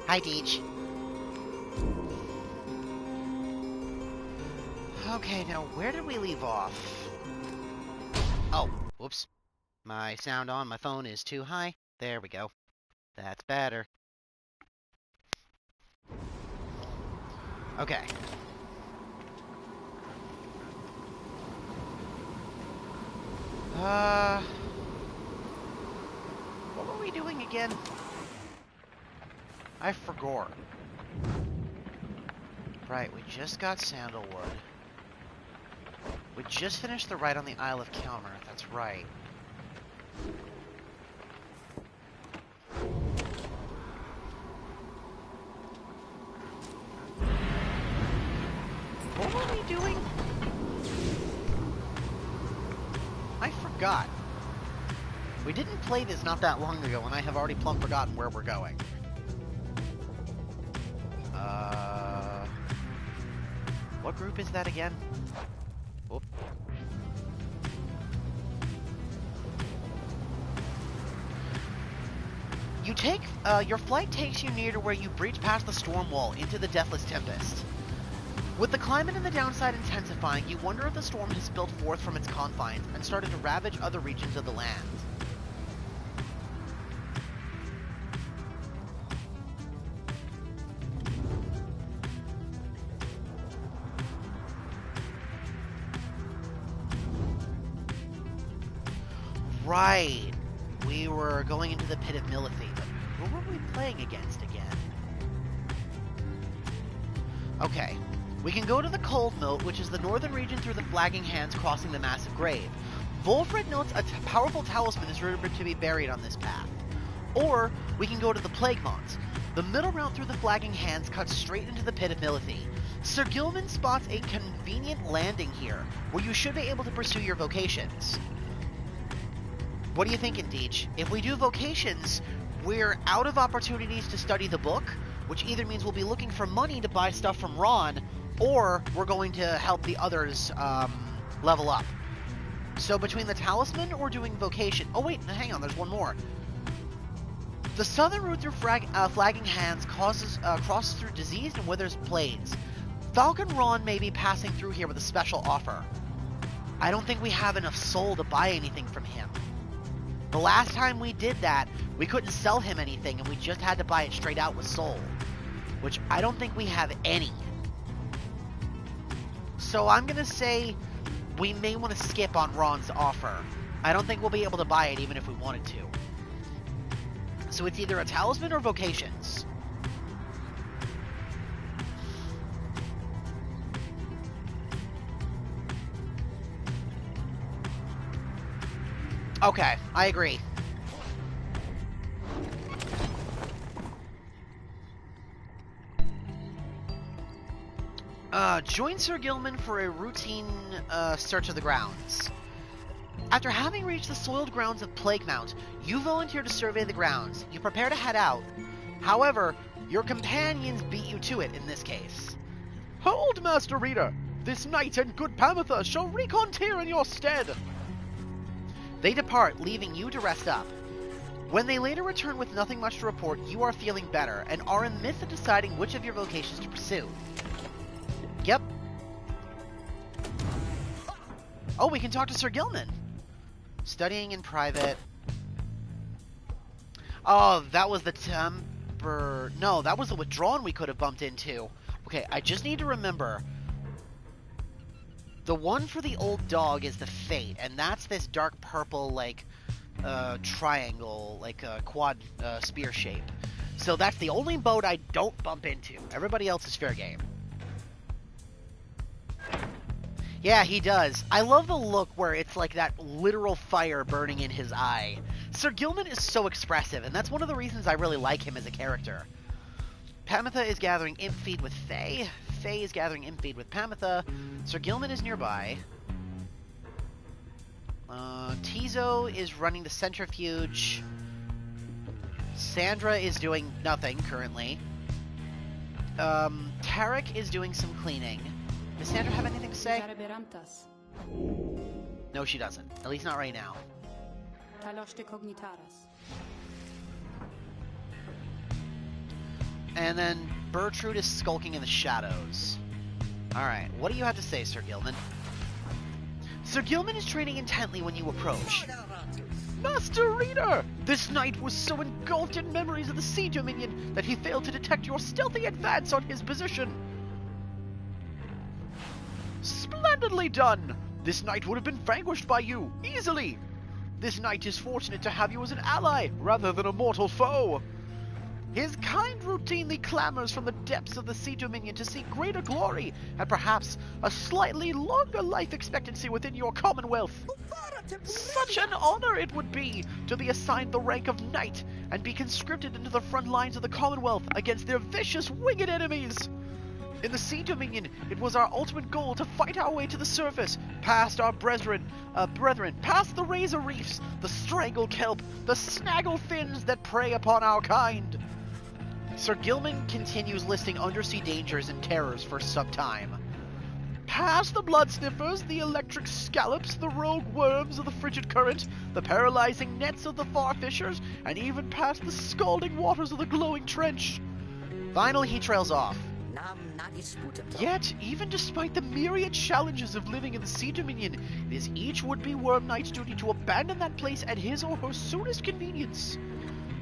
Hi, Deej. Okay, now where did we leave off? Oh, whoops. My sound on my phone is too high. There we go. That's better. Okay. What were we doing again? I forgot. Right, we just got sandalwood. We just finished the ride on the Isle of Calmer, that's right. What were we doing? I forgot. We didn't play this not that long ago, and I have already plumb forgotten where we're going. What group is that again? Whoop. Your flight takes you near to where you breach past the storm wall into the Deathless Tempest. With the climate and the downside intensifying, you wonder if the storm has spilled forth from its confines and started to ravage other regions of the land. Right. We were going into the Pit of Milliphy, but who were we playing against again? Okay. We can go to the Cold Moat, which is the northern region through the Flagging Hands crossing the massive grave. Wolfred notes a powerful talisman is rumored to be buried on this path. Or, we can go to the Plague Mont. The middle route through the Flagging Hands cuts straight into the Pit of Milliphy. Sir Gilman spots a convenient landing here, where you should be able to pursue your vocations. What are you thinking, Deej? If we do vocations, we're out of opportunities to study the book, which either means we'll be looking for money to buy stuff from Ron, or we're going to help the others level up. So between the talisman or doing vocation... Oh wait, hang on, there's one more. The southern route through Flagging Hands crosses through diseased and withers blades. Falcon Ron may be passing through here with a special offer. I don't think we have enough soul to buy anything from him. The last time we did that, we couldn't sell him anything and we just had to buy it straight out with soul. Which I don't think we have any. So I'm going to say we may want to skip on Ron's offer. I don't think we'll be able to buy it even if we wanted to. So it's either a talisman or vocations. Okay, I agree. Join Sir Gilman for a routine search of the grounds. After having reached the soiled grounds of Plague Mount, you volunteer to survey the grounds. You prepare to head out. However, your companions beat you to it in this case. Hold, Master Reader! This knight and good Pamitha shall reconnoiter in your stead! They depart, leaving you to rest up. When they later return with nothing much to report, you are feeling better, and are in the midst of deciding which of your vocations to pursue. Yep. Oh, we can talk to Sir Gilman. Studying in private. Oh, that was the temper... No, that was the withdrawn we could have bumped into. Okay, I just need to remember. The one for the old dog is the Fate, and that's this dark purple, like, triangle, like a quad spear shape. So that's the only boat I don't bump into. Everybody else is fair game. Yeah, he does. I love the look where it's like that literal fire burning in his eye. Sir Gilman is so expressive, and that's one of the reasons I really like him as a character. Pamitha is gathering imp feed with Faye. Faye is gathering imp feed with Pamitha. Sir Gilman is nearby. Tizo is running the centrifuge. Sandra is doing nothing currently. Tarek is doing some cleaning. Does Sandra have anything to say? No, she doesn't. At least not right now. And then Bertrude is skulking in the shadows. Alright, what do you have to say, Sir Gilman? Sir Gilman is training intently when you approach. Master Reader! This knight was so engulfed in memories of the Sea Dominion that he failed to detect your stealthy advance on his position. Splendidly done! This knight would have been vanquished by you, easily! This knight is fortunate to have you as an ally, rather than a mortal foe. His kind routinely clamors from the depths of the Sea Dominion to see greater glory, and perhaps a slightly longer life expectancy within your commonwealth. Such an honor it would be to be assigned the rank of knight, and be conscripted into the front lines of the commonwealth against their vicious winged enemies. In the Sea Dominion, it was our ultimate goal to fight our way to the surface, past our brethren, past the razor reefs, the strangled kelp, the snaggle fins that prey upon our kind. Sir Gilman continues listing undersea dangers and terrors for some time. Past the blood sniffers, the electric scallops, the rogue worms of the frigid current, the paralyzing nets of the far fishers, and even past the scalding waters of the glowing trench. Finally, he trails off. Yet, even despite the myriad challenges of living in the Sea Dominion, it is each would-be worm knight's duty to abandon that place at his or her soonest convenience.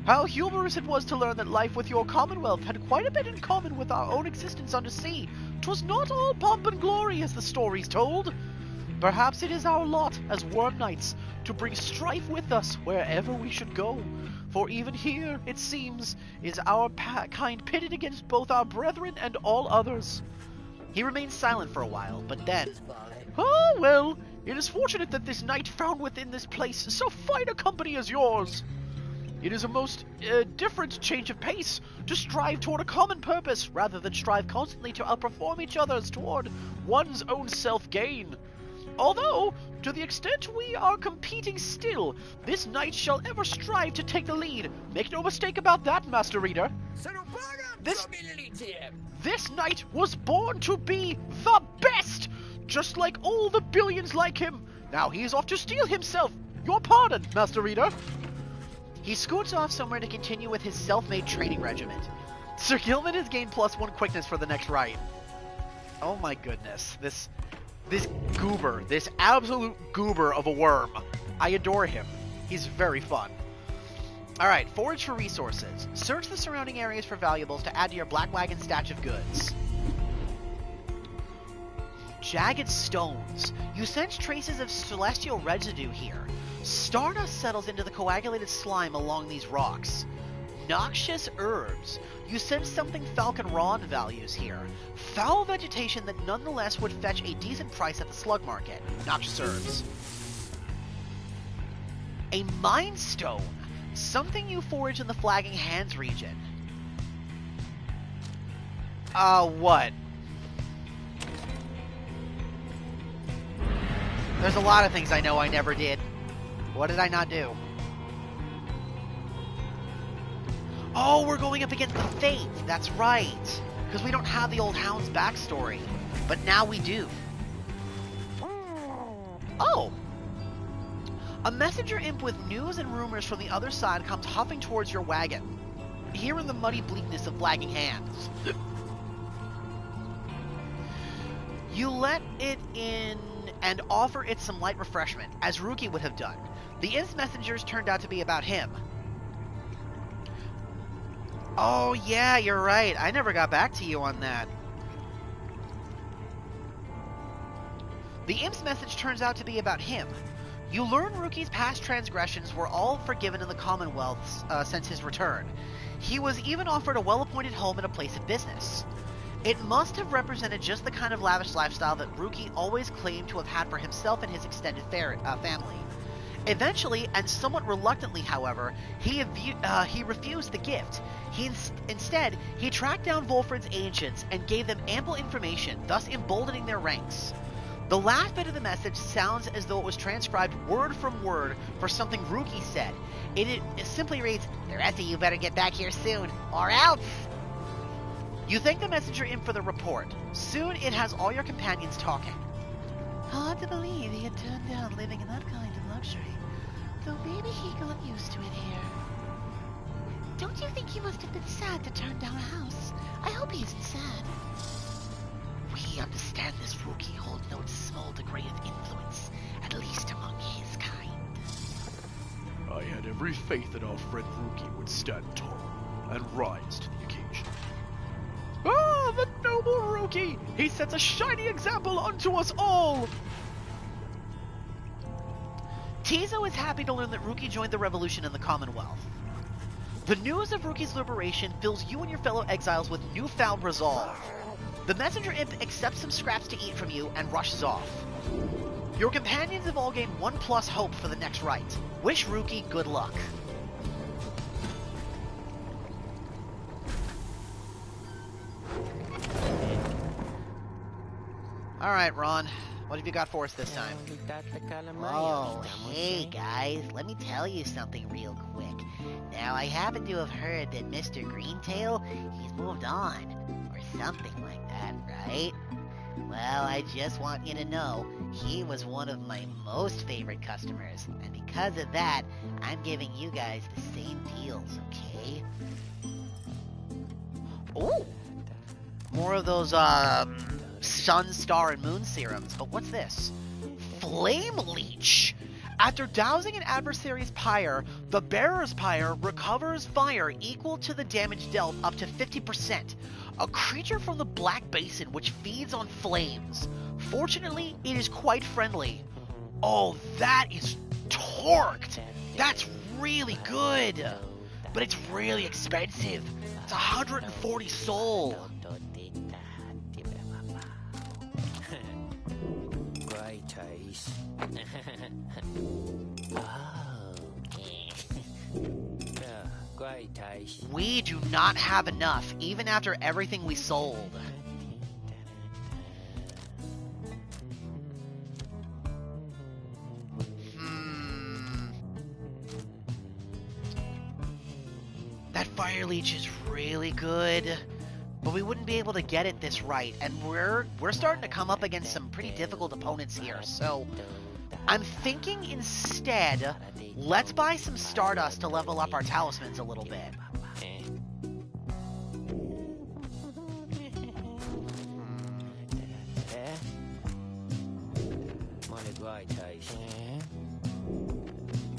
How humorous it was to learn that life with your commonwealth had quite a bit in common with our own existence under sea. 'Twas not all pomp and glory, as the stories told. Perhaps it is our lot, as worm knights, to bring strife with us wherever we should go. For even here, it seems, is our kind pitted against both our brethren and all others. He remains silent for a while, but then... Oh, well, it is fortunate that this knight found within this place so fine a company as yours. It is a most different change of pace to strive toward a common purpose rather than strive constantly to outperform each other's toward one's own self-gain. Although, to the extent we are competing still, this knight shall ever strive to take the lead. Make no mistake about that, Master Reader. This knight was born to be the best, just like all the billions like him. Now he is off to steal himself. Your pardon, Master Reader. He scoots off somewhere to continue with his self-made training regiment. Sir Gilman has gained +1 quickness for the next rite. Oh my goodness, this goober, this absolute goober of a worm. I adore him. He's very fun. Alright, forage for resources. Search the surrounding areas for valuables to add to your Black Wagon stash of goods. Jagged stones. You sense traces of celestial residue here. Stardust settles into the coagulated slime along these rocks. Noxious herbs. You sense something Falcon Ron values here. Foul vegetation that nonetheless would fetch a decent price at the slug market. Noxious herbs. A Mind Stone. Something you forage in the Flagging Hands region. What? There's a lot of things I know I never did. What did I not do? Oh, we're going up against the Fate. That's right. Because we don't have the old Hound's backstory. But now we do. Oh! A messenger imp with news and rumors from the other side comes huffing towards your wagon. Here in the muddy bleakness of Flagging Hands. You let it in and offer it some light refreshment, as Ruki would have done. The imp's messengers turned out to be about him. Oh yeah, you're right. I never got back to you on that. The imp's message turns out to be about him. You learn Ruki's past transgressions were all forgiven in the Commonwealth since his return. He was even offered a well-appointed home and a place of business. It must have represented just the kind of lavish lifestyle that Ruki always claimed to have had for himself and his extended family. Eventually, and somewhat reluctantly, however, he refused the gift. Instead, he tracked down Volfred's ancients and gave them ample information, thus emboldening their ranks. The last bit of the message sounds as though it was transcribed word from word for something Ruki said. It simply reads, "The rest of you better get back here soon, or else!" You thank the messenger imp for the report. Soon it has all your companions talking. Hard to believe he had turned down living in that kind of luxury, though maybe he got used to it here. Don't you think he must have been sad to turn down a house? I hope he isn't sad. We understand this rookie holds no small degree of influence, at least among his kind. I had every faith that our friend Rookie would stand tall and rise to the occasion. Ah, the noble Rookie! He sets a shining example unto us all! Tizo is happy to learn that Rookie joined the revolution in the Commonwealth. The news of Rookie's liberation fills you and your fellow exiles with newfound resolve. The messenger imp accepts some scraps to eat from you and rushes off. Your companions have all gained 1+ hope for the next rite. Wish Rookie good luck. Alright, Ron. What have you got for us this time? Oh, hey guys, let me tell you something real quick. Now, I happen to have heard that Mr. Greentail, he's moved on, or something like that, right? Well, I just want you to know, he was one of my most favorite customers, and because of that, I'm giving you guys the same deals, okay? Ooh! More of those, sun, star, and moon serums. But what's this? Flame Leech! After dousing an adversary's pyre, the bearer's pyre recovers fire equal to the damage dealt up to 50%. A creature from the Black Basin which feeds on flames. Fortunately, it is quite friendly. Oh, that is torqued! That's really good! But it's really expensive. It's 140 soul. Great taste. Great taste. We do not have enough, even after everything we sold. That Fire Leech is really good, but we wouldn't be able to get it this right, and we're starting to come up against some pretty difficult opponents here, so I'm thinking instead, let's buy some Stardust to level up our talismans a little bit.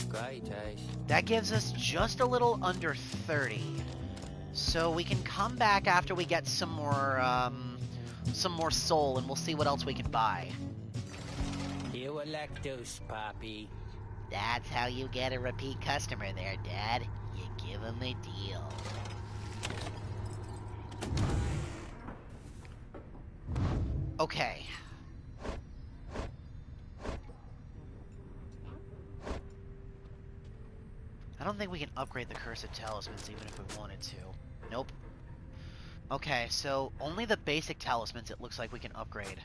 Great taste. That gives us just a little under 30. So we can come back after we get some more soul, and we'll see what else we can buy. You are lactose, Poppy. That's how you get a repeat customer there, Dad. You give him a deal. Okay. I don't think we can upgrade the Cursed Talismans even if we wanted to. Nope. Okay, so only the basic talismans it looks like we can upgrade.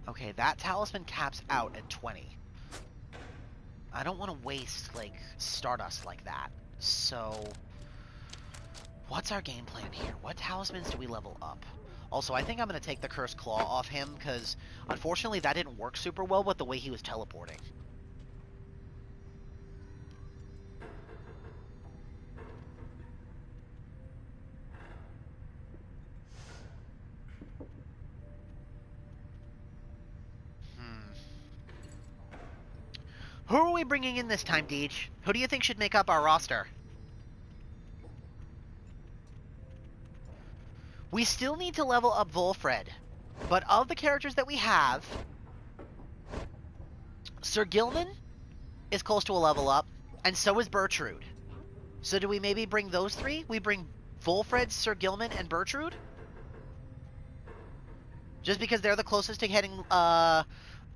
Okay, that talisman caps out at 20. I don't want to waste, like, Stardust like that. So, what's our game plan here? What talismans do we level up? Also, I think I'm going to take the Cursed Claw off him, because unfortunately that didn't work super well with the way he was teleporting. Who are we bringing in this time, Deej? Who do you think should make up our roster? We still need to level up Volfred, but of the characters that we have, Sir Gilman is close to a level up, and so is Bertrude. So do we maybe bring those three? We bring Volfred, Sir Gilman, and Bertrude? Just because they're the closest to getting,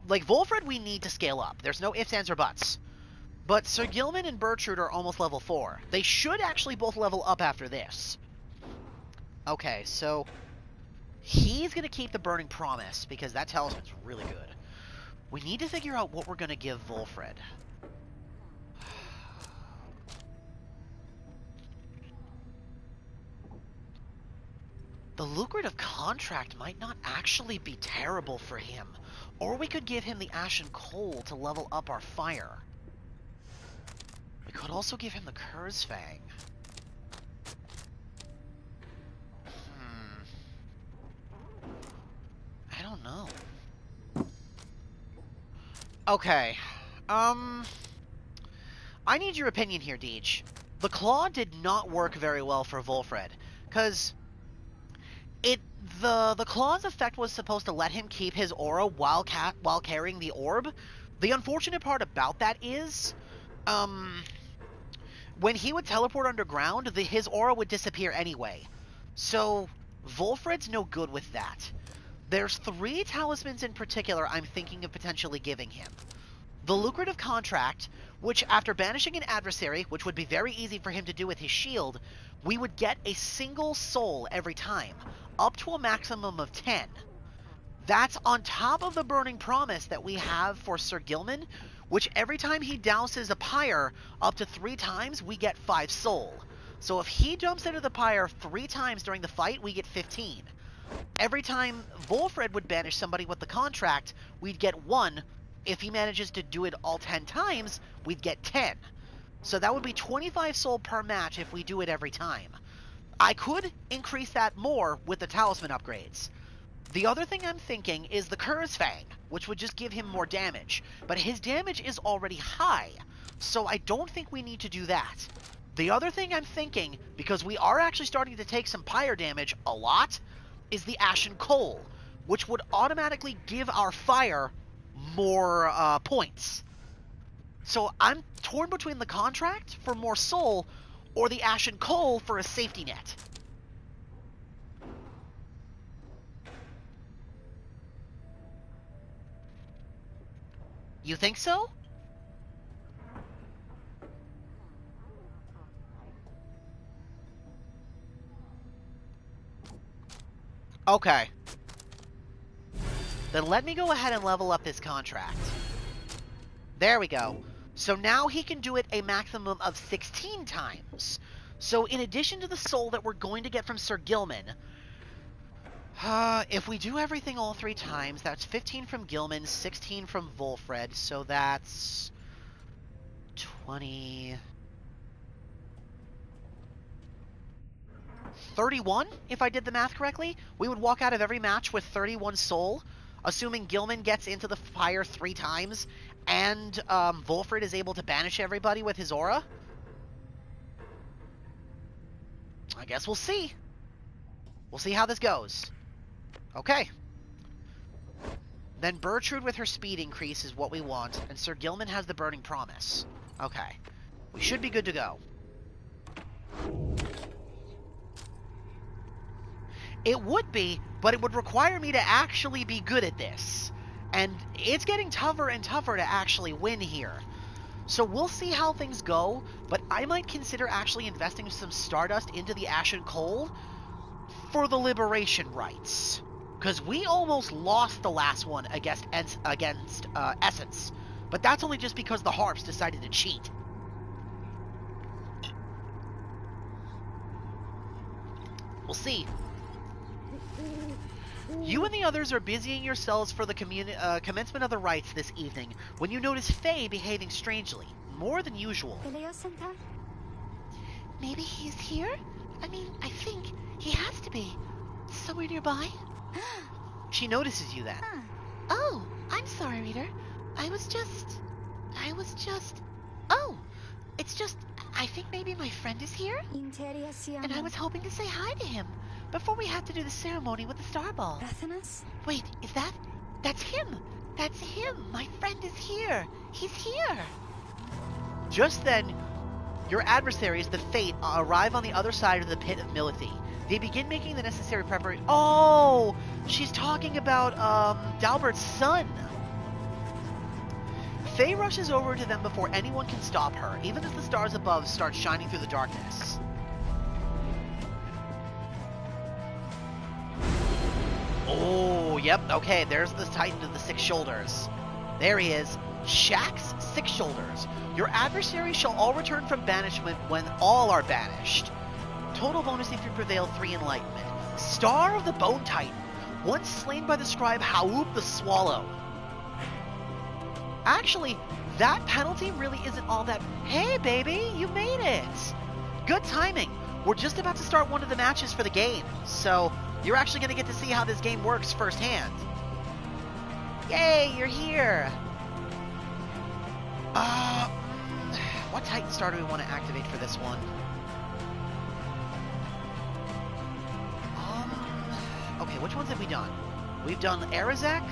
like, Volfred we need to scale up. There's no ifs, ands, or buts. But Sir Gilman and Bertrude are almost level 4. They should actually both level up after this. Okay, so he's going to keep the Burning Promise, because that talisman's really good. We need to figure out what we're going to give Volfred. The lucrative contract might not actually be terrible for him. Or we could give him the Ashen Coal to level up our fire. We could also give him the Cur's Fang. I don't know. Okay. I need your opinion here, Deej. The Claw did not work very well for Volfred, because the Claw's effect was supposed to let him keep his aura while carrying the orb. The unfortunate part about that is, when he would teleport underground, his aura would disappear anyway. So, Volfred's no good with that. There's 3 talismans in particular I'm thinking of potentially giving him. The Lucrative Contract, which after banishing an adversary, which would be very easy for him to do with his shield, we would get a single soul every time, up to a maximum of 10. That's on top of the Burning Promise that we have for Sir Gilman, which every time he douses a Pyre, up to 3 times, we get 5 soul. So if he jumps into the Pyre 3 times during the fight, we get 15. Every time Volfred would banish somebody with the contract, we'd get 1. If he manages to do it all 10 times, we'd get 10. So that would be 25 soul per match if we do it every time. I could increase that more with the talisman upgrades. The other thing I'm thinking is the Cur's Fang, which would just give him more damage. But his damage is already high, so I don't think we need to do that. The other thing I'm thinking, because we are actually starting to take some Pyre damage a lot, is the Ashen Coal, which would automatically give our fire more points. So I'm torn between the contract for more soul or the Ashen Coal for a safety net. You think so? Okay. Then let me go ahead and level up this contract. There we go. So now he can do it a maximum of 16 times. So in addition to the soul that we're going to get from Sir Gilman, if we do everything all 3 times, that's 15 from Gilman, 16 from Volfred, so that's 20... 31, if I did the math correctly. We would walk out of every match with 31 soul, assuming Gilman gets into the fire 3 times, and Volfred is able to banish everybody with his aura. I guess we'll see. We'll see how this goes. Okay. Then Bertrude with her speed increase is what we want, and Sir Gilman has the Burning Promise. Okay. We should be good to go. It would be, but it would require me to actually be good at this. And it's getting tougher and tougher to actually win here. So we'll see how things go, but I might consider actually investing some Stardust into the Ashen Coal for the Liberation Rites. Because we almost lost the last one against Essence. But that's only just because the Harps decided to cheat. We'll see. You and the others are busying yourselves for the commencement of the rites this evening when you notice Faye behaving strangely, more than usual. Maybe he's here? I mean, I think he has to be. Somewhere nearby? She notices you then. Oh, I'm sorry, Reader. I was just... Oh, it's just... I think maybe my friend is here? And I was hoping to say hi to him before we have to do the ceremony with the Star Ball. Wait, is that... That's him! That's him! My friend is here! He's here! Just then, your adversaries, the Fate, arrive on the other side of the pit of Milithy. They begin making the necessary preparation. Oh! She's talking about, Dalbert's son! Faye rushes over to them before anyone can stop her, even as the stars above start shining through the darkness. Oh, yep, okay, there's the Titan of the 6 shoulders. There he is. Shaxx 6 shoulders. Your adversaries shall all return from banishment when all are banished. Total bonus if you prevail 3 enlightenment. Star of the Bone Titan. Once slain by the scribe Haoub the Swallow. Actually, that penalty really isn't all that... Hey, baby, you made it! Good timing. We're just about to start one of the matches for the game, so you're actually going to get to see how this game works firsthand. Yay, you're here! What Titan Star do we want to activate for this one? Okay, which ones have we done? We've done Arazek,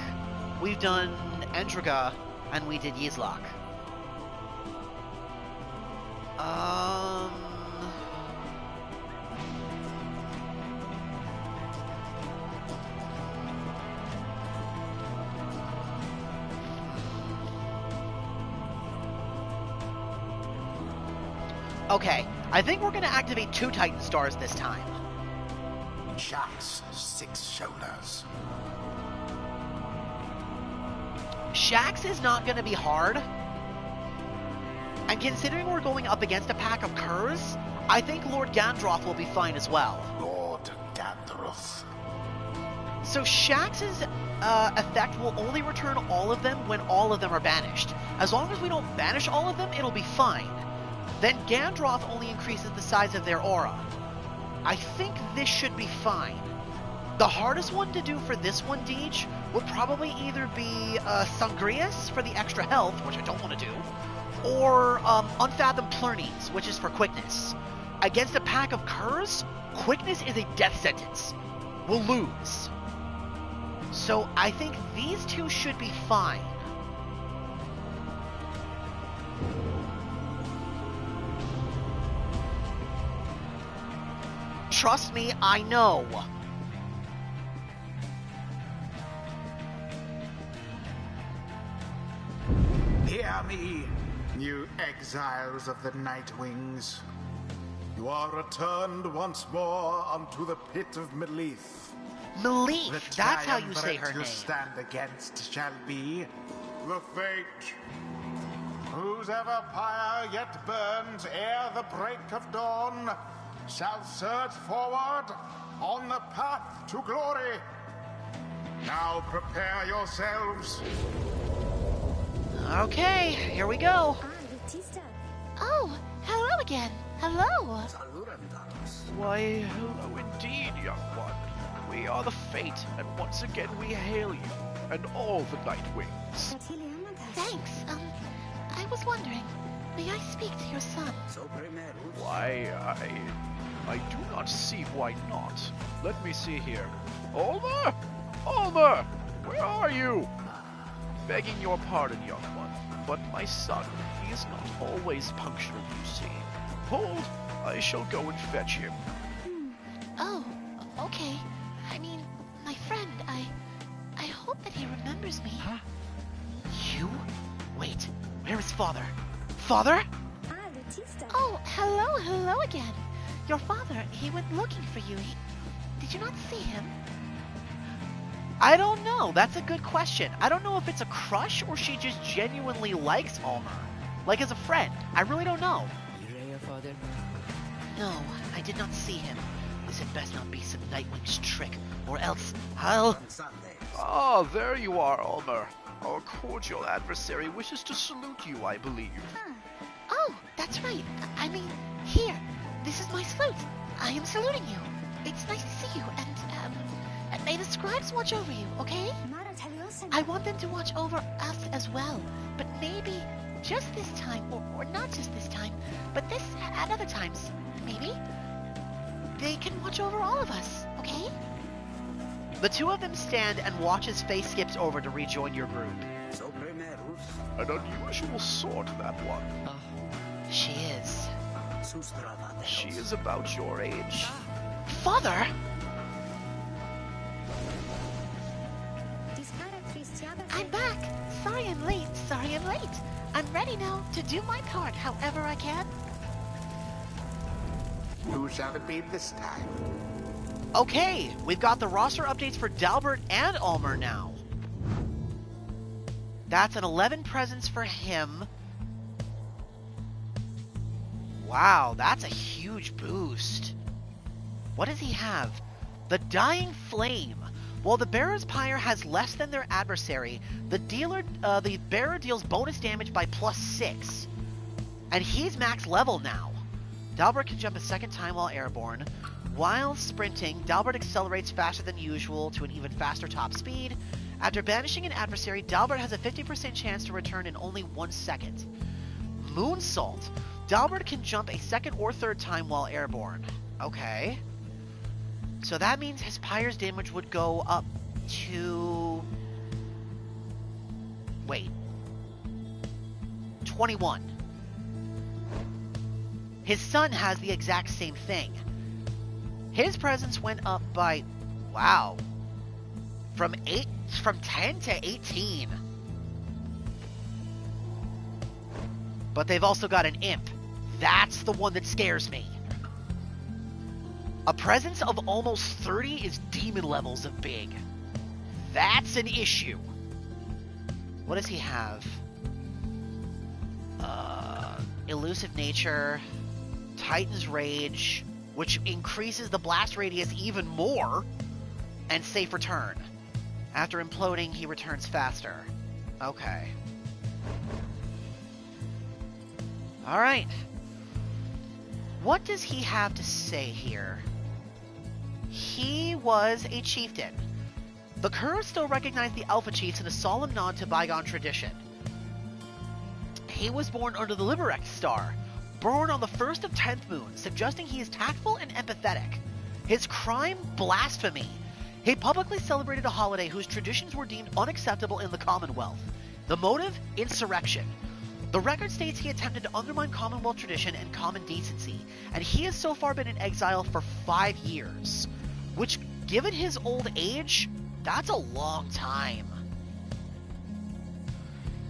we've done Endriga, and we did Yizlok. Okay, I think we're going to activate 2 Titan Stars this time. Shaxx 6 shoulders. Shaxx is not going to be hard. And considering we're going up against a pack of curs, I think Lord Gandroth will be fine as well. Lord Gandroth. So Shaxx's effect will only return all of them when all of them are banished. As long as we don't banish all of them, it'll be fine. Then Gandroth only increases the size of their aura. I think this should be fine. The hardest one to do for this one, Deej, would probably either be Sangrius for the extra health, which I don't want to do, or Unfathomed Plurnies, which is for quickness. Against a pack of curs, quickness is a death sentence. We'll lose. So I think these 2 should be fine. Trust me, I know. Hear me, you exiles of the Night Wings. You are returned once more unto the pit of Melith. Melith, that's how you say her triumvirate name. you stand against shall be the Fate. Whose ever pyre yet burns ere the break of dawn shall surge forward on the path to glory. Now prepare yourselves. Okay, here we go. Oh, hello again. Hello. Why, hello indeed, young one. We are the Fate, and once again we hail you, and all the Night Wings. Thanks. I was wondering, may I speak to your son? Why, I do not see why not. Let me see here. Ulmer? Ulmer! Where are you? Begging your pardon, young one, but my son, he is not always punctual, you see. Hold, I shall go and fetch him. Oh, okay. I mean, my friend, I hope that he remembers me. Huh? You? Wait, where is father? Father? Oh, hello again. Your father, he went looking for you. Did you not see him? I don't know. That's a good question. I don't know if it's a crush or she just genuinely likes Ulmer. Like as a friend. I really don't know. No, I did not see him. This had best not be some Nightwing's trick, or else I'll... Ah, there you are, Ulmer. Our cordial adversary wishes to salute you, I believe. Oh, that's right. I mean, here. This is my salute. I am saluting you. It's nice to see you, and may the scribes watch over you, okay? I want them to watch over us as well, but maybe just this time, or not just this time, but this at other times, maybe. They can watch over all of us, okay? The 2 of them stand and watch as Faye skips over to rejoin your group. An unusual sort, that one. She is. She is about your age. Father? I'm back. Sorry I'm late. I'm ready now to do my part however I can. Who shall it be this time? Okay, we've got the roster updates for Dalbert and Ulmer now. That's an 11 presents for him. Wow, that's a huge boost. What does he have? The Dying Flame. While the bearer's Pyre has less than their adversary, the bearer deals bonus damage by +6. And he's max level now. Dalbert can jump a second time while airborne. While sprinting, Dalbert accelerates faster than usual to an even faster top speed. After banishing an adversary, Dalbert has a 50% chance to return in only 1 second. Moonsault. Dalbert can jump a second or third time while airborne. Okay. So that means his Pyre's damage would go up to... Wait. 21. His son has the exact same thing. His presence went up by... Wow. From 10 to 18. But they've also got an imp. That's the one that scares me. A presence of almost 30 is demon levels of big. That's an issue. What does he have? Elusive Nature, Titan's Rage, which increases the blast radius even more, and Safe Return. After imploding, he returns faster. Okay. Alright. What does he have to say here? He was a chieftain. The Curs still recognize the Alpha Chiefs in a solemn nod to bygone tradition. He was born under the Liberec star, born on the first of 10th moon, suggesting he is tactful and empathetic. His crime? Blasphemy. He publicly celebrated a holiday whose traditions were deemed unacceptable in the Commonwealth. The motive? Insurrection. The record states he attempted to undermine Commonwealth tradition and common decency, and he has so far been in exile for 5 years. Which, given his old age, that's a long time.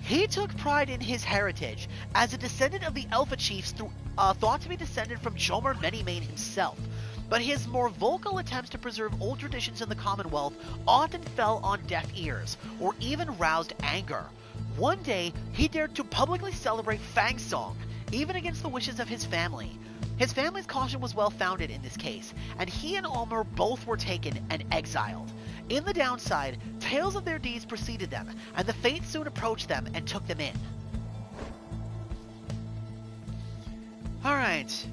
He took pride in his heritage, as a descendant of the Alpha Chiefs thought to be descended from Jomar Menimane himself, but his more vocal attempts to preserve old traditions in the Commonwealth often fell on deaf ears, or even roused anger. One day, he dared to publicly celebrate Fang Song, even against the wishes of his family. His family's caution was well founded in this case, and he and Almer both were taken and exiled. In the downside, tales of their deeds preceded them, and the Fates soon approached them and took them in. Alright.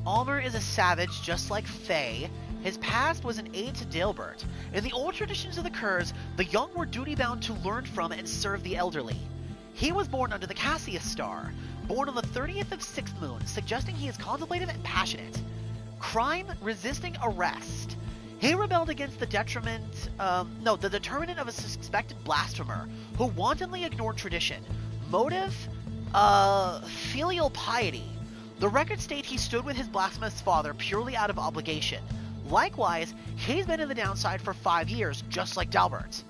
Almer is a savage just like Faye. His past was an aid to Dalbert. In the old traditions of the Curs, the young were duty-bound to learn from and serve the elderly. He was born under the Cassius star, born on the 30th of 6th moon, suggesting he is contemplative and passionate. Crime? Resisting arrest. He rebelled against the determinant of a suspected blasphemer, who wantonly ignored tradition. Motive? Filial piety. The records state he stood with his blasphemous father purely out of obligation. Likewise, he's been in the downside for 5 years, just like Dalbert.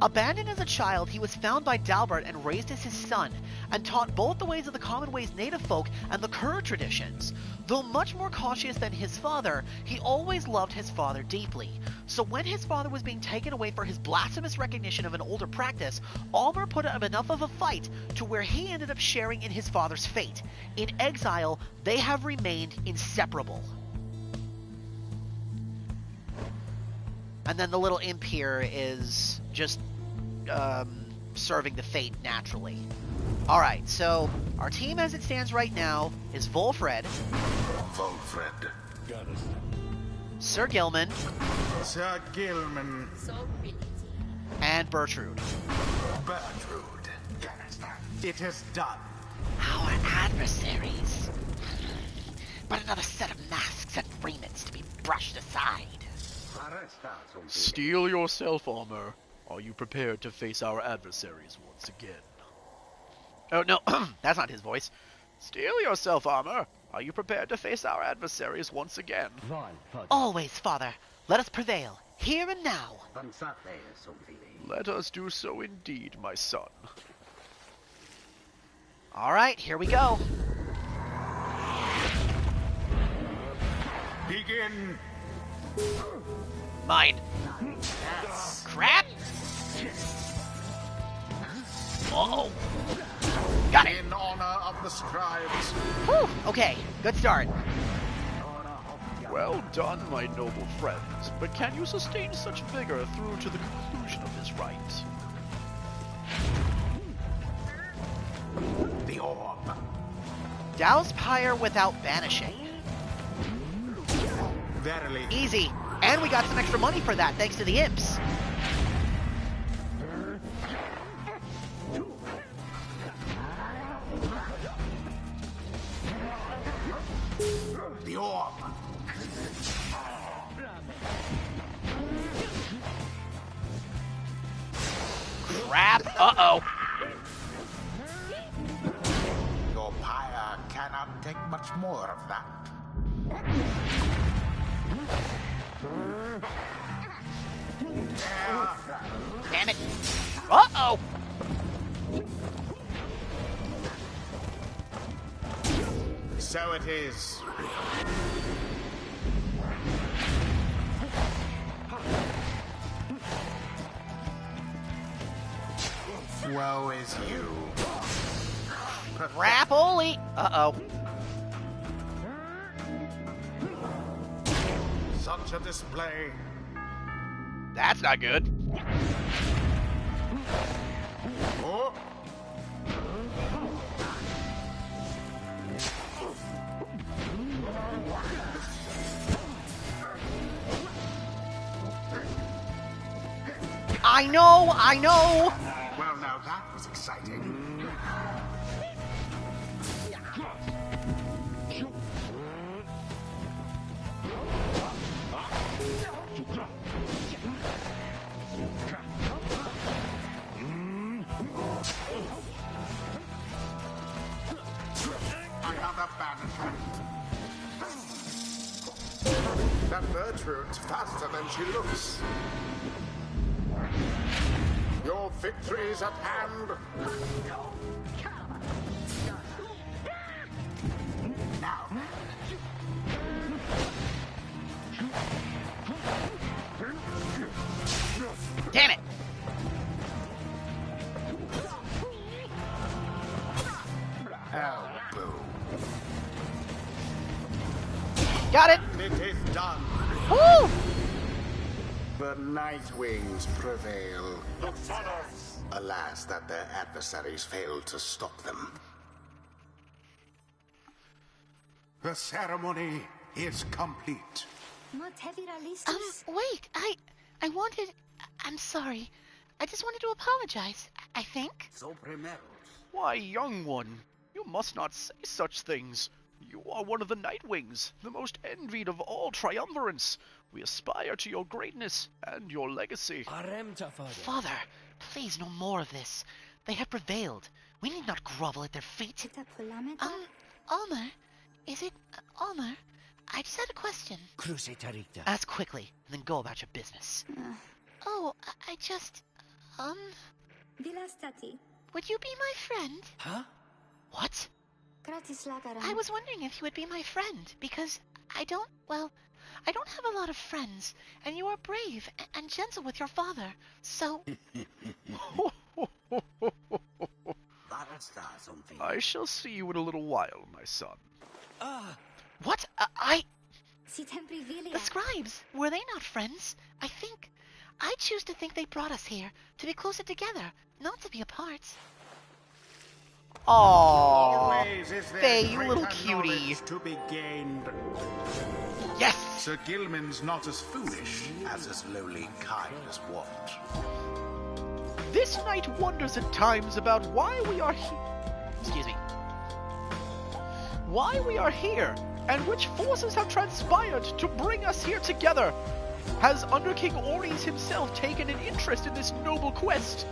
Abandoned as a child, he was found by Dalbert and raised as his son, and taught both the ways of the common ways native folk and the Cur traditions. Though much more cautious than his father, he always loved his father deeply. So when his father was being taken away for his blasphemous recognition of an older practice, Almer put up enough of a fight to where he ended up sharing in his father's fate. In exile, they have remained inseparable. And then the little imp here is just serving the fate naturally. Alright, so our team as it stands right now is Volfred, Sir Gilman, and Bertrude. It is done. Our adversaries. But another set of masks and raiments to be brushed aside. Steel yourself, Armor. Are you prepared to face our adversaries once again? Oh, no, that's not his voice. Steel yourself, Armor. Are you prepared to face our adversaries once again? Always, Father. Let us prevail, here and now. Let us do so indeed, my son. Alright, here we go. Begin. Mine. Crap! Uh-oh. Got it! In honor of the scribes. Whew, okay, good start. Well done, my noble friends, but can you sustain such vigor through to the conclusion of this rite? The orb. Douse Pyre without banishing. Verily. Easy. And we got some extra money for that, thanks to the imps. The orb. Crap. Uh-oh. Your pyre cannot take much more of that. Damn it. Uh-oh. So it is. Woe is you. Crap-oly. Uh-oh. Such a display. That's not good. Oh. I know, I know. Well, now that was exciting. Another banishment. That Gertrude's faster than she looks. Your victory's at hand. Now. Damn it. Oh, boo. Got it. It is done. Woo! The Nightwings prevail. Alas, that their adversaries failed to stop them. The ceremony is complete. Wait, I'm sorry. I just wanted to apologize, I think. Why, young one, you must not say such things. You are one of the Nightwings, the most envied of all triumvirates. We aspire to your greatness and your legacy. Father, please no more of this. They have prevailed. We need not grovel at their feet. Almer, is it Almer? I just had a question. Ask quickly, and then go about your business. Oh, I just, would you be my friend? Huh? What? I was wondering if you would be my friend, because I don't have a lot of friends, and you are brave and gentle with your father, so... I shall see you in a little while, my son. What? The scribes, were they not friends? I choose to think they brought us here, to be closer together, not to be apart. Aww, Always is there Faye, you greater little cutie. knowledge to be gained. Yes! Sir Gilman's not as foolish as his lowly kind is wont. This knight wonders at times about why we are here. Excuse me. Why we are here, and which forces have transpired to bring us here together. Has Under King Oris himself taken an interest in this noble quest?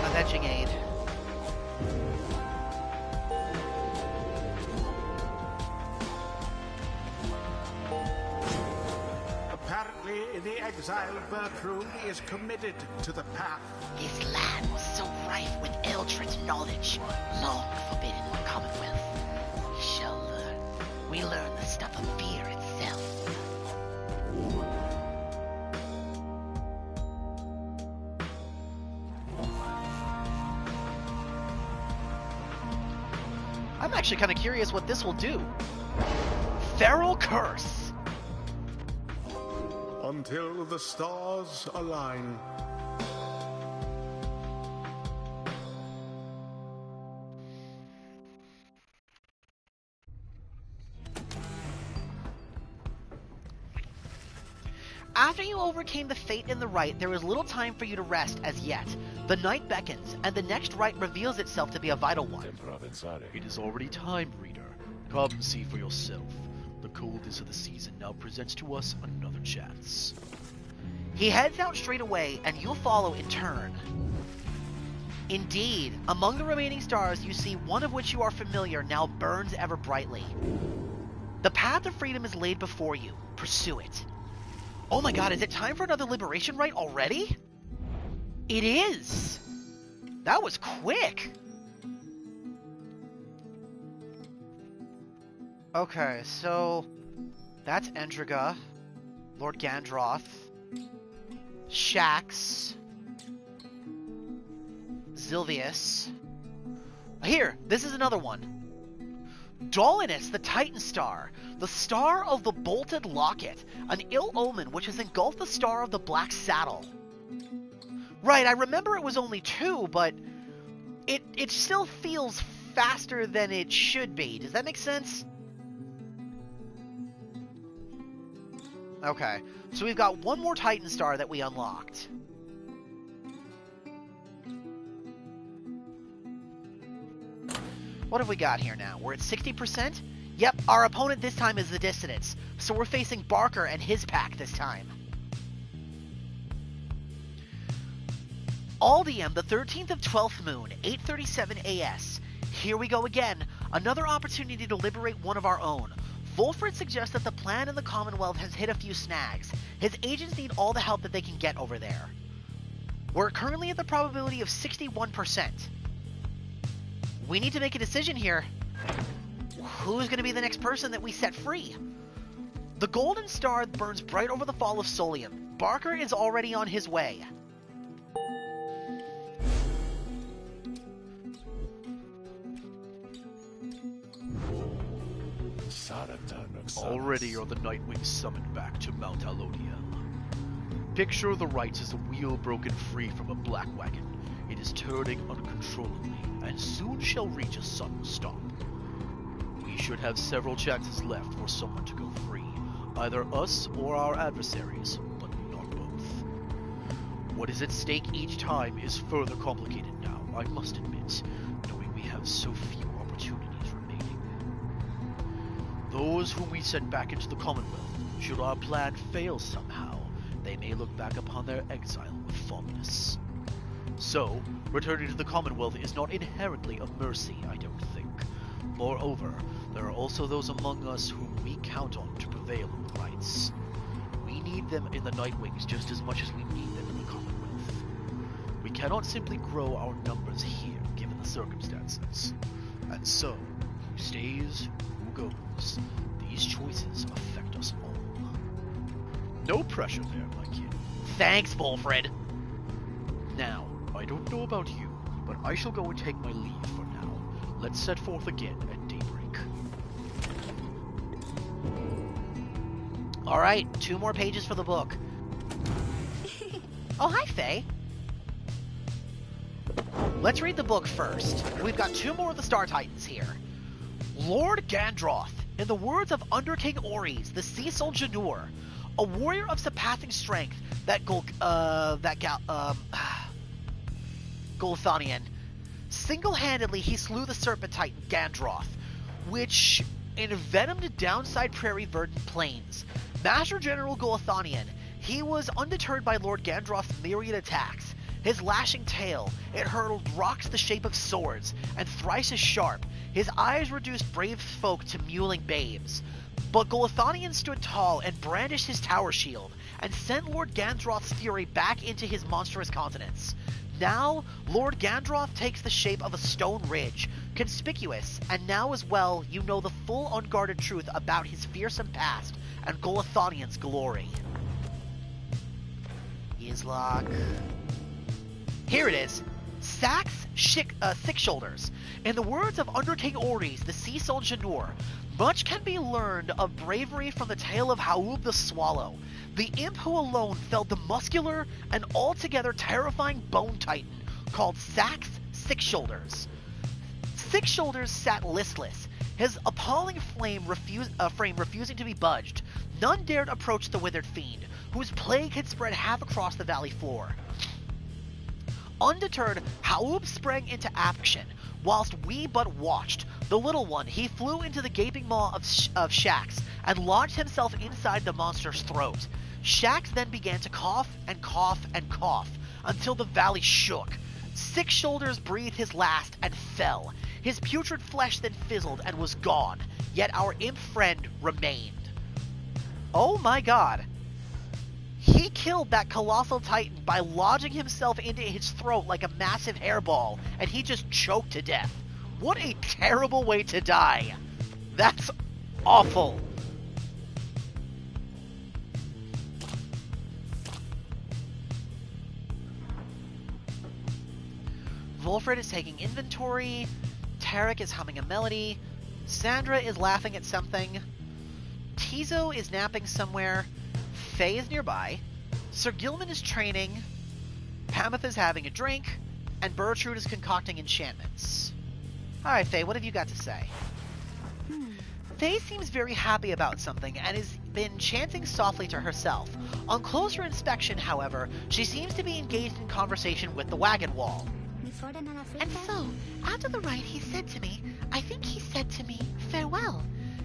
Avenging aid. Apparently, the exile Bertrude is committed to the path. This land was so rife with eldritch knowledge, long forbidden in the Commonwealth. We shall learn. We learn the stuff of fear itself. I'm actually kind of curious what this will do. Feral Curse. Until the stars align. After you overcame the fate in the rite, there is little time for you to rest as yet. The night beckons, and the next rite reveals itself to be a vital one. It is already time, reader. Come see for yourself. The coldness of the season now presents to us another chance. He heads out straight away, and you follow in turn. Indeed, among the remaining stars, you see one of which you are familiar now burns ever brightly. The path of freedom is laid before you. Pursue it. Oh my god, is it time for another liberation rite already? It is! That was quick! Okay, so that's Endriga, Lord Gandroth, Shax, Zilvius. Here, this is another one. Dolinus, the Titan Star, the star of the Bolted Locket, an ill omen which has engulfed the star of the Black Saddle. Right, I remember it was only 2, but it still feels faster than it should be. Does that make sense? Okay, so we've got one more Titan Star that we unlocked. What have we got here now? We're at 60%? Yep, our opponent this time is the Dissidents, so we're facing Barker and his pack this time. Aldium, the 13th of 12th moon, 8:37 AS. Here we go again, another opportunity to liberate one of our own. Wolfred suggests that the plan in the Commonwealth has hit a few snags. His agents need all the help that they can get over there. We're currently at the probability of 61%. We need to make a decision here. Who's going to be the next person that we set free? The golden star burns bright over the fall of Solium. Barker is already on his way. Already are the Nightwings summoned back to Mount Alodium. Picture the rites as a wheel broken free from a black wagon. It is turning uncontrollably, and soon shall reach a sudden stop. We should have several chances left for someone to go free, either us or our adversaries, but not both. What is at stake each time is further complicated now, I must admit, knowing we have so few opportunities remaining. Those whom we send back into the Commonwealth, should our plan fail somehow, they may look back upon their exile with fondness. So, returning to the Commonwealth is not inherently a mercy, I don't think. Moreover, there are also those among us whom we count on to prevail in the rights. We need them in the Nightwings just as much as we need them in the Commonwealth. We cannot simply grow our numbers here, given the circumstances. And so, who stays, who goes, these choices affect us all. No pressure there, my kid. Thanks, Wolfred. Now, I don't know about you, but I shall go and take my leave for now. Let's set forth again at daybreak. Alright, 2 more pages for the book. Oh, hi, Faye. Let's read the book first. We've got 2 more of the Star Titans here. Lord Gandroth, in the words of Under King Oris, the Cecil Janur, a warrior of surpassing strength, Golthonian. Single-handedly, he slew the Serpent Titan, Gandroth, which envenomed downside prairie verdant plains. Master General Golthonian, he was undeterred by Lord Gandroth's myriad attacks. His lashing tail, it hurled rocks the shape of swords, and thrice as sharp. His eyes reduced brave folk to mewling babes. But Golathonian stood tall and brandished his tower shield, and sent Lord Gandroth's fury back into his monstrous countenance. Now, Lord Gandroth takes the shape of a stone ridge, conspicuous, and now as well you know the full unguarded truth about his fearsome past and Golathonian's glory. Islock. Here it is. Sax Six Shoulders. In the words of Under King Oris, the Sea Soul Janur, much can be learned of bravery from the tale of Haub the Swallow, the imp who alone felled the muscular and altogether terrifying bone titan called Sax Six Shoulders. Six Shoulders sat listless, his appalling frame refusing to be budged. None dared approach the withered fiend, whose plague had spread half across the valley floor. Undeterred, Haub sprang into action, whilst we but watched. The little one, he flew into the gaping maw of Shax, and launched himself inside the monster's throat. Shax then began to cough and cough and cough, until the valley shook. Six Shoulders breathed his last and fell. His putrid flesh then fizzled and was gone, yet our imp friend remained. Oh my god. He killed that colossal titan by lodging himself into his throat like a massive hairball, and he just choked to death. What a terrible way to die. That's awful. Wolfred is taking inventory. Tarek is humming a melody. Sandra is laughing at something. Tizo is napping somewhere. Faye is nearby. Sir Gilman is training. Pamitha is having a drink. And Bertrude is concocting enchantments. Alright, Faye, what have you got to say? Faye seems very happy about something and has been chanting softly to herself. On closer inspection, however, she seems to be engaged in conversation with the wagon wall. And so, out of the right, he said to me, I think he said to me, farewell.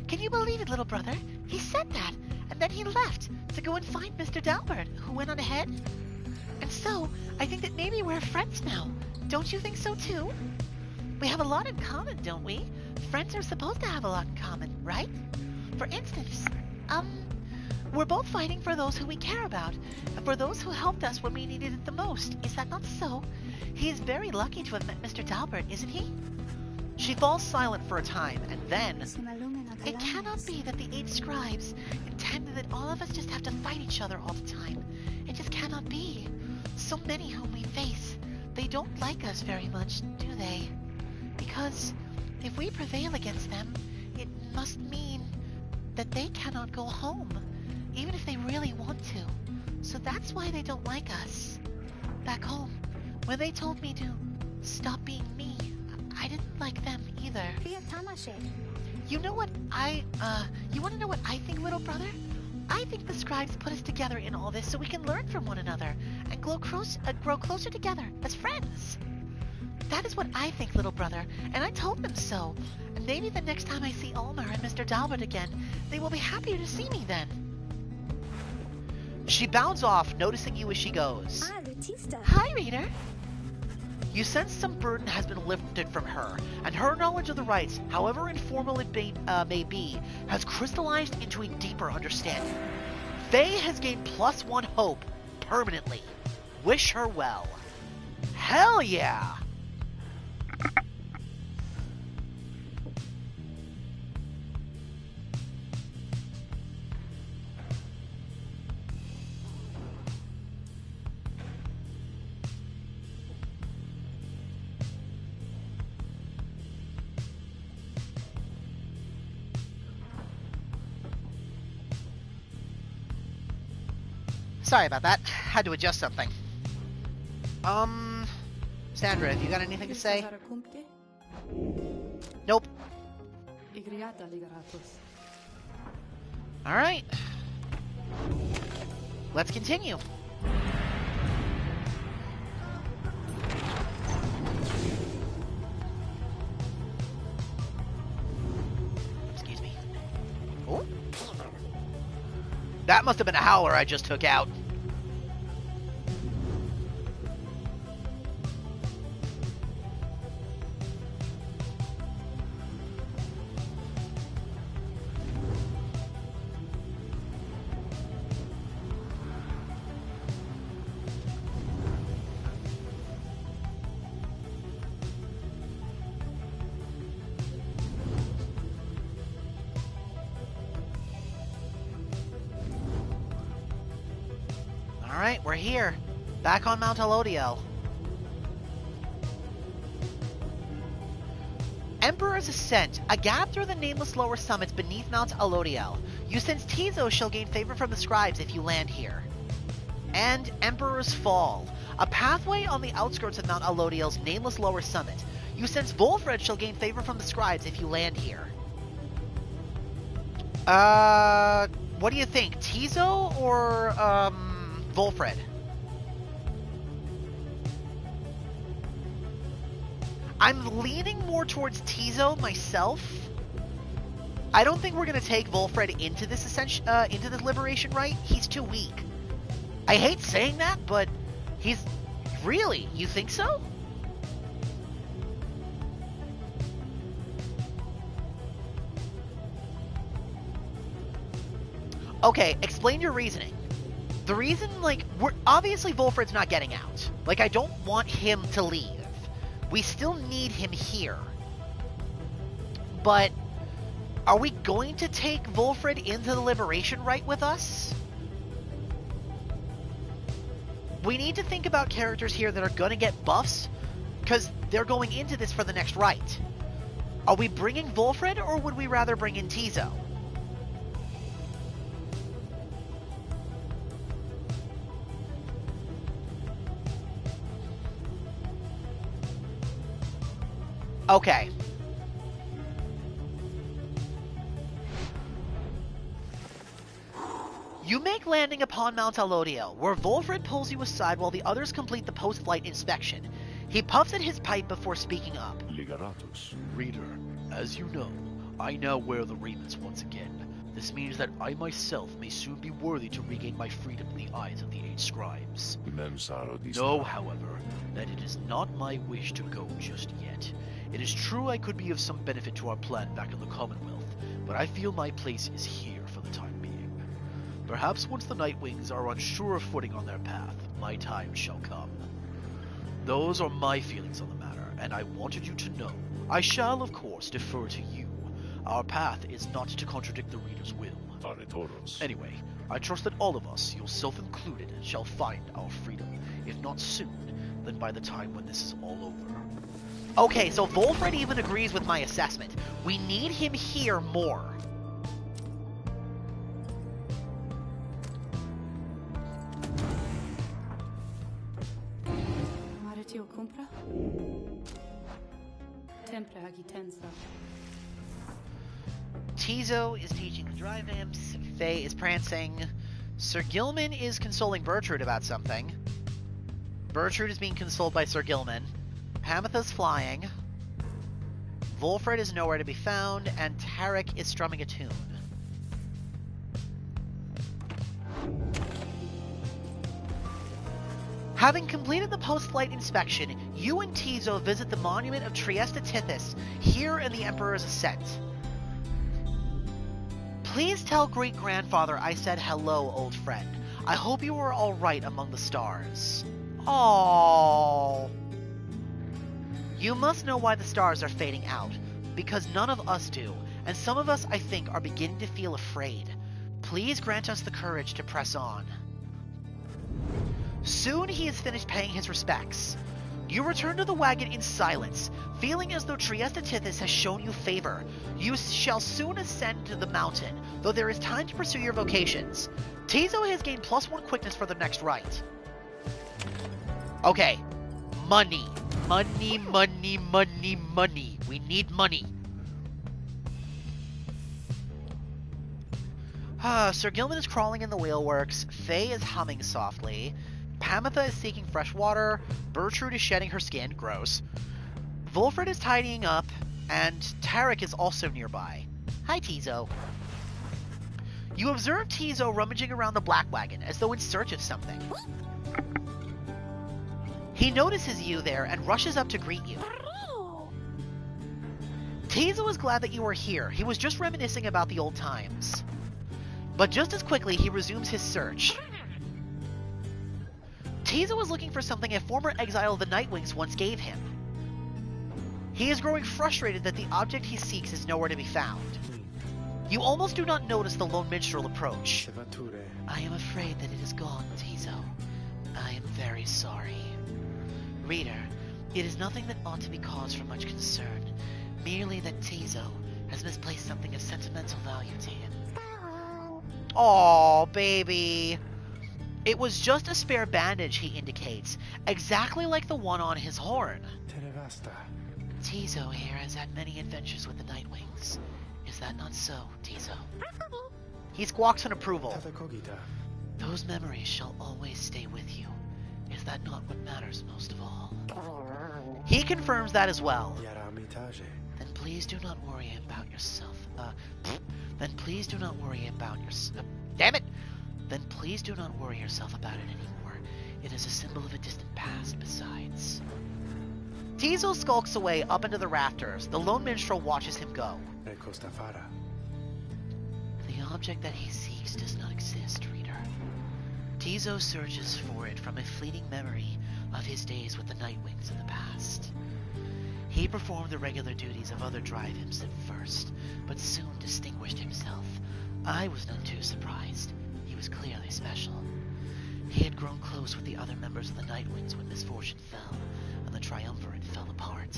Can you believe it, little brother? He said that, and then he left to go and find Mr. Dalbert, who went on ahead. And so, I think that maybe we're friends now. Don't you think so too? We have a lot in common, don't we? Friends are supposed to have a lot in common, right? For instance, we're both fighting for those who we care about, and for those who helped us when we needed it the most. Is that not so? He is very lucky to have met Mr. Dalbert, isn't he? She falls silent for a time, and then... It cannot be that the 8 scribes intended that all of us just have to fight each other all the time. It just cannot be. So many whom we face, they don't like us very much, do they? Because if we prevail against them, it must mean that they cannot go home, even if they really want to. So that's why they don't like us. Back home, when they told me to stop being me, I didn't like them either. You know what you want to know what I think, little brother? I think the scribes put us together in all this so we can learn from one another and grow closer together as friends. That is what I think, little brother, and I told them so. And maybe the next time I see Ulmer and Mr. Dalbert again, they will be happier to see me then. She bounds off, noticing you as she goes. Hi, reader. You sense some burden has been lifted from her, and her knowledge of the rites, however informal it may be, has crystallized into a deeper understanding. Faye has gained +1 hope permanently. Wish her well. Hell yeah! Sorry about that. Had to adjust something. Sandra, have you got anything to say? Nope. Alright. Let's continue. Excuse me. Oh? That must have been a howler I just took out. Alright, we're here. Back on Mount Elodiel. Emperor's Ascent. A gap through the nameless lower summits beneath Mount Elodiel. You sense Tizo shall gain favor from the scribes if you land here. And Emperor's Fall. A pathway on the outskirts of Mount Elodiel's nameless lower summit. You sense Volfred shall gain favor from the scribes if you land here. What do you think? Tizo or, Volfred? I'm leaning more towards Tizo myself. I don't think we're gonna take Volfred into this into this liberation rite. He's too weak. I hate saying that, but he's... Really? You think so? Okay, explain your reasoning. The reason, like, obviously Volfred's not getting out. Like, I don't want him to leave. We still need him here. But are we going to take Volfred into the liberation rite with us? We need to think about characters here that are going to get buffs, because they're going into this for the next rite. Are we bringing Volfred, or would we rather bring in Tizo? Okay. You make landing upon Mount Elodiel, where Volfred pulls you aside while the others complete the post-flight inspection. He puffs at his pipe before speaking up. Ligaratus. Reader, as you know, I now wear the raiments once again. This means that I myself may soon be worthy to regain my freedom in the eyes of the 8 scribes. Know, however, that it is not my wish to go just yet. It is true I could be of some benefit to our plan back in the Commonwealth, but I feel my place is here for the time being. Perhaps once the Nightwings are on surer footing on their path, my time shall come. Those are my feelings on the matter, and I wanted you to know. I shall, of course, defer to you. Our path is not to contradict the reader's will. Anyway, I trust that all of us, yourself included, shall find our freedom. If not soon, then by the time when this is all over. Okay, so Volfred even agrees with my assessment. We need him here more. Tizo is teaching the drive imps. Faye is prancing. Sir Gilman is consoling Bertrude about something. Bertrude is being consoled by Sir Gilman. Hamatha's flying. Volfred is nowhere to be found, and Tarek is strumming a tune. Having completed the post-flight inspection, you and Tizo visit the monument of Trieste Tithys, here in the Emperor's Ascent. Please tell great-grandfather I said hello, old friend. I hope you are all right among the stars. Aww. You must know why the stars are fading out, because none of us do, and some of us, I think, are beginning to feel afraid. Please grant us the courage to press on. Soon he is finished paying his respects. You return to the wagon in silence, feeling as though Trieste Tithys has shown you favor. You shall soon ascend to the mountain, though there is time to pursue your vocations. Tizo has gained +1 quickness for the next rite. Okay. Money. Money, money, money, money. We need money. Sir Gilman is crawling in the wheelworks. Faye is humming softly. Pamitha is seeking fresh water. Bertrude is shedding her skin. Gross. Volfred is tidying up. And Tarek is also nearby. Hi, Tizo. You observe Tizo rummaging around the black wagon as though in search of something. He notices you there and rushes up to greet you. Tizo is glad that you are here. He was just reminiscing about the old times. But just as quickly, he resumes his search. Tizo is looking for something a former exile of the Nightwings once gave him. He is growing frustrated that the object he seeks is nowhere to be found. You almost do not notice the lone minstrel approach. I am afraid that it is gone, Tizo. I am very sorry. Reader, it is nothing that ought to be cause for much concern, merely that Tizo has misplaced something of sentimental value to him. Aw, baby. It was just a spare bandage, he indicates, exactly like the one on his horn. Tizo here has had many adventures with the Nightwings. Is that not so, Tizo? He squawks in approval. Those memories shall always stay with you. Is that not what matters most of all? He confirms that as well. Then please do not worry about yourself. Then please do not worry about yourself. Damn it! Then please do not worry yourself about it anymore. It is a symbol of a distant past, besides. Tizo skulks away up into the rafters. The lone minstrel watches him go. The object that he seeks does not exist, reader. Tizo searches for it from a fleeting memory of his days with the Nightwings in the past. He performed the regular duties of other drive imps at first, but soon distinguished himself. I was none too surprised. He was clearly special. He had grown close with the other members of the Nightwings when misfortune fell, and the Triumvirate fell apart.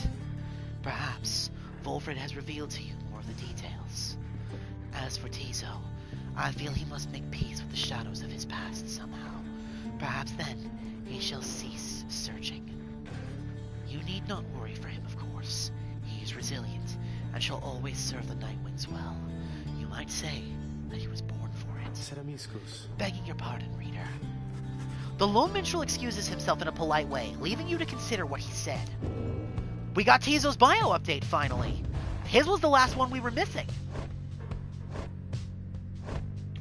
Perhaps Wolfred has revealed to you more of the details. As for Tizo, I feel he must make peace with the shadows of his past somehow. Perhaps then he shall cease searching. You need not worry for him, of course. He is resilient, and shall always serve the Nightwings well. You might say that he was born for it. Begging your pardon, reader. The lone minstrel excuses himself in a polite way, leaving you to consider what he said. We got Tizo's bio update finally. His was the last one we were missing.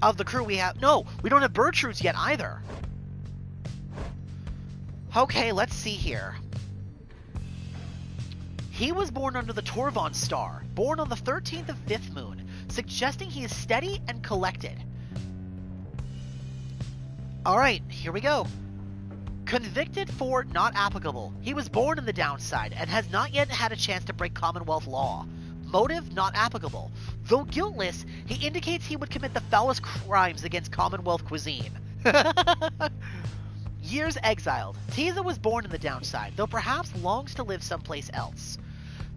Of the crew we have... No, we don't have Bertrude's yet either. Okay, let's see here. He was born under the Torvon star, born on the 13th of 5th moon, suggesting he is steady and collected. Alright, here we go. Convicted for not applicable. He was born in the downside and has not yet had a chance to break Commonwealth law. Motive not applicable. Though guiltless, he indicates he would commit the foulest crimes against Commonwealth cuisine. Years exiled. Tizo was born in the downside, though perhaps longs to live someplace else.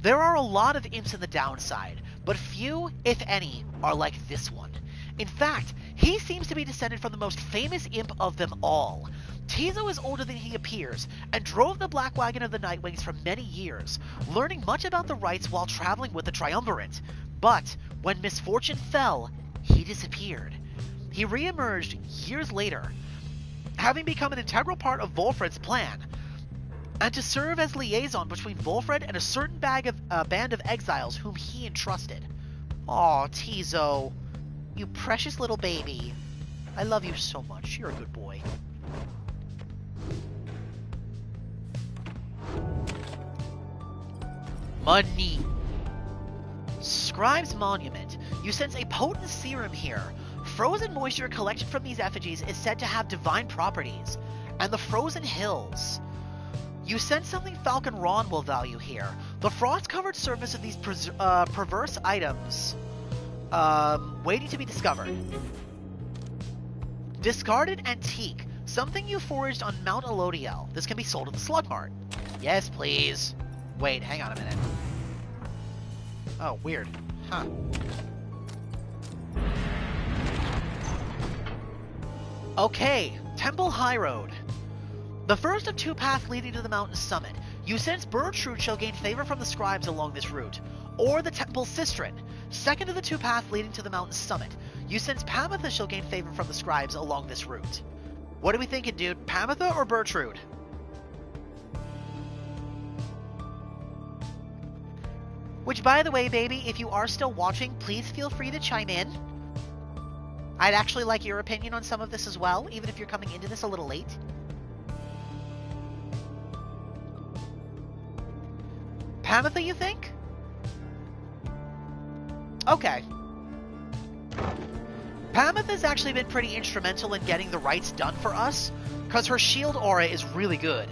There are a lot of imps in the downside, but few, if any, are like this one. In fact, he seems to be descended from the most famous imp of them all. Tizo is older than he appears, and drove the Black Wagon of the Nightwings for many years, learning much about the rites while traveling with the Triumvirate. But, when misfortune fell, he disappeared. He re-emerged years later, having become an integral part of Wolfred's plan, and to serve as liaison between Wolfred and a certain band of exiles whom he entrusted. Aw, Tizo. You precious little baby. I love you so much. You're a good boy. Money. Scribe's Monument. You sense a potent serum here. Frozen moisture collected from these effigies is said to have divine properties. And the Frozen Hills. You sense something Falcon Ron will value here. The frost-covered surface of these perverse items. Waiting to be discovered. Discarded Antique. Something you foraged on Mount Elodiel. This can be sold at the Slug Mart. Yes, please. Wait, hang on a minute. Oh, weird. Huh. Okay, Temple High Road. The first of two paths leading to the mountain's summit. You sense Bertrude shall gain favor from the scribes along this route. Or the Temple Sistren. Second of the two paths leading to the mountain's summit. You sense Pamitha shall gain favor from the scribes along this route. What are we thinking, dude? Pamitha or Bertrude? Which, by the way, baby, if you are still watching, please feel free to chime in. I'd actually like your opinion on some of this as well, even if you're coming into this a little late. Pamitha, you think? Okay. Pamitha's actually been pretty instrumental in getting the rites done for us, because her shield aura is really good.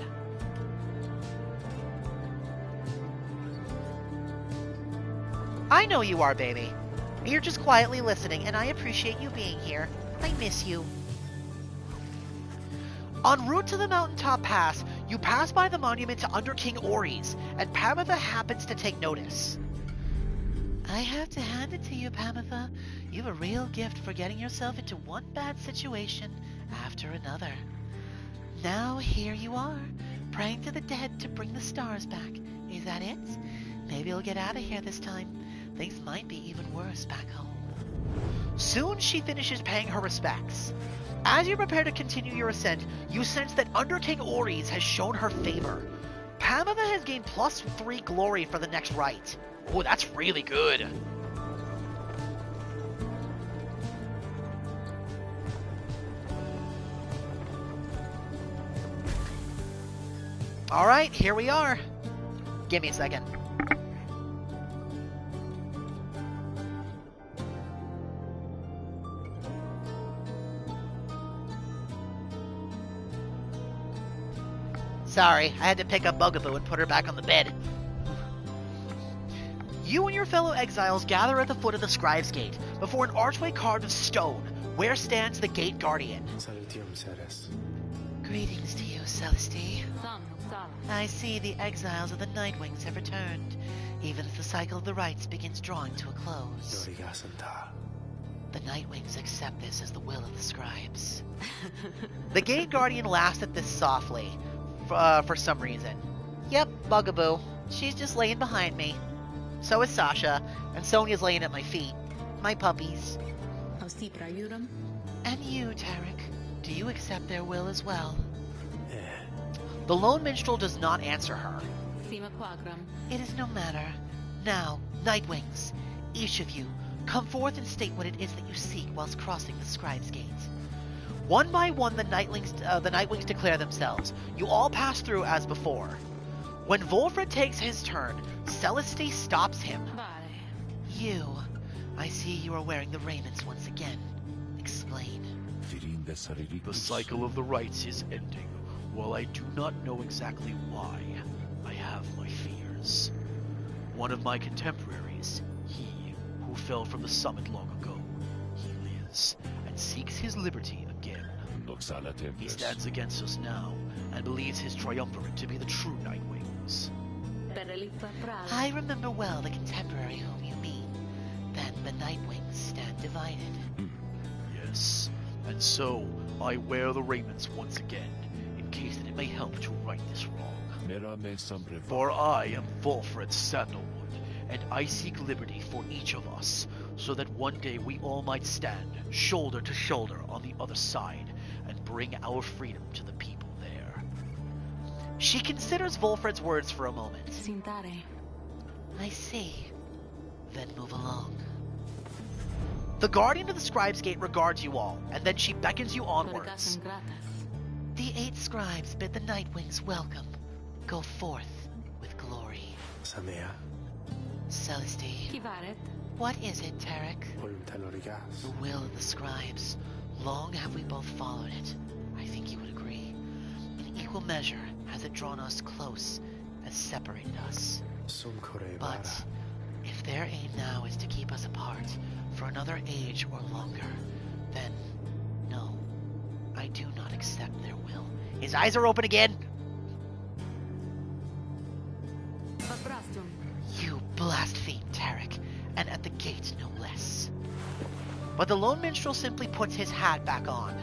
I know you are, baby. You're just quietly listening, and I appreciate you being here. I miss you. En route to the mountaintop pass, you pass by the monument to Under King Oris, and Pamitha happens to take notice. I have to hand it to you, Pamitha. You've a real gift for getting yourself into one bad situation after another. Now here you are, praying to the dead to bring the stars back. Is that it? Maybe you'll get out of here this time. Things might be even worse back home. Soon she finishes paying her respects. As you prepare to continue your ascent, you sense that Under King Oris has shown her favor. Pamitha has gained +3 glory for the next rite. Oh, that's really good. Alright, here we are. Give me a second. Sorry, I had to pick up Bugaboo and put her back on the bed. You and your fellow exiles gather at the foot of the Scribe's Gate, before an archway carved of stone, where stands the Gate Guardian. Greetings to you, Celeste. I see the exiles of the Nightwings have returned, even as the cycle of the rites begins drawing to a close. The Nightwings accept this as the will of the scribes. The Gate Guardian laughs at this softly, for some reason. Yep, Bugaboo. She's just laying behind me. So is Sasha, and Sonia's laying at my feet. My puppies. And you, Tarek, do you accept their will as well? The lone minstrel does not answer her. It is no matter. Now, Nightwings, each of you, come forth and state what it is that you seek whilst crossing the Scribe's Gate. One by one, the Nightwings declare themselves. You all pass through as before. When Volfred takes his turn, Celeste stops him. You, I see you are wearing the raiments once again. Explain. The cycle of the rites is ending. While I do not know exactly why, I have my fears. One of my contemporaries, he who fell from the summit long ago, he lives and seeks his liberty again. He stands against us now and believes his triumvirate to be the true Nightwings. I remember well the contemporary whom you mean. Then the Nightwings stand divided. Yes, and so I wear the raiments once again, in case that it may help to right this wrong. For I am Volfred Sandalwood, and I seek liberty for each of us, so that one day we all might stand, shoulder to shoulder on the other side, and bring our freedom to the people there. She considers Volfred's words for a moment. I see. Then move along. The Guardian of the Scribe's Gate regards you all, and then she beckons you onwards. The 8 scribes bid the Nightwings welcome. Go forth with glory. Celeste. What is it, Tarek? The will of the scribes. Long have we both followed it. I think you would agree. In equal measure has it drawn us close, as separated us. But if their aim now is to keep us apart for another age or longer, then no, I do not accept their will. His eyes are open again. You blaspheme, Tarek, and at the gate no less. But the lone minstrel simply puts his hat back on.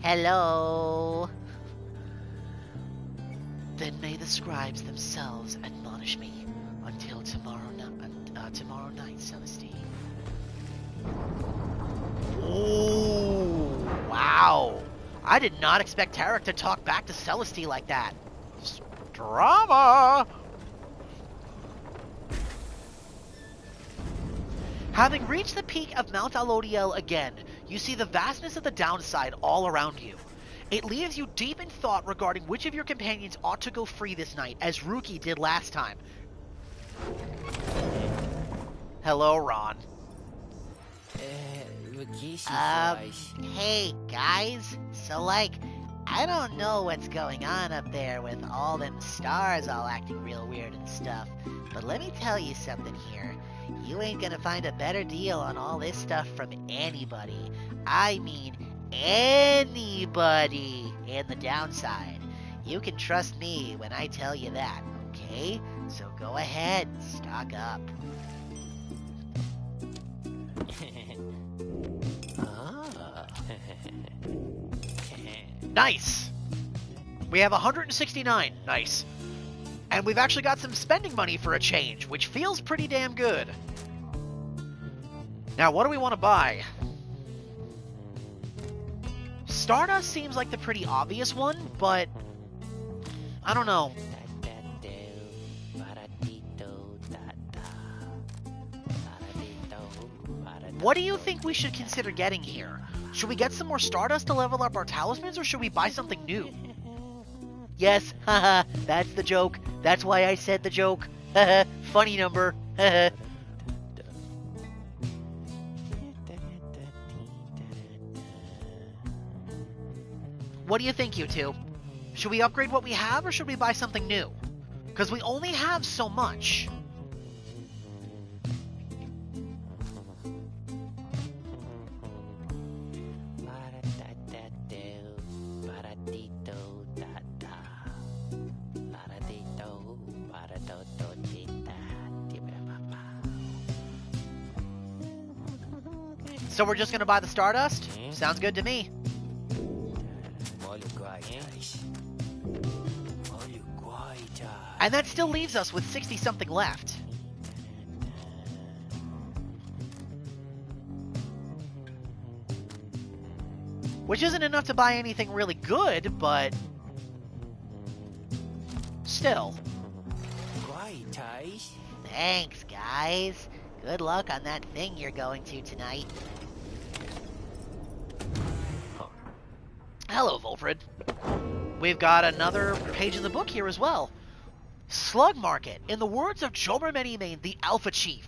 Hello. Then may the scribes themselves admonish me until tomorrow night, Celeste. Ooh, wow. I did not expect Tarek to talk back to Celeste like that. Drama! Having reached the peak of Mount Alodiel again, you see the vastness of the downside all around you. It leaves you deep in thought regarding which of your companions ought to go free this night, as Ruki did last time. Hello, Ron. Hey, guys. So, like, I don't know what's going on up there with all them stars all acting real weird and stuff, but let me tell you something here. You ain't gonna find a better deal on all this stuff from anybody. I mean anybody in the downside. You can trust me when I tell you that, okay? So go ahead, stock up. Nice! We have 169. Nice. And we've actually got some spending money for a change, which feels pretty damn good. Now, what do we want to buy? Stardust seems like the pretty obvious one, but I don't know. What do you think we should consider getting here? Should we get some more Stardust to level up our talismans, or should we buy something new? Yes, haha, that's the joke. That's why I said the joke. Haha, funny number. Haha. What do you think, you two? Should we upgrade what we have, or should we buy something new? Because we only have so much. So we're just gonna buy the Stardust? Sounds good to me. And that still leaves us with 60-something left. Which isn't enough to buy anything really good, but still. Thanks, guys. Good luck on that thing you're going to tonight. Hello, Volfred. We've got another page in the book here as well. Slug Market. In the words of Jomer Menimane, the Alpha Chief,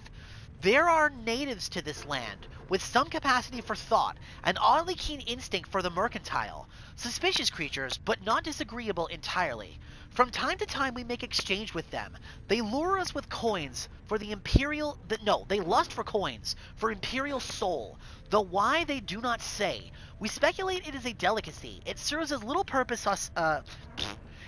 there are natives to this land with some capacity for thought, an oddly keen instinct for the mercantile, suspicious creatures, but not disagreeable entirely. From time to time we make exchange with them. They lure us with coins for the imperial... they lust for coins for imperial soul, though why they do not say. We speculate it is a delicacy. It serves as little purpose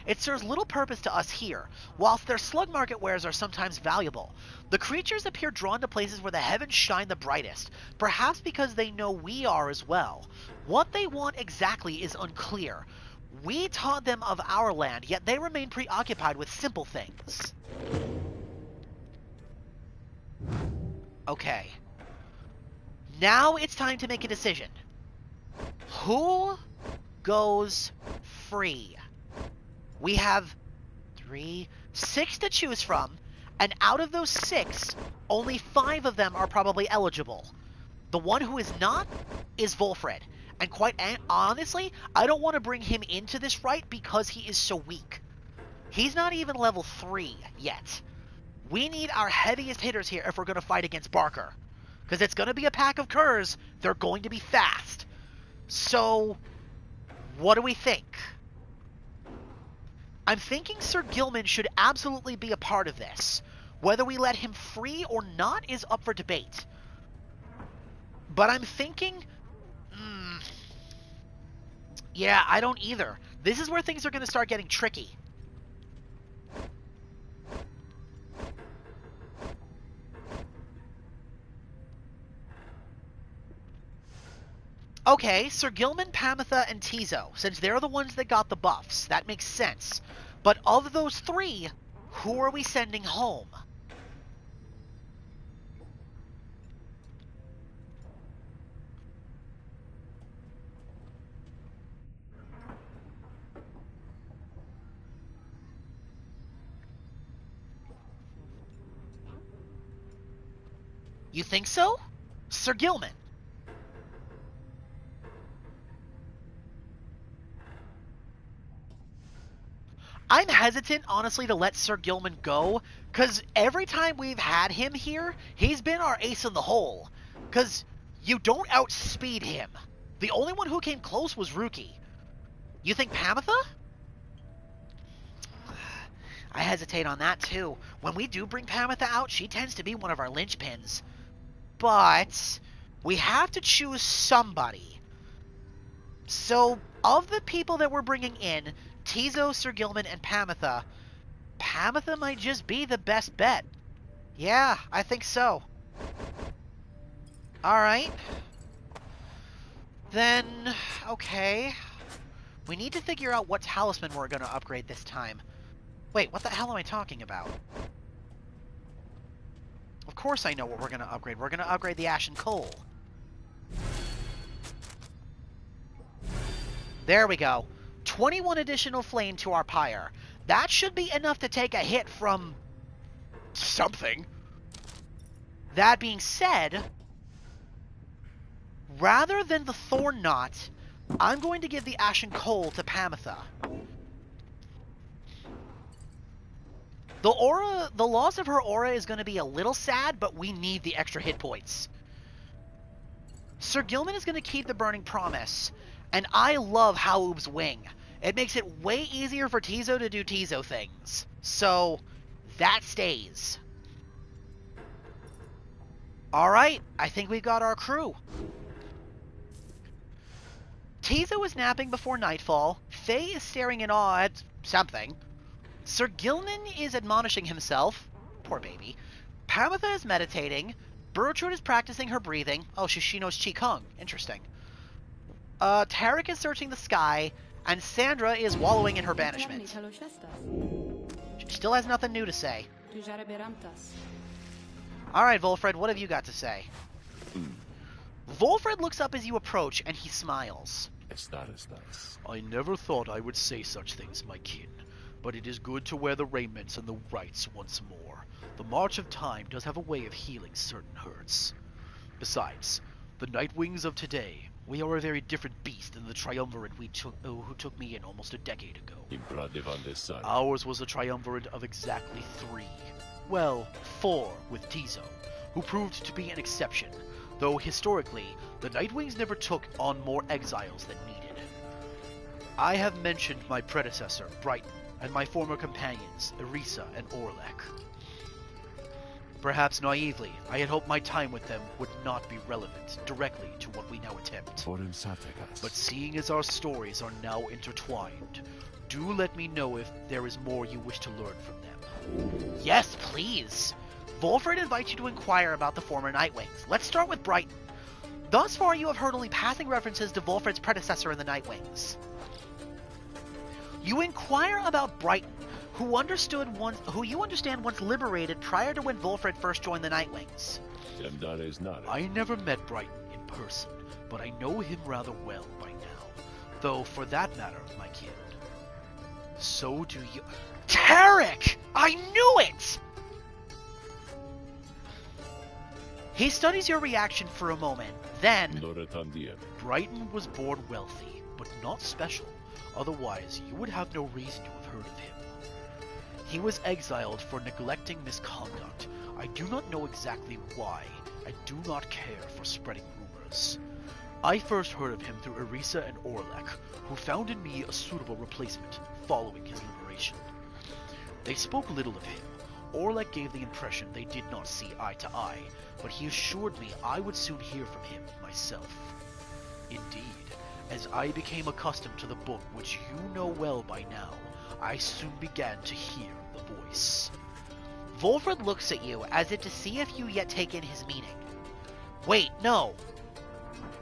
It serves little purpose to us here, whilst their slug market wares are sometimes valuable. The creatures appear drawn to places where the heavens shine the brightest, perhaps because they know we are as well. What they want exactly is unclear. We taught them of our land, yet they remain preoccupied with simple things. Okay. Now it's time to make a decision. Who goes free? We have 6 to choose from, and out of those 6, only 5 of them are probably eligible. The one who is not is Volfred, and quite honestly, I don't want to bring him into this fight because he is so weak. He's not even level 3 yet. We need our heaviest hitters here if we're going to fight against Barker, because it's going to be a pack of curs. They're going to be fast. So, what do we think? I'm thinking Sir Gilman should absolutely be a part of this. Whether we let him free or not is up for debate. But I'm thinking... yeah, I don't either. This is where things are going to start getting tricky. Okay, Sir Gilman, Pamitha, and Tizo, since they're the ones that got the buffs. That makes sense. But of those 3, who are we sending home? You think so? Sir Gilman. I'm hesitant, honestly, to let Sir Gilman go, because every time we've had him here, he's been our ace in the hole. Because you don't outspeed him. The only one who came close was Ruki. You think Pamitha? I hesitate on that, too. When we do bring Pamitha out, she tends to be one of our linchpins. But we have to choose somebody. So, of the people that we're bringing in, Tizo, Sir Gilman, and Pamitha, Pamitha might just be the best bet. Yeah, I think so. Alright. Then, okay. We need to figure out what talisman we're going to upgrade this time. Wait, what the hell am I talking about? Of course I know what we're going to upgrade. We're going to upgrade the Ashen Coal. There we go. 21 additional flame to our pyre. That should be enough to take a hit from something. That being said, rather than the Thorn Knot, I'm going to give the Ashen Coal to Pamitha. The loss of her aura is going to be a little sad, but we need the extra hit points. Sir Gilman is going to keep the Burning Promise, and I love Haloub's Wing. It makes it way easier for Tizo to do Tizo things. So, that stays. Alright, I think we've got our crew. Tizo is napping before nightfall. Faye is staring in awe at something. Sir Gilman is admonishing himself. Poor baby. Pamitha is meditating. Bertrude is practicing her breathing. Oh, she knows Qigong. Interesting. Tarek is searching the sky. And Sandra is wallowing in her banishment. She still has nothing new to say. Alright, Volfred, what have you got to say? Volfred looks up as you approach, and he smiles. I never thought I would say such things, my kin, but it is good to wear the raiments and the rites once more. The march of time does have a way of healing certain hurts. Besides, the Nightwings of today, we are a very different beast than the triumvirate who took me in almost a decade ago. Ours was a triumvirate of exactly 3. Well, 4 with Tizo, who proved to be an exception, though historically, the Nightwings never took on more exiles than needed. I have mentioned my predecessor, Brighton, and my former companions, Erisa and Orlek. Perhaps naively, I had hoped my time with them would not be relevant directly to what we now attempt. But seeing as our stories are now intertwined, do let me know if there is more you wish to learn from them. Yes, please. Volfred invites you to inquire about the former Nightwings. Let's start with Brighton. Thus far, you have heard only passing references to Volfred's predecessor in the Nightwings. You inquire about Brighton, who you understand once liberated prior to when Volfred first joined the Nightwings. I never met Brighton in person, but I know him rather well by now. Though, for that matter, my kid, so do you... Tarek! I knew it! He studies your reaction for a moment, then... Brighton was born wealthy, but not special. Otherwise, you would have no reason to have heard of him. He was exiled for neglecting misconduct. I do not know exactly why. I do not care for spreading rumors. I first heard of him through Erisa and Orlek, who found in me a suitable replacement following his liberation. They spoke little of him. Orlek gave the impression they did not see eye to eye, but he assured me I would soon hear from him myself. Indeed, as I became accustomed to the book which you know well by now, I soon began to hear the voice. Volfred looks at you as if to see if you yet take in his meaning. Wait, no.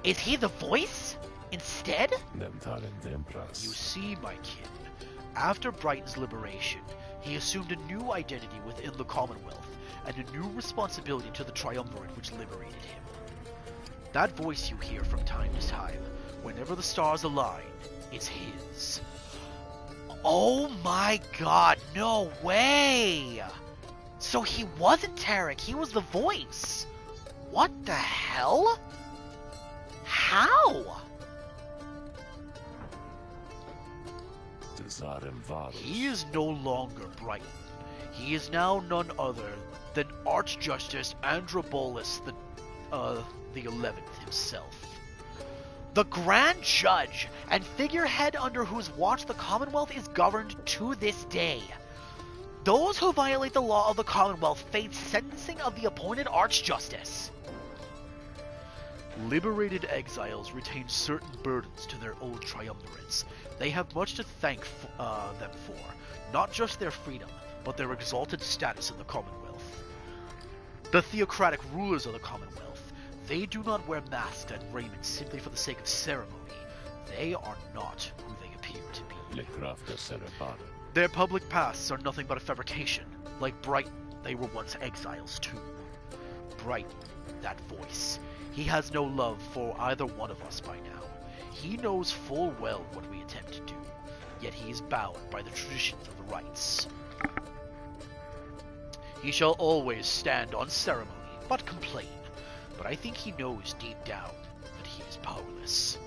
Is he the voice? Instead? You see, my kin, after Brighton's liberation, he assumed a new identity within the Commonwealth, and a new responsibility to the Triumvirate which liberated him. That voice you hear from time to time, whenever the stars align, it's his. Oh my god, no way! So he wasn't Tarek, he was the voice. What the hell? How? He is no longer Brighton. He is now none other than Archjustice Androbolus the 11th himself. the Grand Judge and figurehead under whose watch the Commonwealth is governed to this day. Those who violate the law of the Commonwealth face sentencing of the appointed Archjustice. Liberated exiles retain certain burdens to their old triumvirates. They have much to thank them for, not just their freedom, but their exalted status in the Commonwealth. The theocratic rulers of the Commonwealth, they do not wear masks and raiment simply for the sake of ceremony. They are not who they appear to be. Their public pasts are nothing but a fabrication. Like Brighton, they were once exiles too. Brighton, that voice. He has no love for either one of us by now. He knows full well what we attempt to do, yet he is bound by the traditions of the rites. He shall always stand on ceremony, but complain. But I think he knows deep down that he is powerless.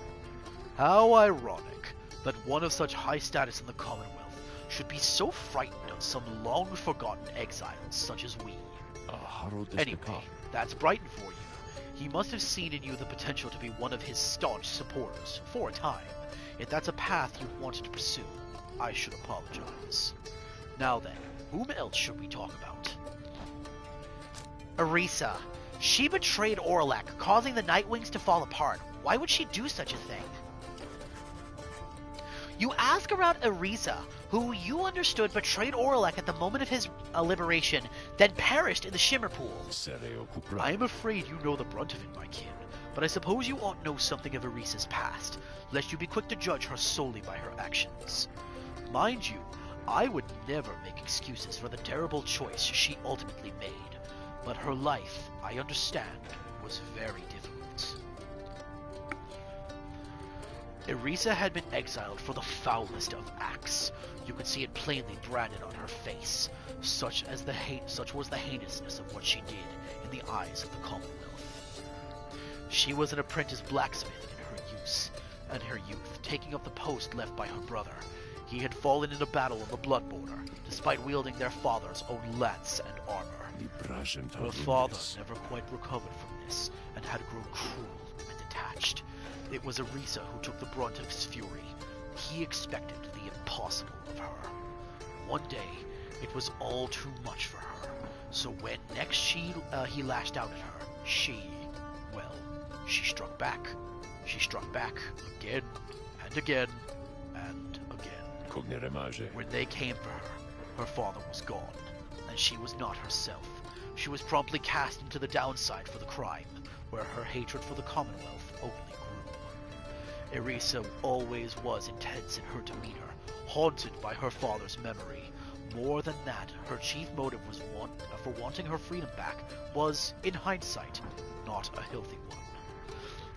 How ironic that one of such high status in the Commonwealth should be so frightened of some long-forgotten exiles such as we. Anyway, that's Brighton for you. He must have seen in you the potential to be one of his staunch supporters, for a time. If that's a path you wanted to pursue, I should apologize. Now then, whom else should we talk about? Arisa. She betrayed Orlek, causing the Nightwings to fall apart. Why would she do such a thing? You ask about Arisa, who you understood betrayed Orlek at the moment of his liberation, then perished in the Shimmer Pool. I am afraid you know the brunt of it, my kin, but I suppose you ought know something of Arisa's past, lest you be quick to judge her solely by her actions. Mind you, I would never make excuses for the terrible choice she ultimately made, but her life, I understand, was very difficult. Arisa had been exiled for the foulest of acts. You could see it plainly branded on her face. Such was the heinousness of what she did in the eyes of the Commonwealth. She was an apprentice blacksmith in her youth, taking up the post left by her brother. He had fallen in a battle on the blood border, despite wielding their father's own lance and armor. Her father never quite recovered from this, and had grown cruel and detached. It was Arisa who took the brunt of his fury. He expected the impossible of her. One day, it was all too much for her. So when next he lashed out at her, she struck back. She struck back again and again and again. When they came for her, her father was gone, and she was not herself. She was promptly cast into the downside for the crime, where her hatred for the Commonwealth only grew. Arisa always was intense in her demeanor, haunted by her father's memory. More than that, her chief motive for wanting her freedom back was, in hindsight, not a healthy one.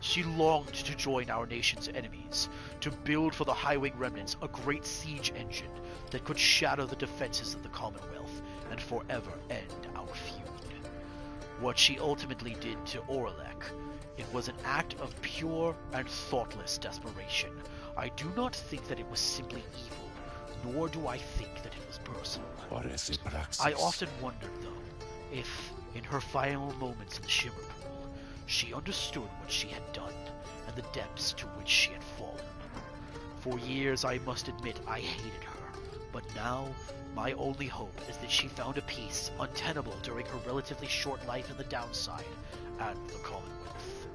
She longed to join our nation's enemies, to build for the Highwing remnants a great siege engine that could shatter the defenses of the Commonwealth and forever end our feud. What she ultimately did to Orlek, it was an act of pure and thoughtless desperation. I do not think that it was simply evil, nor do I think that it was personal. I often wondered, though, if, in her final moments in the Shimmer Pool, she understood what she had done and the depths to which she had fallen. For years, I must admit, I hated her, but now my only hope is that she found a peace untenable during her relatively short life in the downside and the Commonwealth.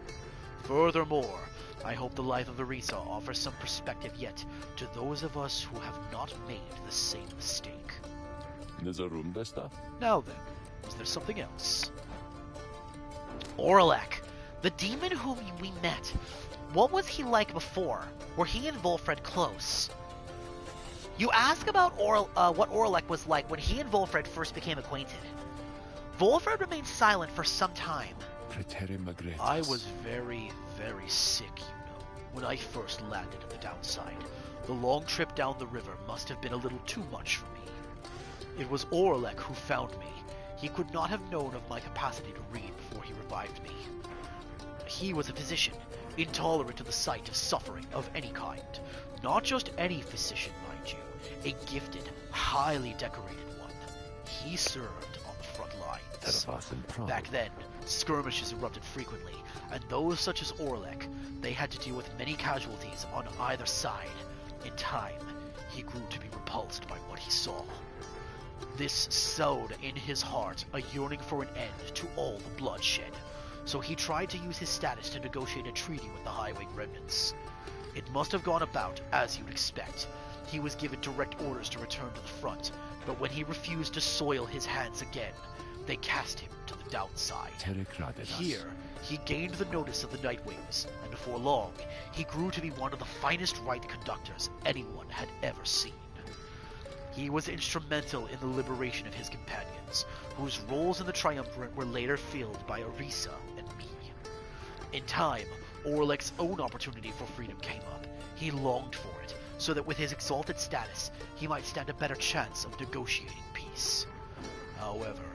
Furthermore, I hope the life of Arisa offers some perspective yet to those of us who have not made the same mistake. Now then, is there something else? Orlek, the demon whom we met. What was he like before? Were he and Volfred close? You ask about what Orlek was like when he and Volfred first became acquainted. Volfred remained silent for some time. I was very, very sick, you know, when I first landed at the downside. The long trip down the river must have been a little too much for me. It was Orlek who found me. He could not have known of my capacity to read before he revived me. He was a physician, intolerant to the sight of suffering of any kind. Not just any physician, mind you, a gifted, highly decorated one. He served on the front lines. Back then, skirmishes erupted frequently, and those such as Orlek, they had to deal with many casualties on either side. In time, he grew to be repulsed by what he saw. This sowed in his heart a yearning for an end to all the bloodshed, so he tried to use his status to negotiate a treaty with the Highwing remnants. It must have gone about as you'd expect. He was given direct orders to return to the front, but when he refused to soil his hands again, they cast him to the downside. Here, he gained the notice of the Nightwings, and before long, he grew to be one of the finest rite conductors anyone had ever seen. He was instrumental in the liberation of his companions, whose roles in the Triumvirate were later filled by Arisa and me. In time, Orlek's own opportunity for freedom came up. He longed for it, so that with his exalted status, he might stand a better chance of negotiating peace. However,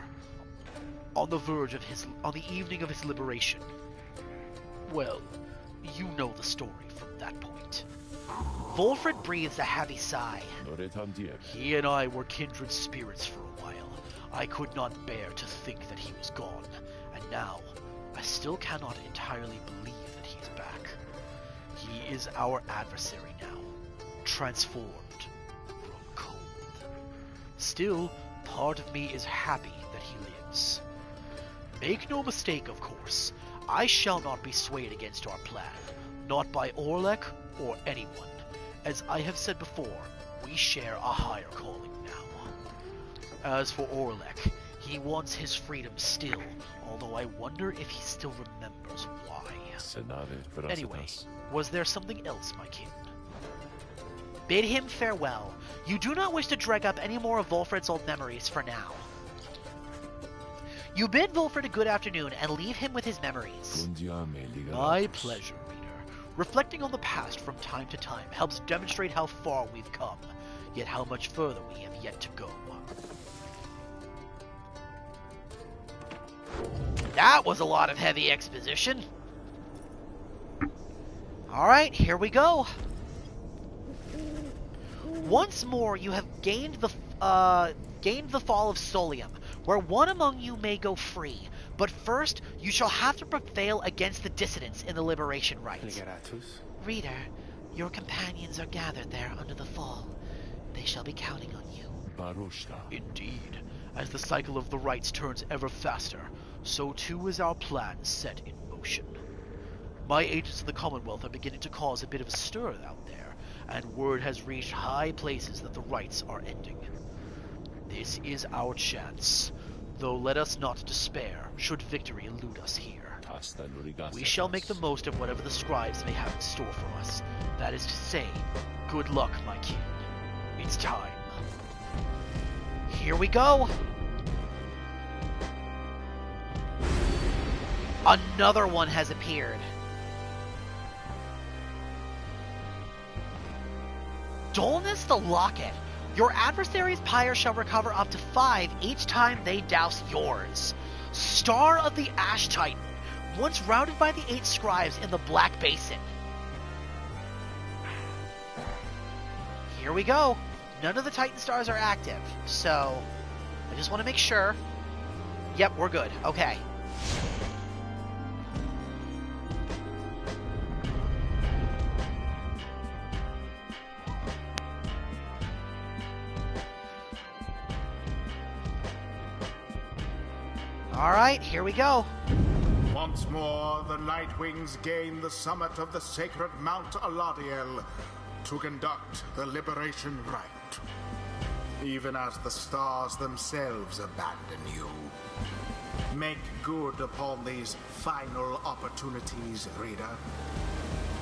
on the evening of his liberation, well, you know the story from that point. Volfred breathed a heavy sigh. He and I were kindred spirits for a while. I could not bear to think that he was gone, and now I still cannot entirely believe that he is back. He is our adversary now, transformed, grown cold. Still, part of me is happy that he lives. Make no mistake, of course, I shall not be swayed against our plan, not by Orlek or anyone. As I have said before, we share a higher calling now. As for Orlek, he wants his freedom still, although I wonder if he still remembers why. Anyway, was there something else, my kin? Bid him farewell. You do not wish to drag up any more of Volfred's old memories for now. You bid Volfred a good afternoon and leave him with his memories. My pleasure, reader. Reflecting on the past from time to time helps demonstrate how far we've come, yet how much further we have yet to go. That was a lot of heavy exposition. Alright, here we go. Once more you have gained the fall of Solium, where one among you may go free. But first, you shall have to prevail against the dissidents in the liberation rites. Reader, your companions are gathered there under the fall. They shall be counting on you. Indeed. As the cycle of the rites turns ever faster, so too is our plan set in motion. My agents of the Commonwealth are beginning to cause a bit of a stir out there, and word has reached high places that the rites are ending. This is our chance, though let us not despair should victory elude us here. We shall make the most of whatever the scribes may have in store for us. That is to say, good luck, my kin. It's time. Here we go. Another one has appeared. Dullness the Locket. Your adversary's pyre shall recover up to 5 each time they douse yours. Star of the Ash Titan, once routed by the 8 scribes in the Black Basin. Here we go. None of the Titan stars are active, so I just want to make sure. Yep, we're good. Okay. Alright, here we go. Once more, the Nightwings gain the summit of the sacred Mount Aladiel to conduct the liberation rite, even as the stars themselves abandon you. Make good upon these final opportunities, reader.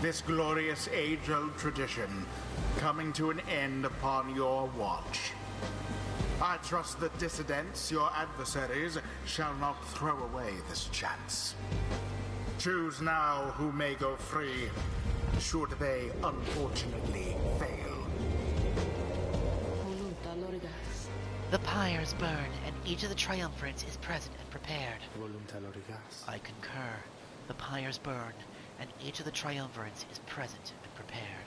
This glorious age-old tradition coming to an end upon your watch. I trust the dissidents, your adversaries, shall not throw away this chance. Choose now who may go free, should they unfortunately fail. The pyres burn, and each of the triumphants is present and prepared. I concur. The pyres burn, and each of the triumvirants is present and prepared.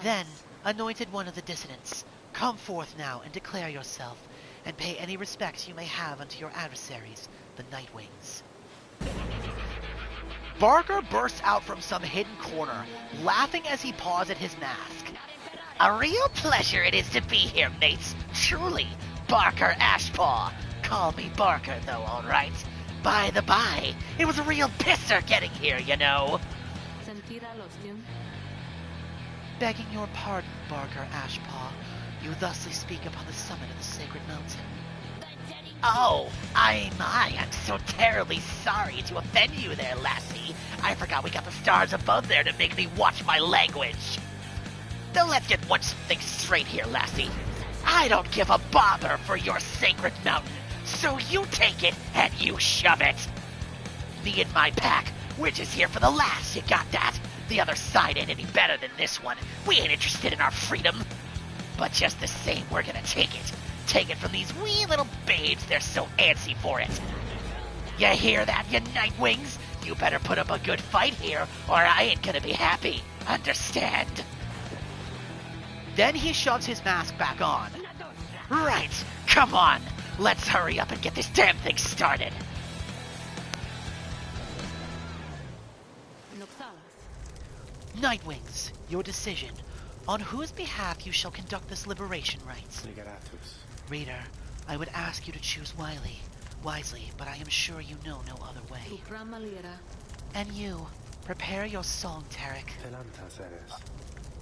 Then, anointed one of the dissidents, come forth now and declare yourself. and pay any respects you may have unto your adversaries, the Nightwings. Barker bursts out from some hidden corner, laughing as he paws at his mask. A real pleasure it is to be here, mates. Truly, Barker Ashpaw. Call me Barker, though, all right? By the by, it was a real pisser getting here, you know. Begging your pardon, Barker Ashpaw, you thusly speak upon the summit of the sacred mountain. Oh, I'm so terribly sorry to offend you there, lassie. I forgot we got the stars above there to make me watch my language. Now let's get one thing straight here, lassie. I don't give a bother for your sacred mountain, so you take it and you shove it. Me and my pack, we're just here for the laughs, you got that? The other side ain't any better than this one. We ain't interested in our freedom. But just the same, we're gonna take it. Take it from these wee little babes, they're so antsy for it. You hear that, you Nightwings? You better put up a good fight here, or I ain't gonna be happy. Understand? Then he shoves his mask back on. Right, come on. Let's hurry up and get this damn thing started. Nightwings, your decision. On whose behalf you shall conduct this liberation rites? Reader, I would ask you to choose wisely, but I am sure you know no other way. And you, prepare your song, Tarek.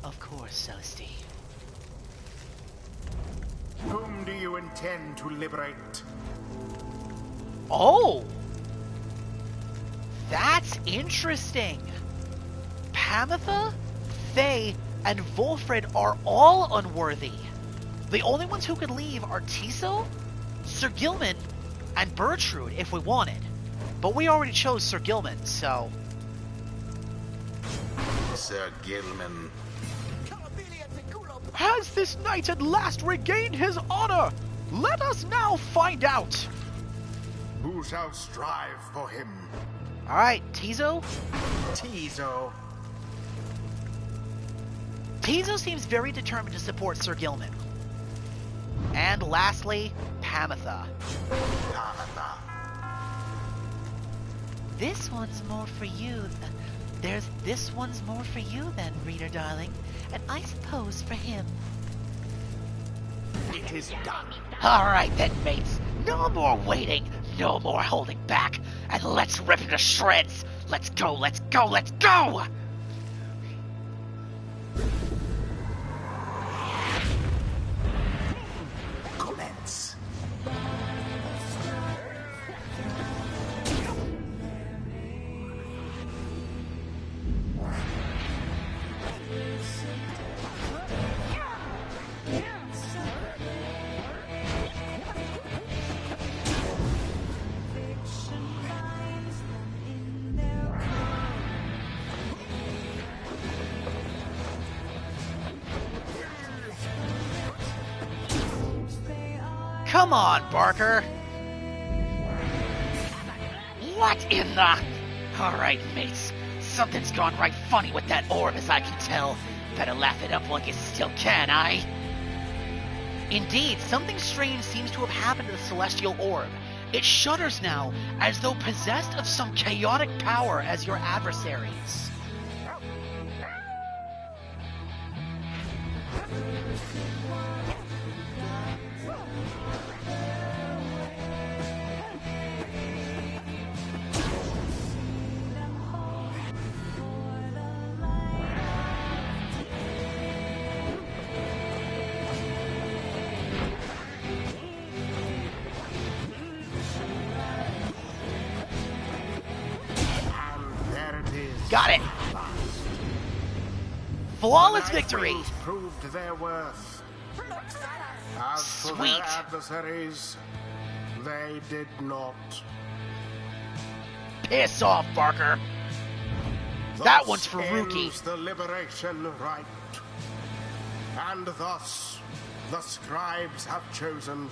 Of course, Celesty. Whom do you intend to liberate? Oh! That's interesting. Pamitha, Faye, and Wolfred are all unworthy. The only ones who could leave are Tiso, Sir Gilman, and Bertrude if we wanted. But we already chose Sir Gilman, so... Sir Gilman. Has this knight at last regained his honor? Let us now find out. Who shall strive for him? Alright, Tiso? Tiso. Tiso seems very determined to support Sir Gilman. And lastly, Pamitha. Pamitha. This one's more for you. This one's more for you then, reader darling. And I suppose for him. It is done. All right then, mates. No more waiting. No more holding back. And let's rip him to shreds. Let's go, let's go, let's go! Commence. Come on, Barker. What in the... Alright, mates. Something's gone right funny with that orb, as I can tell. Better laugh it up while you still can, aye? Indeed, something strange seems to have happened to the celestial orb. It shudders now, as though possessed of some chaotic power as your adversaries. Got it. Flawless victory. Proved their worth. As for Sweet. their adversaries, they did not. Piss off, Barker. That Thus one's for Rookie. ends the liberation rite. And thus, the scribes have chosen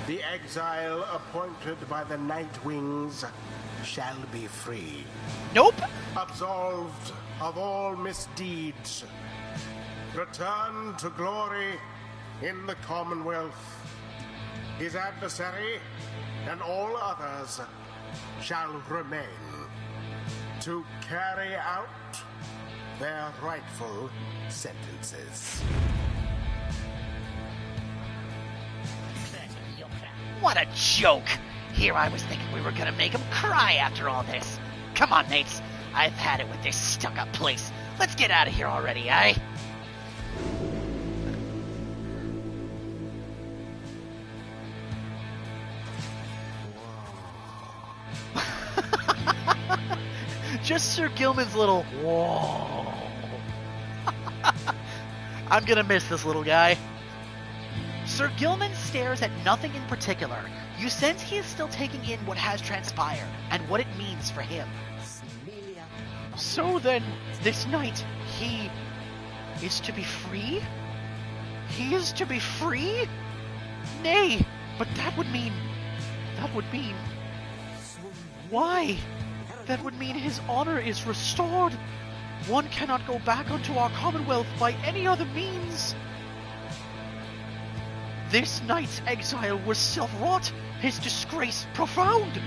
the exile appointed by the Nightwings shall be free. Nope. Absolved of all misdeeds. Return to glory in the Commonwealth. His adversary and all others shall remain to carry out their rightful sentences. What a joke! Here I was thinking we were gonna make him cry after all this. Come on, mates. I've had it with this stuck-up place. Let's get out of here already, eh? Just Sir Gilman's little whoa. I'm gonna miss this little guy. Sir Gilman stares at nothing in particular. You sense he is still taking in what has transpired and what it means for him. So then, this night, he is to be free? He is to be free? Nay, but that would mean... Why? That would mean his honor is restored. One cannot go back unto our commonwealth by any other means. This night's exile was self-wrought, his disgrace profound,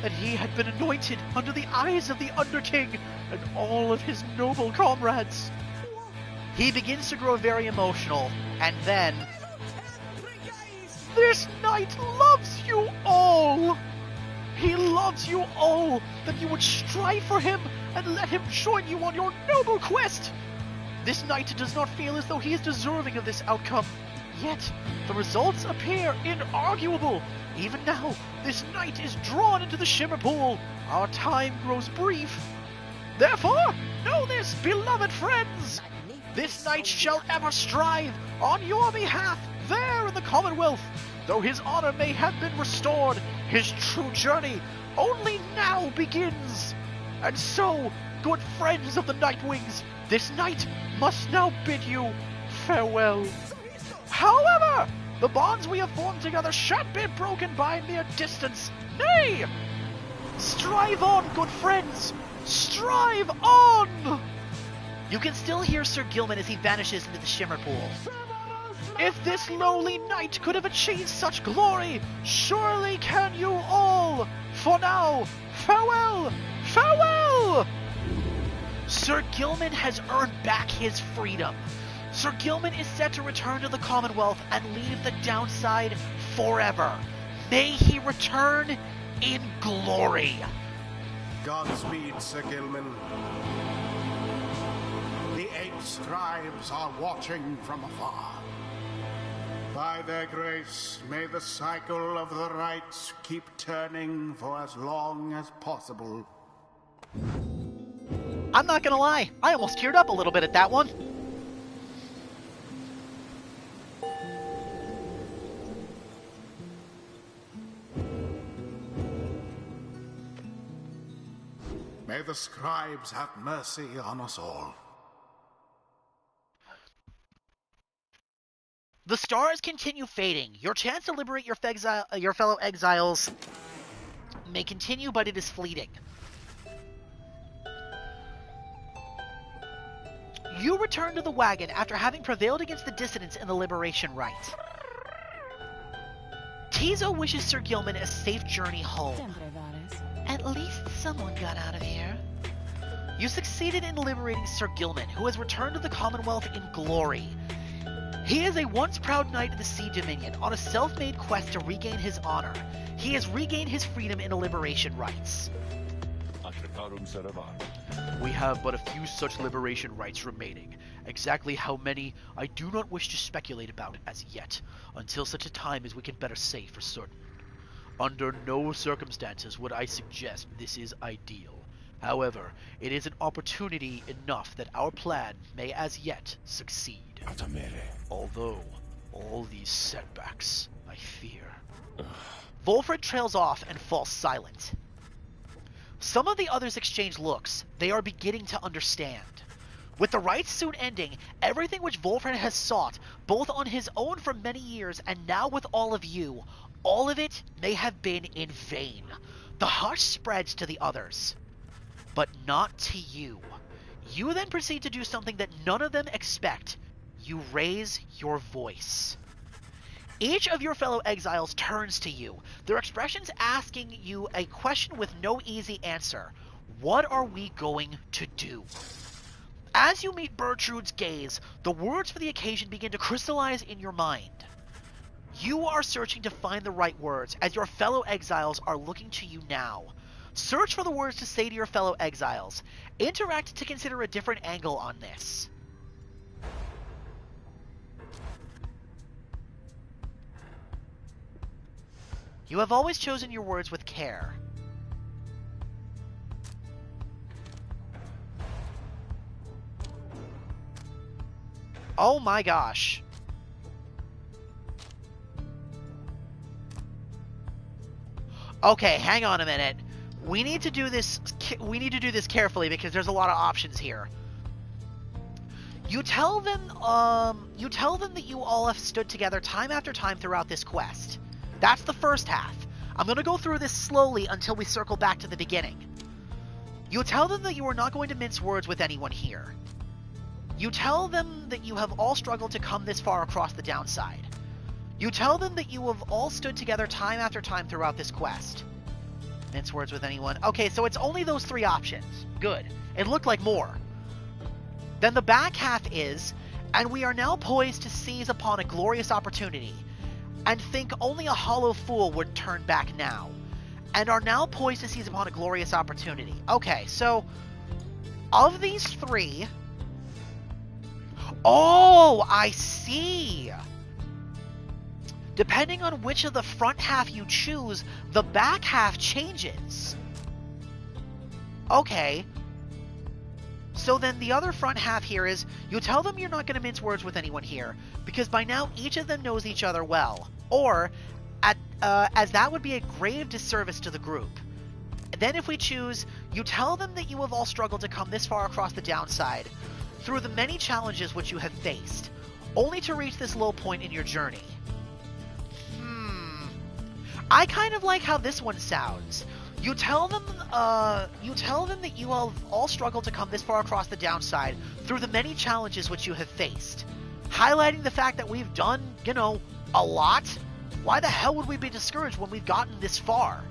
and he had been anointed under the eyes of the Underking and all of his noble comrades. He begins to grow very emotional, and then... This knight loves you all! He loves you all, that you would strive for him and let him join you on your noble quest. This knight does not feel as though he is deserving of this outcome. Yet, the results appear inarguable. Even now, this knight is drawn into the Shimmer Pool. Our time grows brief. Therefore, know this, beloved friends. This knight shall ever strive on your behalf there in the Commonwealth. Though his honor may have been restored, his true journey only now begins. And so, good friends of the Nightwings, this knight must now bid you farewell. However, the bonds we have formed together shan't be broken by mere distance. Nay! Strive on, good friends! Strive on! You can still hear Sir Gilman as he vanishes into the Shimmer Pool. If this lowly knight could have achieved such glory, surely can you all! For now, farewell! Farewell! Sir Gilman has earned back his freedom. Sir Gilman is set to return to the Commonwealth and leave the downside forever. May he return in glory. Godspeed, Sir Gilman. The 8 scribes are watching from afar. By their grace, may the cycle of the rites keep turning for as long as possible. I'm not gonna lie, I almost teared up a little bit at that one. May the scribes have mercy on us all. The stars continue fading. Your chance to liberate your fellow exiles may continue, but it is fleeting. You return to the wagon after having prevailed against the dissidents in the liberation rite. Tizo wishes Sir Gilman a safe journey home. At least someone got out of here. You succeeded in liberating Sir Gilman, who has returned to the Commonwealth in glory. He is a once proud knight of the Sea Dominion on a self-made quest to regain his honor. He has regained his freedom in the liberation rites. We have but a few such liberation rites remaining. Exactly how many, I do not wish to speculate about as yet, until such a time as we can better say for certain. Under no circumstances would I suggest this is ideal. However, it is an opportunity enough that our plan may as yet succeed. Although, all these setbacks, I fear. Wolfred trails off and falls silent. Some of the others exchange looks. They are beginning to understand. With the rites soon ending, everything which Wolfred has sought, both on his own for many years and now with all of you, all of it may have been in vain. The hush spreads to the others, but not to you. You then proceed to do something that none of them expect. You raise your voice. Each of your fellow exiles turns to you, their expressions asking you a question with no easy answer. What are we going to do? As you meet Bertrude's gaze, the words for the occasion begin to crystallize in your mind. You are searching to find the right words as your fellow exiles are looking to you now. Search for the words to say to your fellow exiles. Interact to consider a different angle on this. You have always chosen your words with care. Oh my gosh. Okay, hang on a minute. We need to do this carefully because there's a lot of options here. You tell them that you all have stood together time after time throughout this quest. That's the first half. I'm going to go through this slowly until we circle back to the beginning. You tell them that you are not going to mince words with anyone here. You tell them that you have all struggled to come this far across the downside. You tell them that you have all stood together time after time throughout this quest. Mince words with anyone. Okay, so it's only those three options. Good. It looked like more. Then the back half is, and we are now poised to seize upon a glorious opportunity, and think only a hollow fool would turn back now, and are now poised to seize upon a glorious opportunity. Okay, so, of these three... Oh, I see! Depending on which of the front half you choose, the back half changes. Okay. So then the other front half here is, you tell them you're not going to mince words with anyone here, because by now each of them knows each other well. Or, as that would be a grave disservice to the group. Then if we choose, you tell them that you have all struggled to come this far across the downside, through the many challenges which you have faced, only to reach this low point in your journey. I kind of like how this one sounds. You tell them that you have all struggled to come this far across the downside through the many challenges which you have faced, highlighting the fact that we've done, a lot. Why the hell would we be discouraged when we've gotten this far?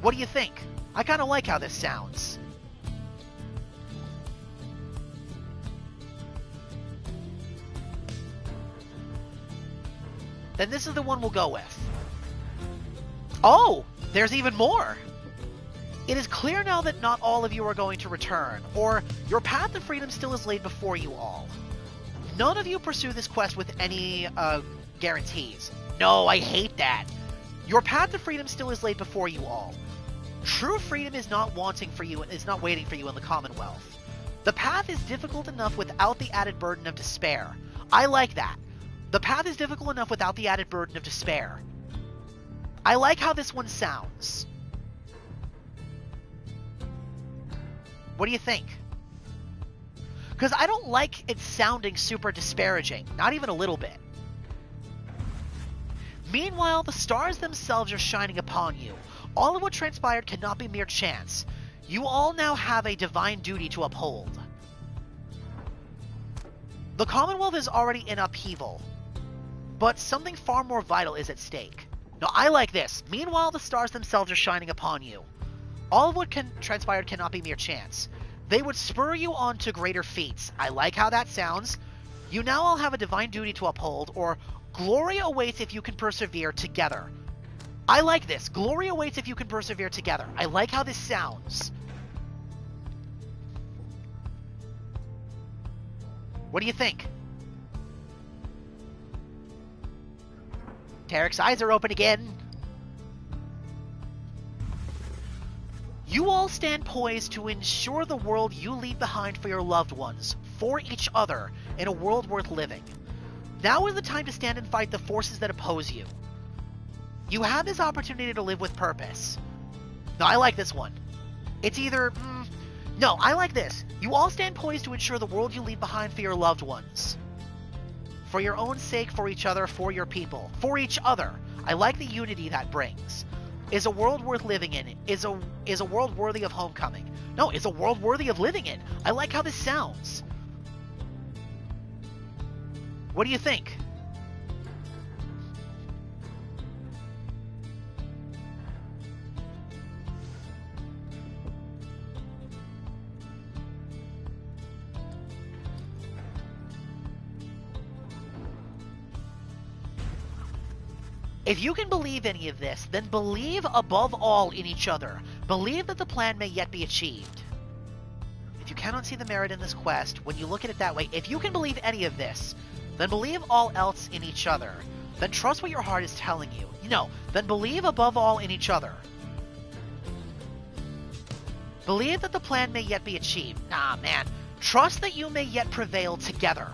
What do you think? I kind of like how this sounds. Then this is the one we'll go with. Oh, there's even more. It is clear now that not all of you are going to return, or your path to freedom still is laid before you all. None of you pursue this quest with any guarantees. No, I hate that. Your path to freedom still is laid before you all. True freedom is not waiting for you in the Commonwealth. The path is difficult enough without the added burden of despair. I like that. The path is difficult enough without the added burden of despair. I like how this one sounds. What do you think? Because I don't like it sounding super disparaging. Not even a little bit. Meanwhile, the stars themselves are shining upon you. All of what transpired cannot be mere chance. You all now have a divine duty to uphold. The Commonwealth is already in upheaval, but something far more vital is at stake. Now, I like this. Meanwhile, the stars themselves are shining upon you. All of what transpired cannot be mere chance. They would spur you on to greater feats. I like how that sounds. You now all have a divine duty to uphold, or glory awaits if you can persevere together. I like this. Glory awaits if you can persevere together. I like how this sounds. What do you think? Tarek's eyes are open again. You all stand poised to ensure the world you leave behind for your loved ones, for each other, in a world worth living. Now is the time to stand and fight the forces that oppose you. You have this opportunity to live with purpose. No, I like this one. It's either... No, I like this. You all stand poised to ensure the world you leave behind for your loved ones. For your own sake, for each other, for your people. For each other. I like the unity that brings. Is a world worth living in? Is a world worthy of homecoming? No, is a world worthy of living in? I like how this sounds. What do you think? If you can believe any of this, then believe above all in each other. Believe that the plan may yet be achieved. If you cannot see the merit in this quest, when you look at it that way, if you can believe any of this, then believe all else in each other. Then trust what your heart is telling you. No, then believe above all in each other. Believe that the plan may yet be achieved. Nah, man. Trust that you may yet prevail together.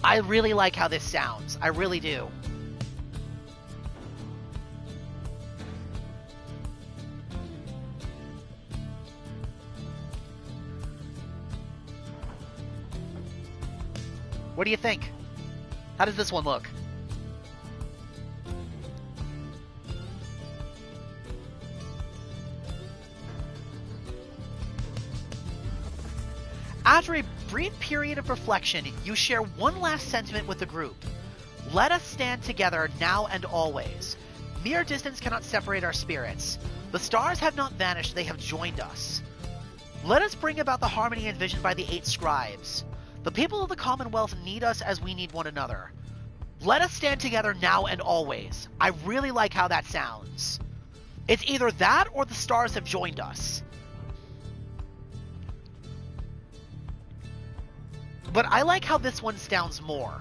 I really like how this sounds. I really do. What do you think? How does this one look? After a brief period of reflection, you share one last sentiment with the group. Let us stand together now and always. Mere distance cannot separate our spirits. The stars have not vanished, they have joined us. Let us bring about the harmony envisioned by the 8 scribes. The people of the Commonwealth need us as we need one another. Let us stand together now and always. I really like how that sounds. It's either that or the stars have joined us. But I like how this one sounds more.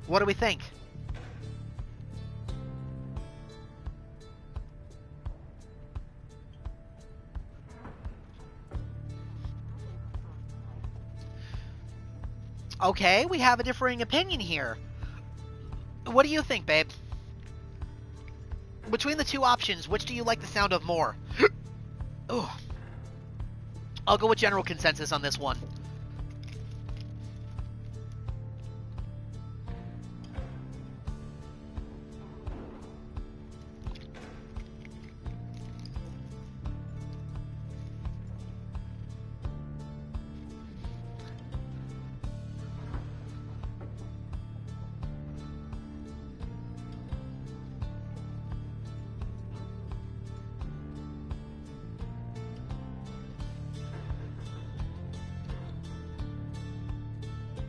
What do we think? Okay, we have a differing opinion here. What do you think, babe? Between the two options, which do you like the sound of more? Ugh. I'll go with general consensus on this one.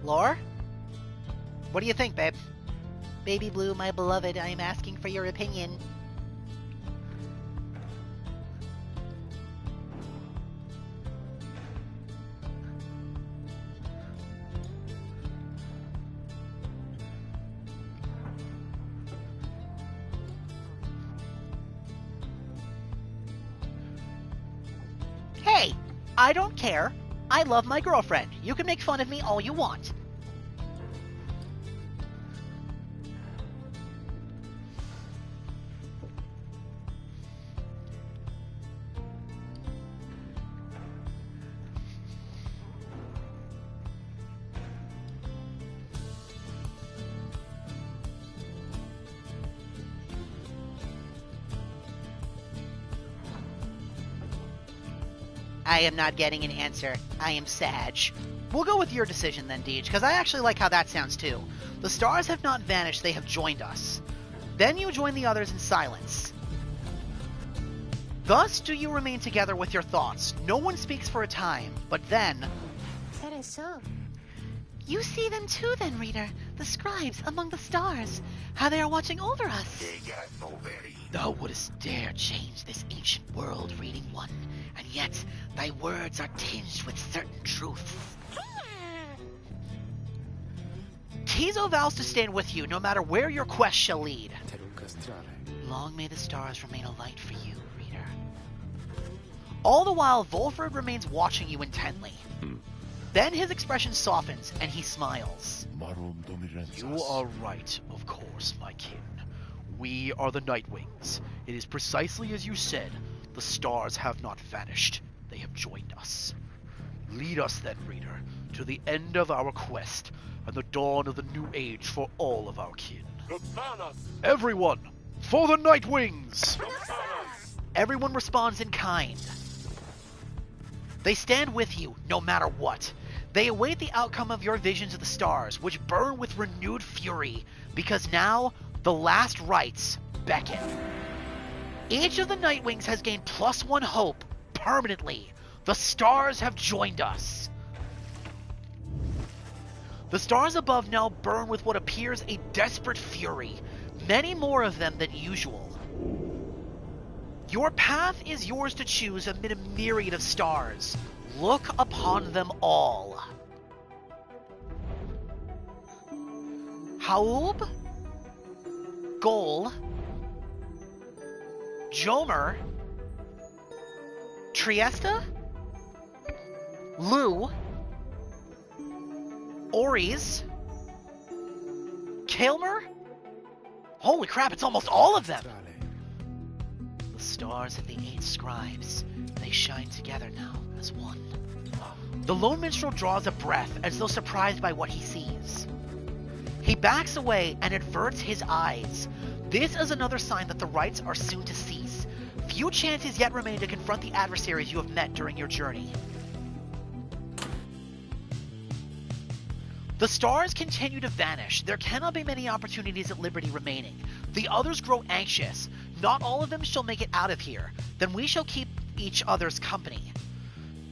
Lore? What do you think, babe? Baby Blue, my beloved, I am asking for your opinion. Hey, I don't care. I love my girlfriend. You can make fun of me all you want. I am not getting an answer. I am Sag. We'll go with your decision then, Deej, because I actually like how that sounds too. The stars have not vanished, they have joined us. Then you join the others in silence. Thus do you remain together with your thoughts. No one speaks for a time, but then... That is so. You see them too then, reader. The scribes among the stars. How they are watching over us. Thou wouldst dare change this ancient world, reading one, and yet thy words are tinged with certain truths. Tizo vows to stand with you, no matter where your quest shall lead. Long may the stars remain a light for you, reader. All the while, Volfred remains watching you intently. Then his expression softens, and he smiles. You are right, of course, my kin. We are the Nightwings. It is precisely as you said. The stars have not vanished. They have joined us. Lead us then, reader, to the end of our quest and the dawn of the new age for all of our kin. Everyone, for the Nightwings! Everyone responds in kind. They stand with you, no matter what. They await the outcome of your visions of the stars, which burn with renewed fury, because now the last rites beckon. Each of the Nightwings has gained +1 hope permanently. The stars have joined us. The stars above now burn with what appears a desperate fury, many more of them than usual. Your path is yours to choose amid a myriad of stars. Look upon them all. Haub, Gol, Jomer, Triesta, Lu, Oris, Kaelmer? Holy crap, it's almost all of them! The stars of the 8 scribes, they shine together now as one. The lone minstrel draws a breath as though surprised by what he sees. He backs away and averts his eyes. This is another sign that the rites are soon to cease. Few chances yet remain to confront the adversaries you have met during your journey. The stars continue to vanish. There cannot be many opportunities at liberty remaining. The others grow anxious. Not all of them shall make it out of here. Then we shall keep each other's company.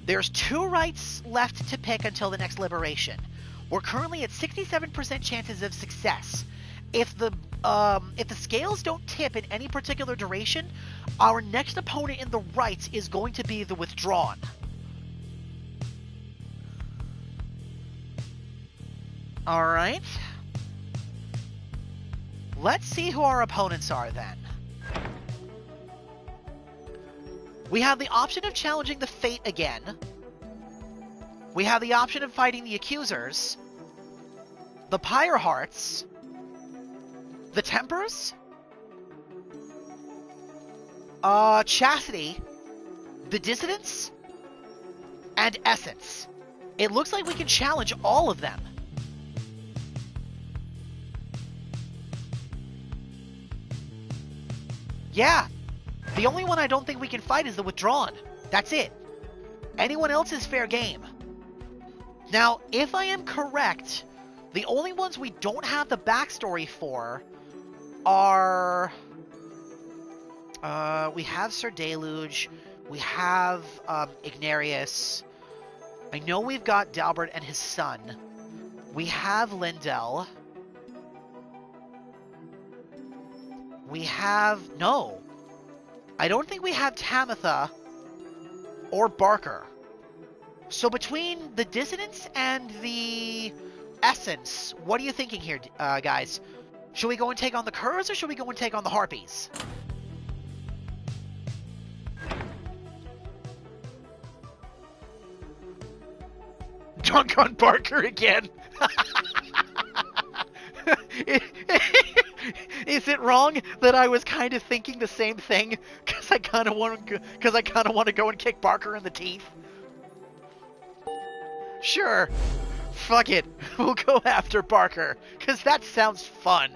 There's 2 rites left to pick until the next liberation. We're currently at 67% chances of success. If the scales don't tip in any particular duration, our next opponent in the rites is going to be the Withdrawn. Alright. Let's see who our opponents are then. We have the option of challenging the Fate again. We have the option of fighting the Accusers, the Pyre Hearts, the Tempers, Chastity, the Dissidents, and Essence. It looks like we can challenge all of them. Yeah, the only one I don't think we can fight is the Withdrawn. That's it. Anyone else is fair game. Now, if I am correct, the only ones we don't have the backstory for are... we have Sir Deluge, we have Ignarius, I know we've got Dalbert and his son, we have Lindell, we have... no, I don't think we have Tamitha or Barker. So between the Dissidents and the Essence, what are you thinking here, guys? Should we go and take on the Curs, or should we go and take on the Harpies? Dunk on Barker again! Is it wrong that I was kind of thinking the same thing? Because I kind of want to go and kick Barker in the teeth? Sure. Fuck it. We'll go after Barker, because that sounds fun.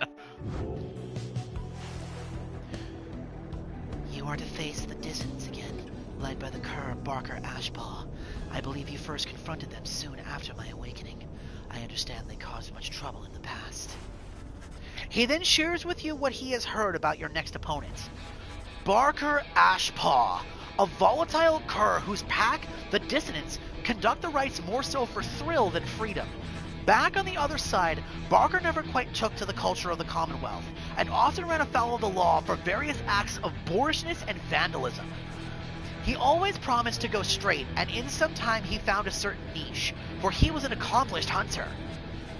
You are to face the Dissidents again, led by the Cur Barker Ashpaw. I believe you first confronted them soon after my awakening. I understand they caused much trouble in the past. He then shares with you what he has heard about your next opponent. Barker Ashpaw, a volatile cur whose pack, the Dissidents, conduct the rites more so for thrill than freedom. Back on the other side, Barker never quite took to the culture of the Commonwealth, and often ran afoul of the law for various acts of boorishness and vandalism. He always promised to go straight, and in some time he found a certain niche, for he was an accomplished hunter.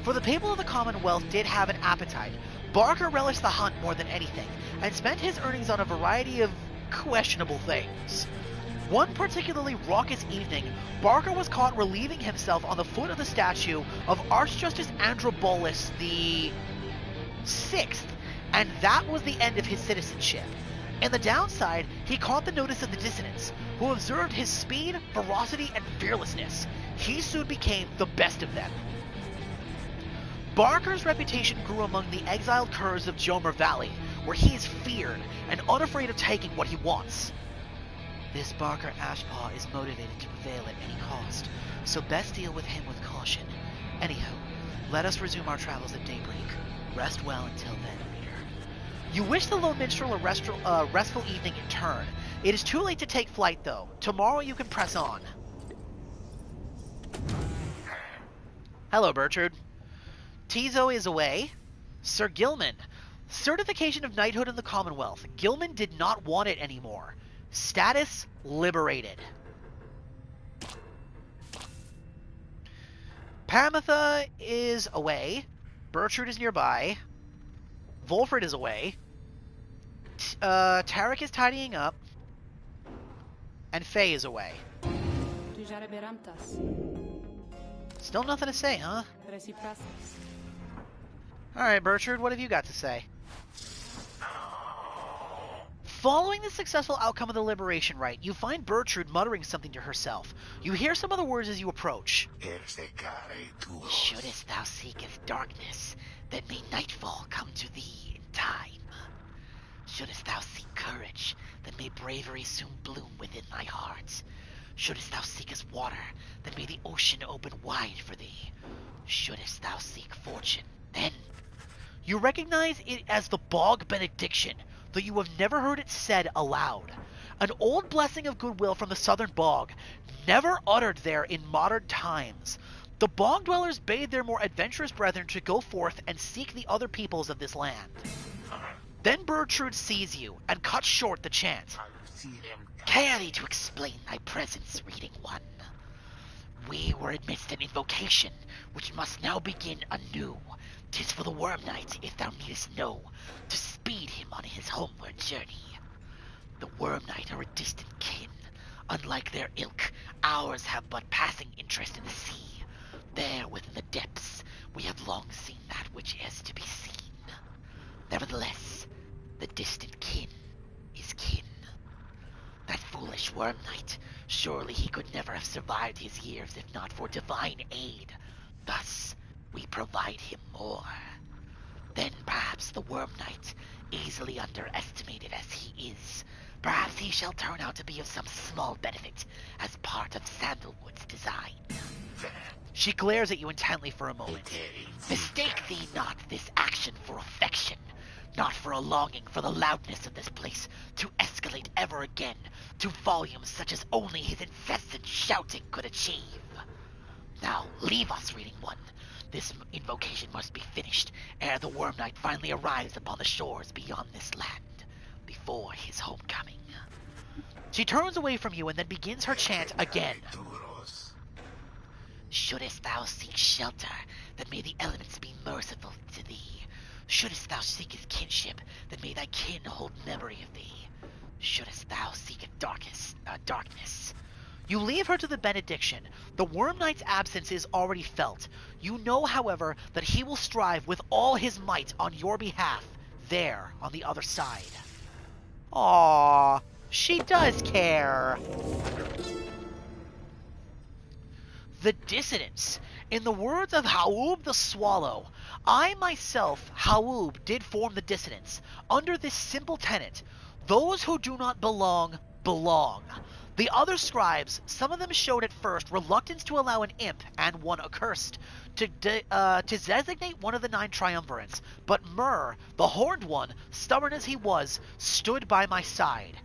For the people of the Commonwealth did have an appetite. Barker relished the hunt more than anything, and spent his earnings on a variety of questionable things. One particularly raucous evening, Barker was caught relieving himself on the foot of the statue of Archjustice Androbolus the Sixth, and that was the end of his citizenship. In the downside, he caught the notice of the Dissidents, who observed his speed, ferocity, and fearlessness. He soon became the best of them. Barker's reputation grew among the exiled curs of Jomer Valley, where he is feared and unafraid of taking what he wants. This Barker Ashpaw is motivated to prevail at any cost, so best deal with him with caution. Anyhow, let us resume our travels at daybreak. Rest well until then, reader. You wish the lone minstrel a restful evening in turn. It is too late to take flight, though. Tomorrow you can press on. Hello, Bertrude. Tizo is away. Sir Gilman. Certification of knighthood in the Commonwealth. Gilman did not want it anymore. Status liberated. Pamitha is away. Bertrude is nearby. Volfred is away. Tarek is tidying up. And Faye is away. Still nothing to say, huh? Alright, Bertrude, what have you got to say? Following the successful outcome of the liberation rite, you find Bertrude muttering something to herself. You hear some other words as you approach. Shouldest thou seekest darkness, then may nightfall come to thee in time. Shouldest thou seek courage, then may bravery soon bloom within thy heart. Shouldest thou seekest water, then may the ocean open wide for thee. Shouldest thou seek fortune, then... You recognize it as the Bog Benediction, though you have never heard it said aloud. An old blessing of goodwill from the southern bog, never uttered there in modern times. The bog dwellers bade their more adventurous brethren to go forth and seek the other peoples of this land. Then Bertrude sees you, and cuts short the chant. Care thee to explain thy presence, reading one. We were amidst an invocation, which must now begin anew. 'Tis for the Worm Knight, if thou needest know, to speed him on his homeward journey. The Worm Knight are a distant kin. Unlike their ilk, ours have but passing interest in the sea. There within the depths, we have long seen that which is to be seen. Nevertheless, the distant kin is kin. That foolish Worm Knight, surely he could never have survived his years if not for divine aid. Thus, we provide him more. Then perhaps the Worm Knight, easily underestimated as he is, perhaps he shall turn out to be of some small benefit as part of Sandalwood's design. She glares at you intently for a moment. Mistake thee not this action for affection, not for a longing for the loudness of this place to escalate ever again to volumes such as only his incessant shouting could achieve. Now leave us, reading one. This invocation must be finished ere the Worm Knight finally arrives upon the shores beyond this land, before his homecoming. She turns away from you and then begins her chant again. Shouldest thou seek shelter, then may the elements be merciful to thee. Shouldest thou seek his kinship, then may thy kin hold memory of thee. Shouldest thou seek darkness. You leave her to the benediction. The Worm Knight's absence is already felt. You know, however, that he will strive with all his might on your behalf, there, on the other side. Aww, she does care. The Dissidents. In the words of Haoub the Swallow, I myself, Haoub, did form the Dissidents, under this simple tenet: those who do not belong, belong. The other scribes, some of them showed at first reluctance to allow an imp, and one accursed, to designate one of the 9 triumvirates, but Myrrh, the Horned One, stubborn as he was, stood by my side.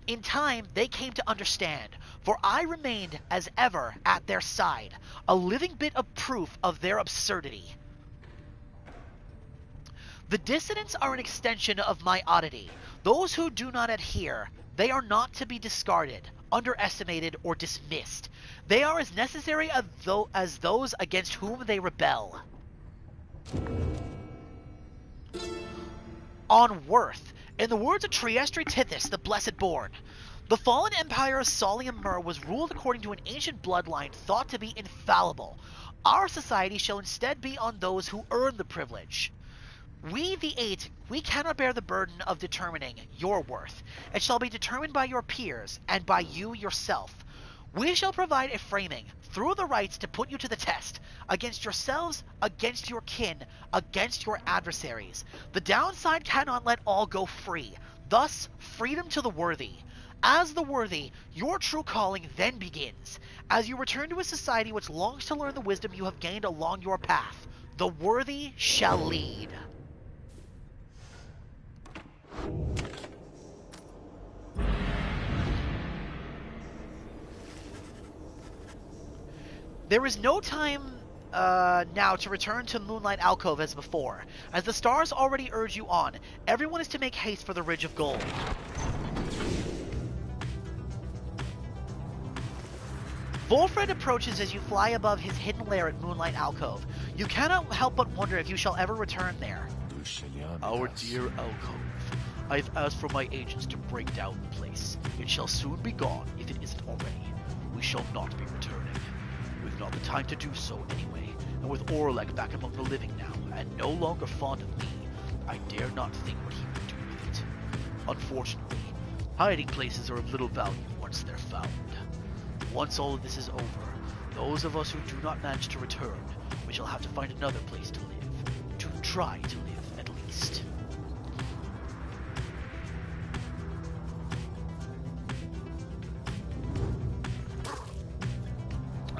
In time, they came to understand, for I remained, as ever, at their side, a living bit of proof of their absurdity. The Dissidents are an extension of my oddity. Those who do not adhere, they are not to be discarded, underestimated, or dismissed. They are as necessary as those against whom they rebel. On Worth, in the words of Triestri Tithys, the Blessed Born, the fallen empire of Solium Mur was ruled according to an ancient bloodline thought to be infallible. Our society shall instead be on those who earn the privilege. We, the 8, we cannot bear the burden of determining your worth. It shall be determined by your peers, and by you yourself. We shall provide a framing, through the rights, to put you to the test, against yourselves, against your kin, against your adversaries. The downside cannot let all go free. Thus, freedom to the worthy. As the worthy, your true calling then begins, as you return to a society which longs to learn the wisdom you have gained along your path. The worthy shall lead. There is no time now to return to Moonlight Alcove as before. As the stars already urge you on, everyone is to make haste for the Ridge of Gold. Volfred approaches as you fly above his hidden lair at Moonlight Alcove. You cannot help but wonder if you shall ever return there. Our dear alcove. I've asked for my agents to break down the place. It shall soon be gone if it isn't already. We shall not be returning. We've not the time to do so anyway, and with Orlek back among the living now, and no longer fond of me, I dare not think what he would do with it. Unfortunately, hiding places are of little value once they're found. Once all of this is over, those of us who do not manage to return, we shall have to find another place to live. To try to live, at least.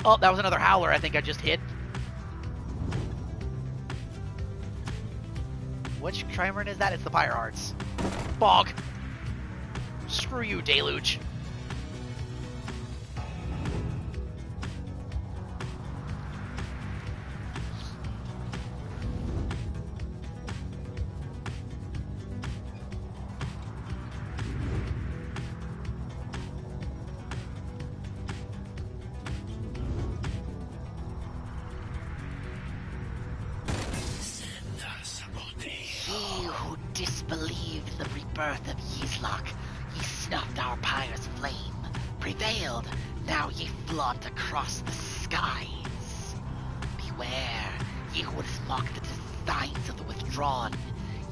Oh, that was another howler I think I just hit. Which Triumvirate is that? It's the Pyre Hearts. Bog. Screw you, Deluge. He who disbelieved in the rebirth of Yizlok, ye snuffed our Pyre's flame, prevailed, now ye flaunt across the skies. Beware, ye who would mock the designs of the withdrawn,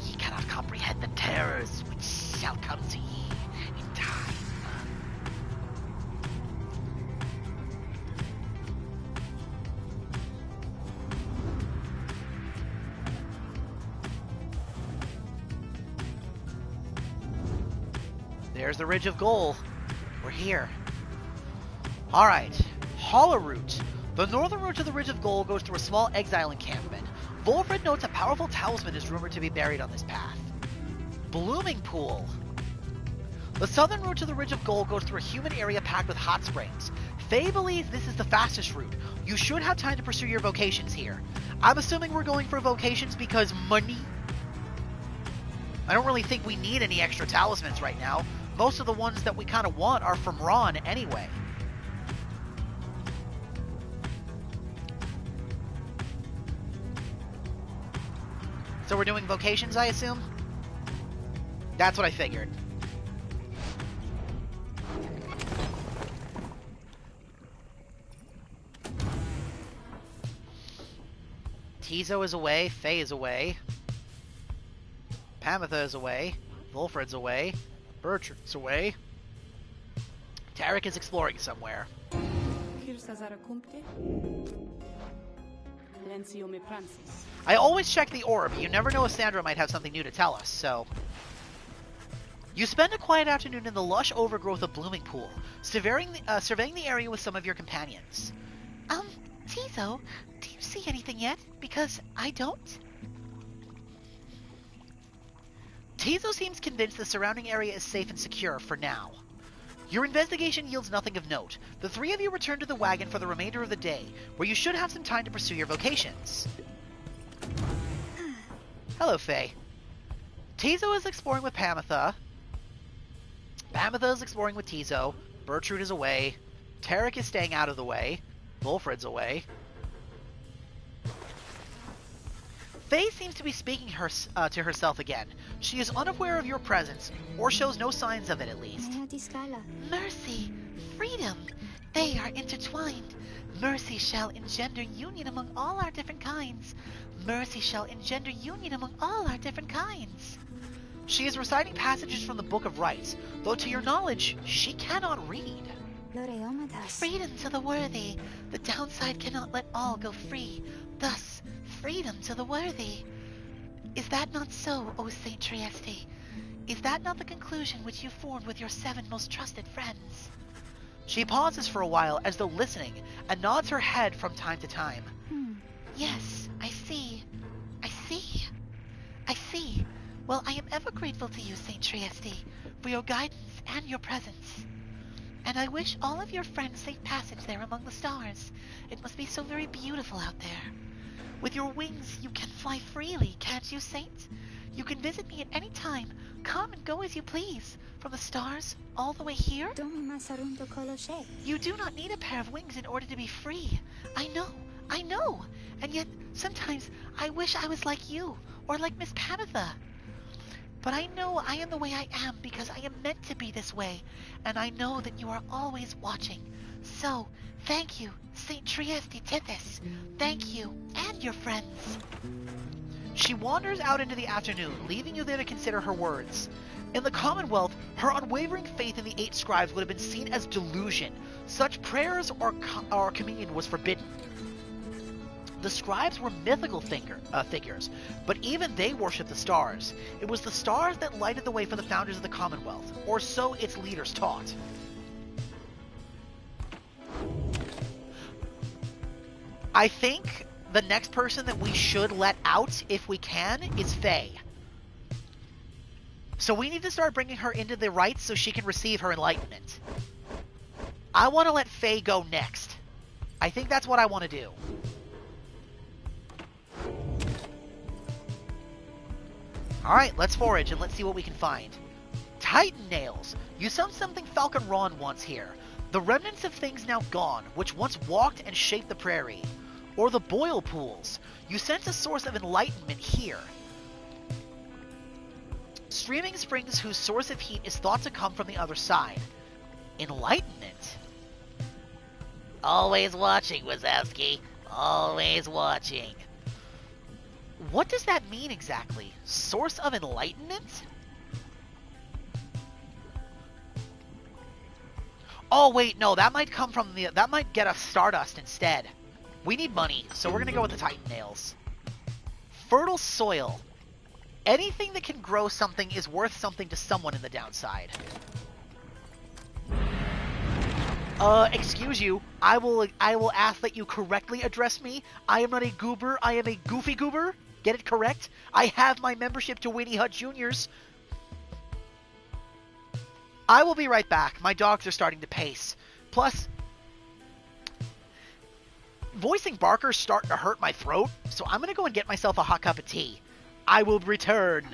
ye cannot comprehend the terrors which shall come to ye in time. There's the Ridge of Gold. We're here. Alright. Hollow Route. The northern route to the Ridge of Gold goes through a small exile encampment. Volfred notes a powerful talisman is rumored to be buried on this path. Blooming Pool. The southern route to the Ridge of Gold goes through a human area packed with hot springs. Faye believes this is the fastest route. You should have time to pursue your vocations here. I'm assuming we're going for vocations because money. I don't really think we need any extra talismans right now. Most of the ones that we kind of want are from Ron anyway. So we're doing vocations, I assume? That's what I figured. Tizo is away, Faye is away. Pamitha is away. Volfred's away. Bertrand's away. Tarek is exploring somewhere. I always check the orb. You never know if Sandra might have something new to tell us, so... You spend a quiet afternoon in the lush overgrowth of Blooming Pool, surveying the area with some of your companions. Tizo, do you see anything yet? Because I don't. Tizo seems convinced the surrounding area is safe and secure for now. Your investigation yields nothing of note. The three of you return to the wagon for the remainder of the day, where you should have some time to pursue your vocations. Hello, Faye. Tizo is exploring with Pamitha. Pamitha is exploring with Tizo. Bertrude is away. Tarek is staying out of the way. Volfred's away. Faye seems to be speaking to herself again. She is unaware of your presence, or shows no signs of it at least. Mercy, freedom, they are intertwined. Mercy shall engender union among all our different kinds. Mercy shall engender union among all our different kinds. She is reciting passages from the Book of Rites, though to your knowledge, she cannot read. Freedom to the worthy. The downside cannot let all go free. Thus, freedom to the worthy. Is that not so, O Saint Trieste? Is that not the conclusion which you formed with your 7 most trusted friends? She pauses for a while as though listening, and nods her head from time to time. Yes, I see. I see. I see. Well, I am ever grateful to you, Saint Trieste, for your guidance and your presence. And I wish all of your friends safe passage there among the stars. It must be so very beautiful out there. With your wings, you can fly freely, can't you, Saint? You can visit me at any time. Come and go as you please. From the stars all the way here. You do not need a pair of wings in order to be free. I know. And yet, sometimes I wish I was like you, or like Miss Panatha. But I know I am the way I am because I am meant to be this way, and I know that you are always watching. So, thank you, St. Trieste Tithys. Thank you, and your friends. She wanders out into the afternoon, leaving you there to consider her words. In the Commonwealth, her unwavering faith in the 8 scribes would have been seen as delusion. Such prayers or communion was forbidden. The scribes were mythical figures, but even they worshipped the stars. It was the stars that lighted the way for the founders of the Commonwealth, or so its leaders taught. I think the next person that we should let out, if we can, is Faye. So we need to start bringing her into the rites so she can receive her enlightenment. I want to let Faye go next. I think that's what I want to do. Alright, let's forage and let's see what we can find. Titan nails. You found something Falcon Ron wants here. The remnants of things now gone, which once walked and shaped the prairie. Or the boil pools. You sense a source of enlightenment here. Streaming springs whose source of heat is thought to come from the other side. Enlightenment? Always watching, Wazowski. Always watching. What does that mean exactly? Source of enlightenment? Oh wait, no, that might come from that might get us Stardust instead. We need money, so we're gonna go with the Titan nails. Fertile soil. Anything that can grow something is worth something to someone in the downside. Excuse you. I will ask that you correctly address me. I am not a goober, I am a goofy goober. Get it correct? I have my membership to Winnie Hut Juniors. I will be right back. My dogs are starting to pace. Plus, voicing Barker's starting to hurt my throat, so I'm going to go and get myself a hot cup of tea. I will return.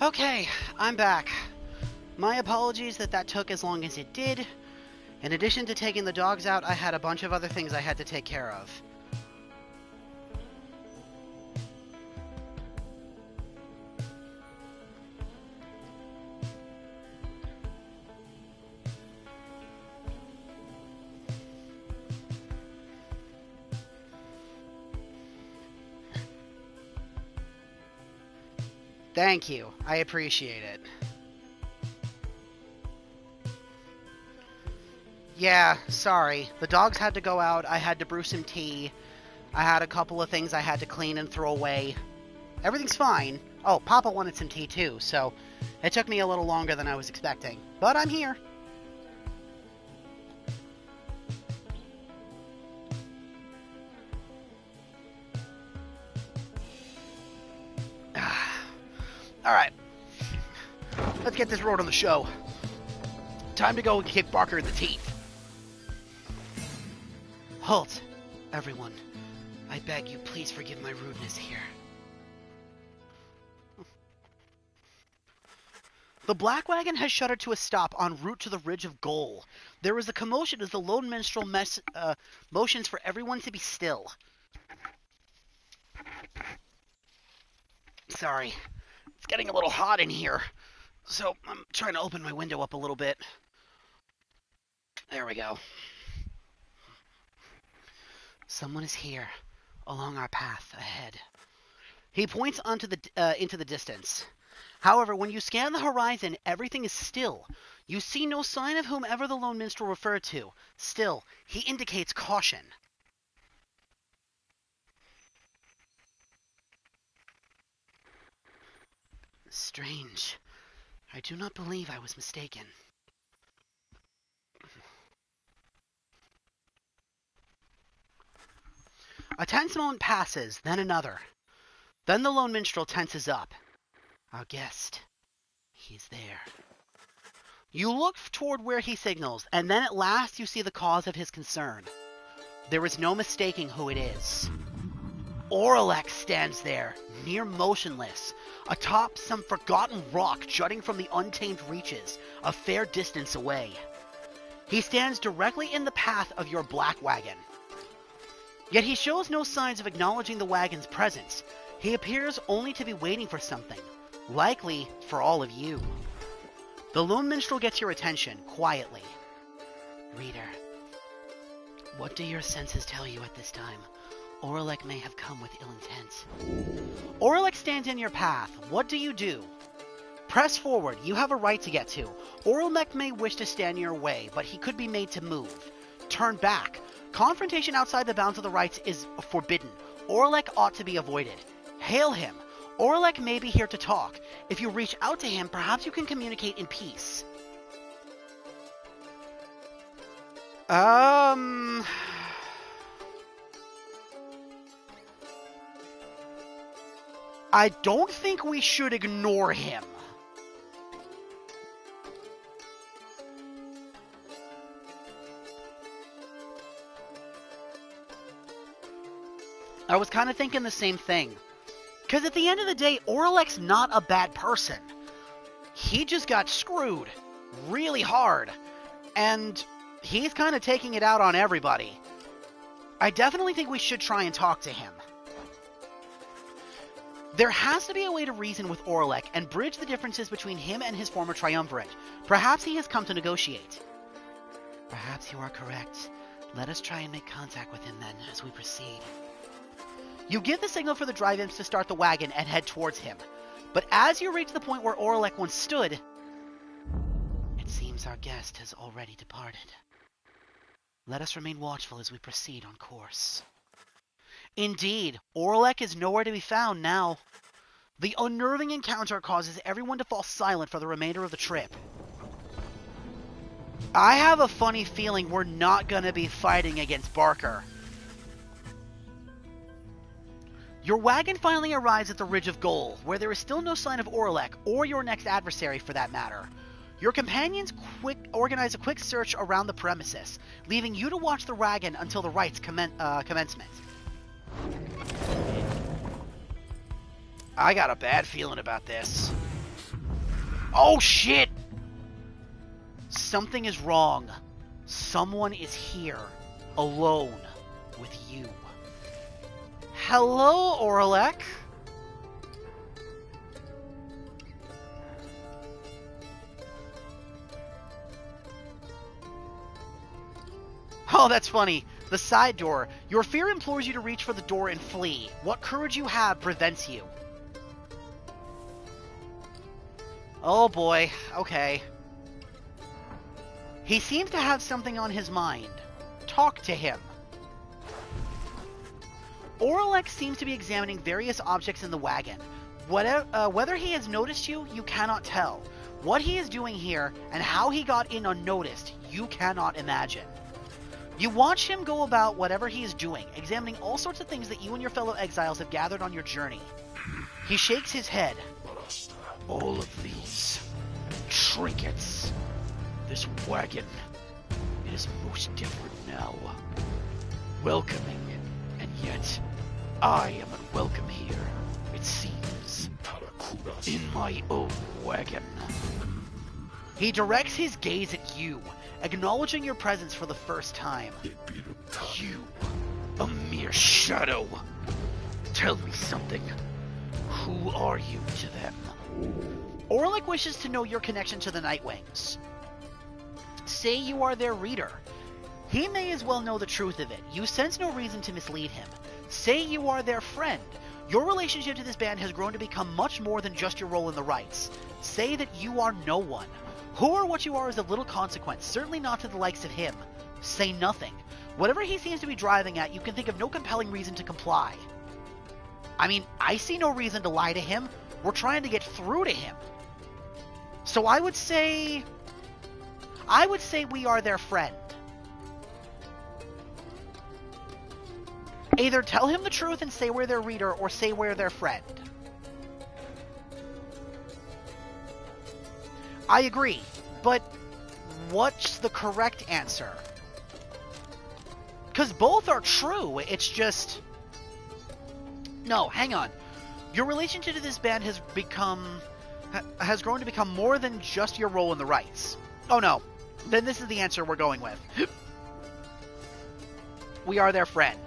Okay, I'm back. My apologies that took as long as it did. In addition to taking the dogs out, I had a bunch of other things I had to take care of. Thank you. I appreciate it. Yeah, sorry. The dogs had to go out. I had to brew some tea. I had a couple of things I had to clean and throw away. Everything's fine. Oh, Papa wanted some tea too, so it took me a little longer than I was expecting. But I'm here. Alright. Let's get this road on the show. Time to go and kick Barker in the teeth. Halt, everyone. I beg you, please forgive my rudeness here. The Black Wagon has shuddered to a stop en route to the Ridge of Goal. There is a commotion as the lone minstrel motions for everyone to be still. Sorry. It's getting a little hot in here, so I'm trying to open my window up a little bit. There we go. Someone is here, along our path ahead. He points into the distance. However, when you scan the horizon, everything is still. You see no sign of whomever the lone minstrel referred to. Still, he indicates caution. Strange. I do not believe I was mistaken. A tense moment passes, then another. Then the lone minstrel tenses up. Our guest. He's there. You look toward where he signals, and then at last you see the cause of his concern. There is no mistaking who it is. Oralek stands there, near motionless, atop some forgotten rock jutting from the untamed reaches, a fair distance away. He stands directly in the path of your black wagon. Yet he shows no signs of acknowledging the wagon's presence. He appears only to be waiting for something, likely for all of you. The lone minstrel gets your attention, quietly. Reader, what do your senses tell you at this time? Oralek may have come with ill intent. Oralek stands in your path. What do you do? Press forward. You have a right to get to. Oralek may wish to stand in your way, but he could be made to move. Turn back. Confrontation outside the bounds of the rights is forbidden. Oralek ought to be avoided. Hail him. Oralek may be here to talk. If you reach out to him, perhaps you can communicate in peace. I don't think we should ignore him. I was kind of thinking the same thing. Because at the end of the day, Oralek's not a bad person. He just got screwed really hard. And he's kind of taking it out on everybody. I definitely think we should try and talk to him. There has to be a way to reason with Oralek and bridge the differences between him and his former triumvirate. Perhaps he has come to negotiate. Perhaps you are correct. Let us try and make contact with him then as we proceed. You give the signal for the drive-ins to start the wagon and head towards him. But as you reach the point where Oralek once stood, it seems our guest has already departed. Let us remain watchful as we proceed on course. Indeed, Oralek is nowhere to be found now. The unnerving encounter causes everyone to fall silent for the remainder of the trip. I have a funny feeling we're not going to be fighting against Barker. Your wagon finally arrives at the Ridge of Goal, where there is still no sign of Oralek, or your next adversary for that matter. Your companions organize a quick search around the premises, leaving you to watch the wagon until the rites commencement. I got a bad feeling about this. Oh shit! Something is wrong. Someone is here, alone, with you. Hello, Orlek. Oh, that's funny. The side door. Your fear implores you to reach for the door and flee. What courage you have prevents you. Oh boy, okay. He seems to have something on his mind. Talk to him. Orlek seems to be examining various objects in the wagon. Whether he has noticed you, you cannot tell. What he is doing here, and how he got in unnoticed, you cannot imagine. You watch him go about whatever he is doing, examining all sorts of things that you and your fellow exiles have gathered on your journey. He shakes his head. All of these trinkets, this wagon, it is most different now. Welcoming, and yet I am unwelcome here, it seems. In my own wagon. He directs his gaze at you, acknowledging your presence for the first time. You, a mere shadow. Tell me something. Who are you to them? Orlek wishes to know your connection to the Nightwings. Say you are their reader. He may as well know the truth of it. You sense no reason to mislead him. Say you are their friend. Your relationship to this band has grown to become much more than just your role in the rites. Say that you are no one. Who or what you are is of little consequence, certainly not to the likes of him. Say nothing. Whatever he seems to be driving at, you can think of no compelling reason to comply. I mean, I see no reason to lie to him. We're trying to get through to him. So I would say we are their friend. Either tell him the truth and say we're their reader, or say we're their friend. I agree, but what's the correct answer? Because both are true, it's just... No, hang on. Your relationship to this band has grown to become more than just your role in the rites. Oh no, then this is the answer we're going with. We are their friend.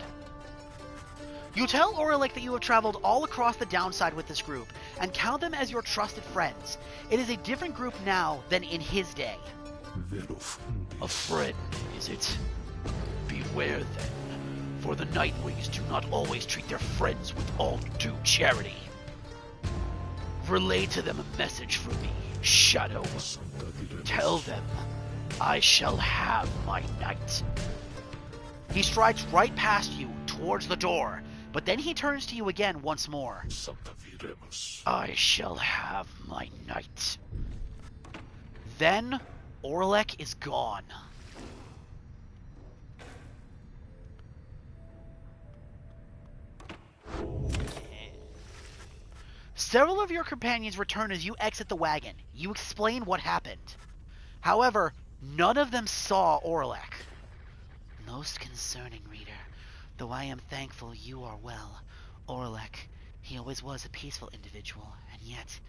You tell Orlek that you have traveled all across the downside with this group, and count them as your trusted friends. It is a different group now than in his day. A friend, is it? Beware then, for the Nightwings do not always treat their friends with all due charity. Relay to them a message from me, Shadow. Tell them, I shall have my night. He strides right past you, towards the door, but then he turns to you again once more. I shall have my night. Then, Orlek is gone. Several of your companions return as you exit the wagon. You explain what happened. However, none of them saw Orlek. Most concerning, reader. Though I am thankful you are well. Orlek, he always was a peaceful individual, and yet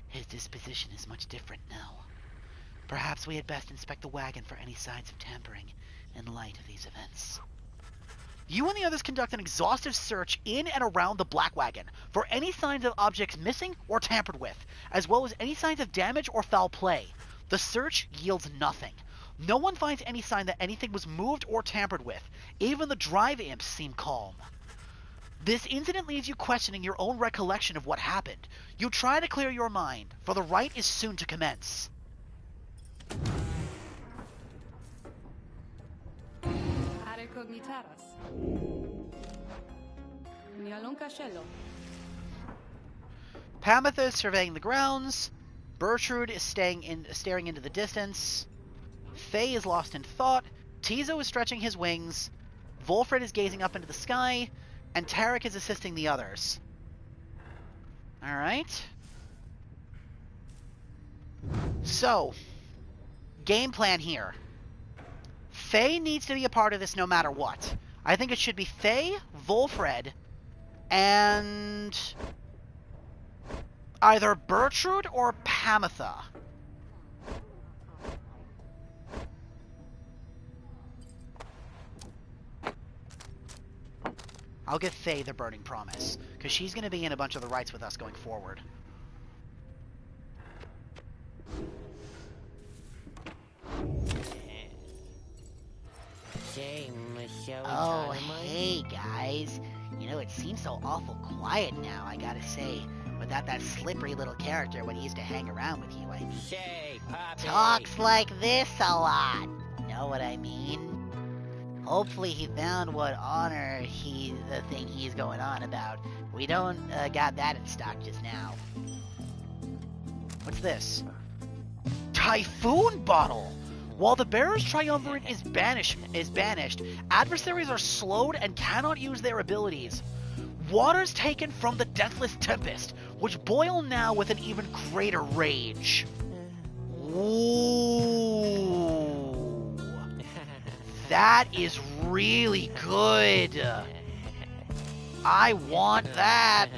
his disposition is much different now. Perhaps we had best inspect the wagon for any signs of tampering in light of these events. You and the others conduct an exhaustive search in and around the Black Wagon for any signs of objects missing or tampered with, as well as any signs of damage or foul play. The search yields nothing. No one finds any sign that anything was moved or tampered with. Even the drive imps seem calm. This incident leaves you questioning your own recollection of what happened. You try to clear your mind, for the rite is soon to commence. Pamitha is surveying the grounds. Bertrude is staring into the distance. Faye is lost in thought. Tizo is stretching his wings. Volfred is gazing up into the sky. And Tarek is assisting the others. Alright. So, game plan here. Faye needs to be a part of this no matter what. I think it should be Faye, Volfred, and either Bertrude or Pamitha. I'll give Faye the Burning Promise, because she's going to be in a bunch of the rites with us going forward. Oh, hey, guys. You know, it seems so awful quiet now, I gotta say. Without that slippery little character when he used to hang around with you, I mean. Say, Poppy. Talks like this a lot. Know what I mean? Hopefully he found what honor the thing he's going on about. We don't got that in stock just now. What's this? Typhoon Bottle! While the Bearer's Triumvirate is banished, adversaries are slowed and cannot use their abilities. Waters taken from the Deathless Tempest, which boil now with an even greater rage. Ooh. That is really good. I want that.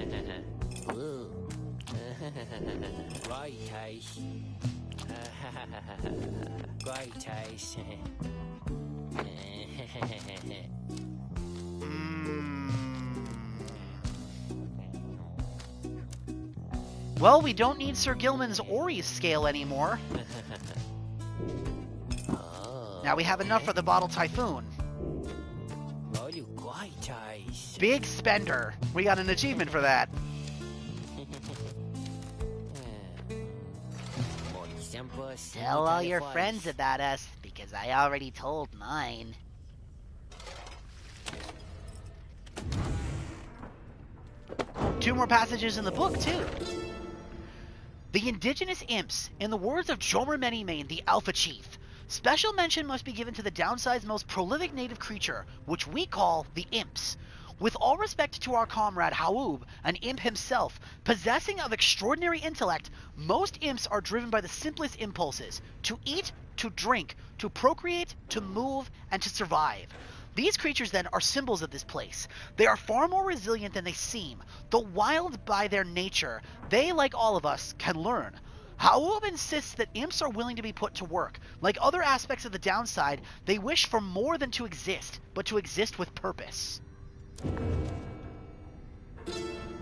Right, Ice. Great, Ice. Well, we don't need Sir Gilman's Ori's scale anymore. Now we have enough for the Bottle Typhoon. Oh, you great, Ice. Big spender. We got an achievement for that. Tell all your friends about us, because I already told mine. Two more passages in the book, too. The indigenous imps, in the words of Jomer Manymane, the Alpha Chief. Special mention must be given to the downside's most prolific native creature, which we call the imps. With all respect to our comrade Haoub, an imp himself, possessing of extraordinary intellect, most imps are driven by the simplest impulses: to eat, to drink, to procreate, to move, and to survive. These creatures, then, are symbols of this place. They are far more resilient than they seem. Though wild by their nature, they, like all of us, can learn. Haoub insists that imps are willing to be put to work. Like other aspects of the downside, they wish for more than to exist, but to exist with purpose.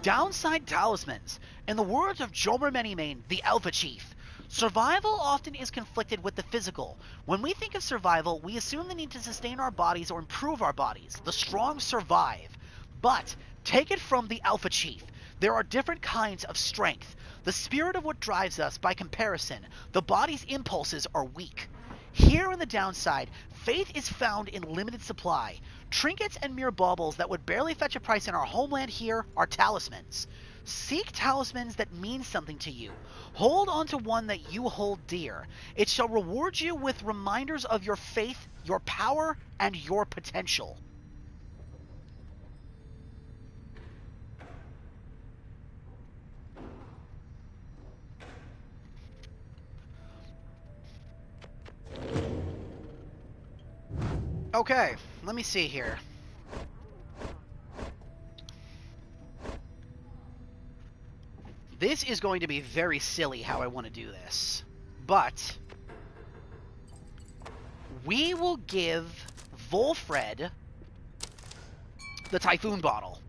Downside talismans. In the words of Jomer Manymane, the Alpha Chief, survival often is conflicted with the physical. When we think of survival, we assume the need to sustain our bodies or improve our bodies. The strong survive. But, take it from the Alpha Chief, there are different kinds of strength. The spirit of what drives us, by comparison, the body's impulses are weak. Here in the downside, faith is found in limited supply. Trinkets and mere baubles that would barely fetch a price in our homeland here are talismans. Seek talismans that mean something to you. Hold on to one that you hold dear. It shall reward you with reminders of your faith, your power, and your potential. Okay, let me see here. This is going to be very silly how I want to do this, but we will give Volfred the Typhoon Bottle.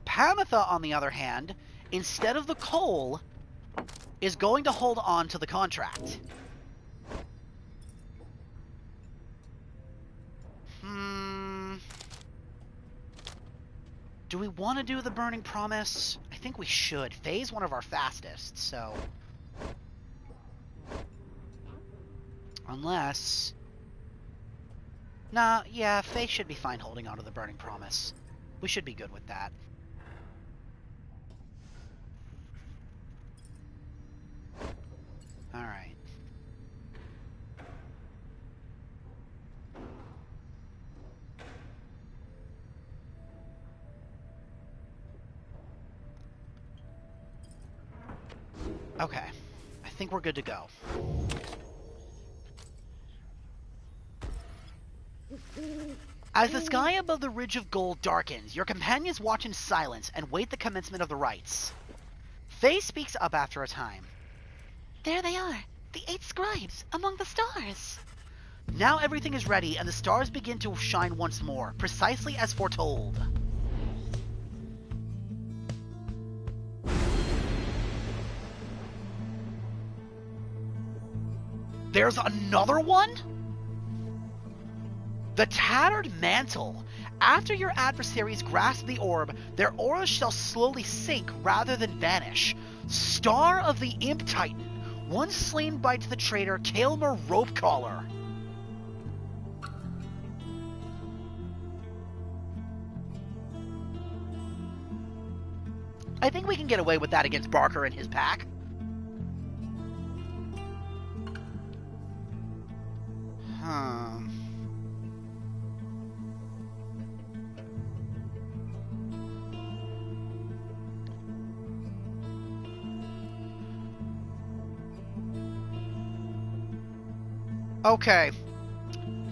Pamitha, on the other hand, instead of the coal, is going to hold on to the contract. Do we want to do the Burning Promise? I think we should. Faye's one of our fastest, so... Unless... Nah, yeah, Faye should be fine holding on to the Burning Promise. We should be good with that. Alright. Okay, I think we're good to go. As the sky above the Ridge of Gold darkens, your companions watch in silence and wait the commencement of the rites. Faye speaks up after a time. There they are, the 8 scribes among the stars. Now everything is ready, and the stars begin to shine once more, precisely as foretold. There's another one? The Tattered Mantle. After your adversaries grasp the orb, their auras shall slowly sink rather than vanish. Star of the Imp Titan. One slain by the traitor Kaelmer Ropecollar. I think we can get away with that against Barker and his pack. Okay.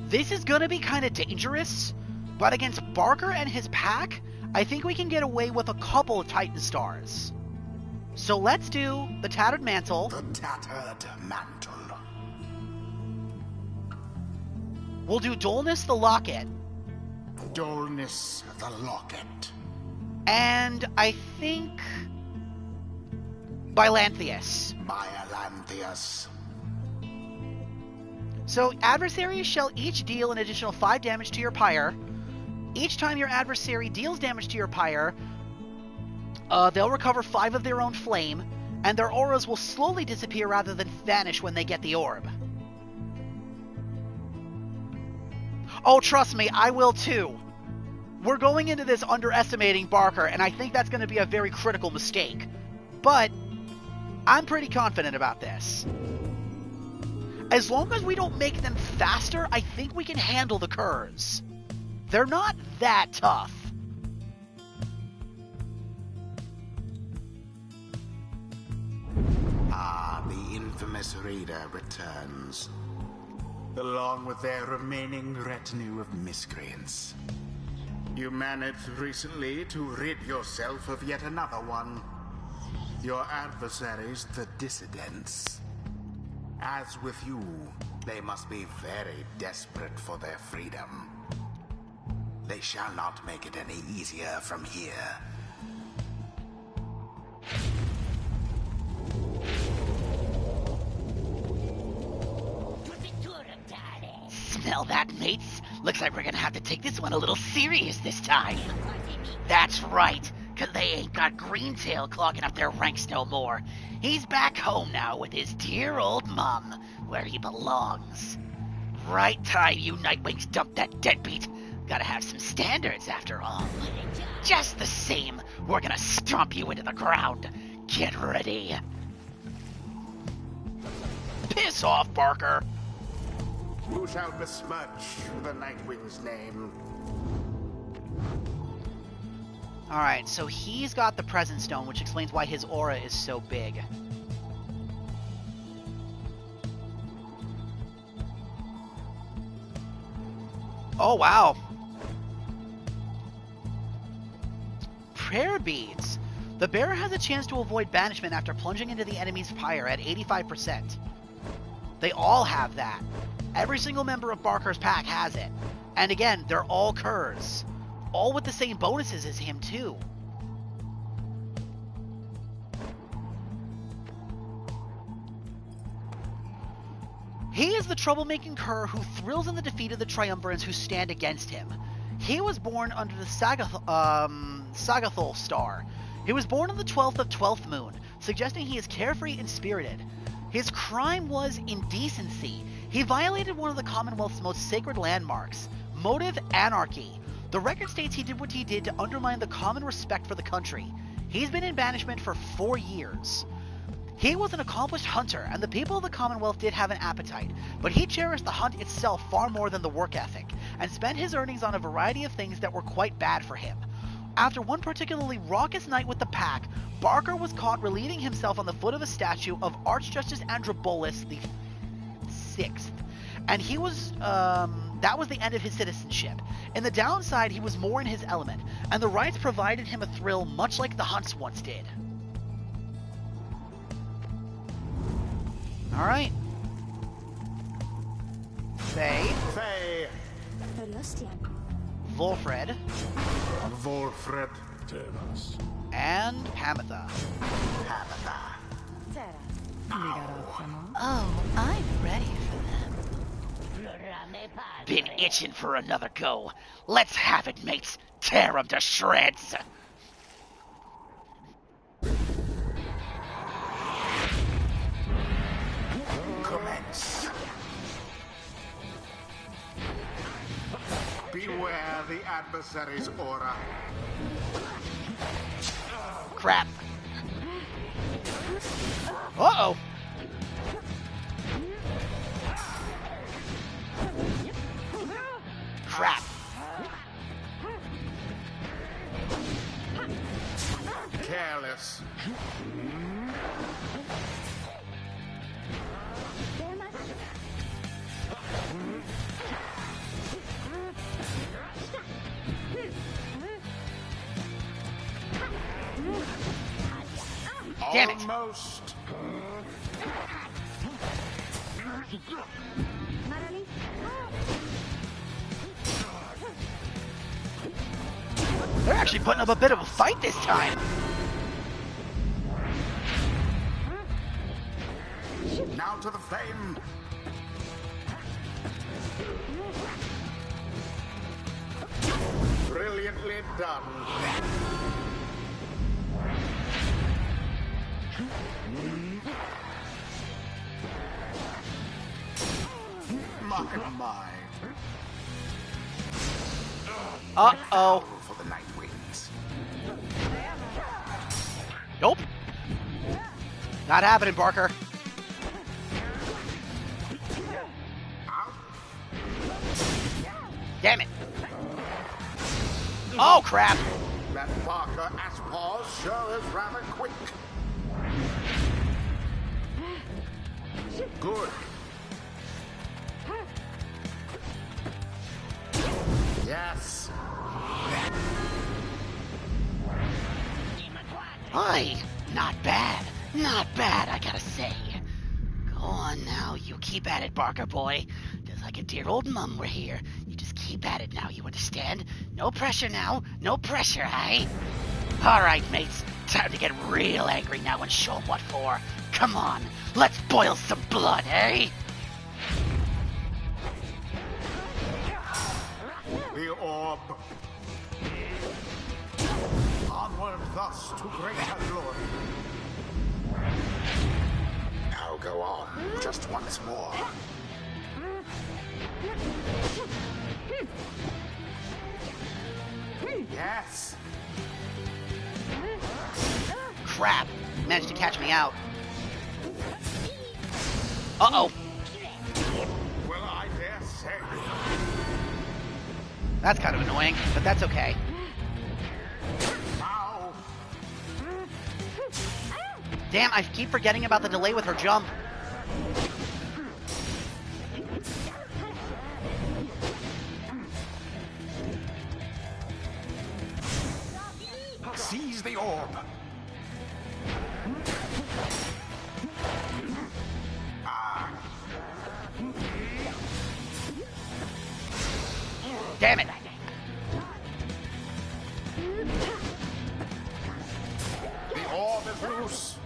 This is gonna be kind of dangerous, but against Barker and his pack, I think we can get away with a couple of Titan Stars. So let's do the Tattered Mantle. The Tattered Mantle. We'll do Dullness the Locket. Dullness the Locket. And I think Bylanthius. Bylanthius. So adversaries shall each deal an additional 5 damage to your Pyre. Each time your adversary deals damage to your Pyre, they'll recover 5 of their own flame, and their auras will slowly disappear rather than vanish when they get the orb. Oh, trust me, I will too. We're going into this underestimating Barker, and I think that's going to be a very critical mistake. But I'm pretty confident about this. As long as we don't make them faster, I think we can handle the Curs. They're not that tough. Ah, the infamous Raider returns, along with their remaining retinue of miscreants. You managed recently to rid yourself of yet another one. Your adversaries, the Dissidents. As with you, they must be very desperate for their freedom. They shall not make it any easier from here. Smell that, mates? Looks like we're gonna have to take this one a little serious this time. That's right, 'cause they ain't got Greentail clogging up their ranks no more. He's back home now with his dear old mum, where he belongs. Right time you Nightwings dumped that deadbeat. Gotta have some standards after all. Just the same, we're gonna stomp you into the ground. Get ready. Piss off, Barker. Who shall besmirch the Nightwing's name? Alright, so he's got the Presence Stone, which explains why his aura is so big. Oh, wow. Prayer Beads. The bearer has a chance to avoid banishment after plunging into the enemy's pyre at 85%. They all have that. Every single member of Barker's pack has it. And again, they're all Curs. All with the same bonuses as him, too. He is the troublemaking Cur who thrills in the defeat of the Triumvirans who stand against him. He was born under the Sagathol star. He was born on the 12th of 12th moon, suggesting he is carefree and spirited. His crime was indecency. He violated one of the Commonwealth's most sacred landmarks. Motive, anarchy. The record states he did what he did to undermine the common respect for the country. He's been in banishment for 4 years. He was an accomplished hunter, and the people of the Commonwealth did have an appetite, but he cherished the hunt itself far more than the work ethic, and spent his earnings on a variety of things that were quite bad for him. After one particularly raucous night with the pack, Barker was caught relieving himself on the foot of a statue of Archjustice Androbolus the Sixth, and he was, that was the end of his citizenship. In the downside, he was more in his element, and the rites provided him a thrill much like the hunts once did. Alright. Faye, Faye, Volfred, Volfred, and Pamitha. Oh, I'm ready for them. Been itching for another go. Let's have it, mates. Tear 'em to shreds. commence. Beware the adversary's aura. Crap. Uh-oh. Crap. Careless. Damn it. Almost. They're actually putting up a bit of a fight this time. Now to the flame. Brilliantly done. My. Uh-oh. For the night wings. Nope. Not happening, Barker. Damn it. Oh, crap. That Barker Asspaws sure is rather quick. Good. Yes. Aye, not bad. Not bad, I gotta say. Go on now, you keep at it, Barker boy. Just like a dear old mum were here. You just keep at it now, you understand? No pressure now. No pressure, eh? Alright, mates. Time to get real angry now and show 'em what for. Come on, let's boil some blood, eh? The orb. Onward thus to greater glory. Now go on, just once more. Yes. Crap. Managed to catch me out. Uh-oh. Well, I dare say. That's kind of annoying, but that's okay. Now. Damn, I keep forgetting about the delay with her jump. Seize the orb. Damn it. The orb is loose.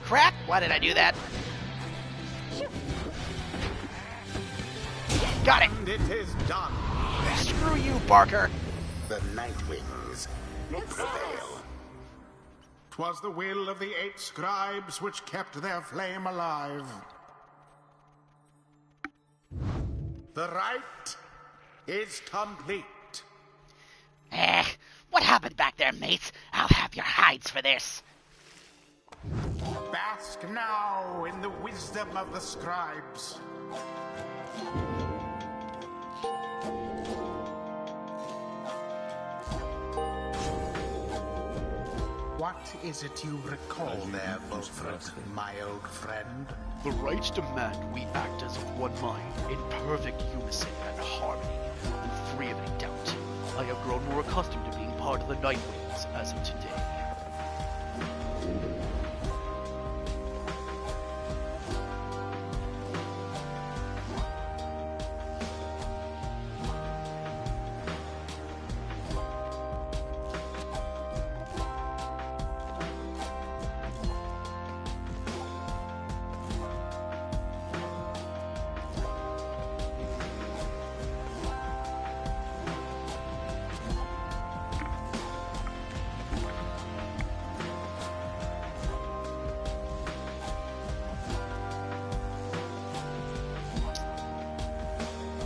Crap. Why did I do that? Got it. And it is done. Screw you, Barker. The Nightwings prevail. 'Twas the will of the 8 scribes which kept their flame alive. The rite is complete. What happened back there, mates? I'll have your hides for this. Bask now in the wisdom of the scribes. What is it you recall there, Volfred, my old friend? The rites demand we act as of one mind, in perfect unison and harmony, and free of any doubt. I have grown more accustomed to being part of the Nightwings as of today.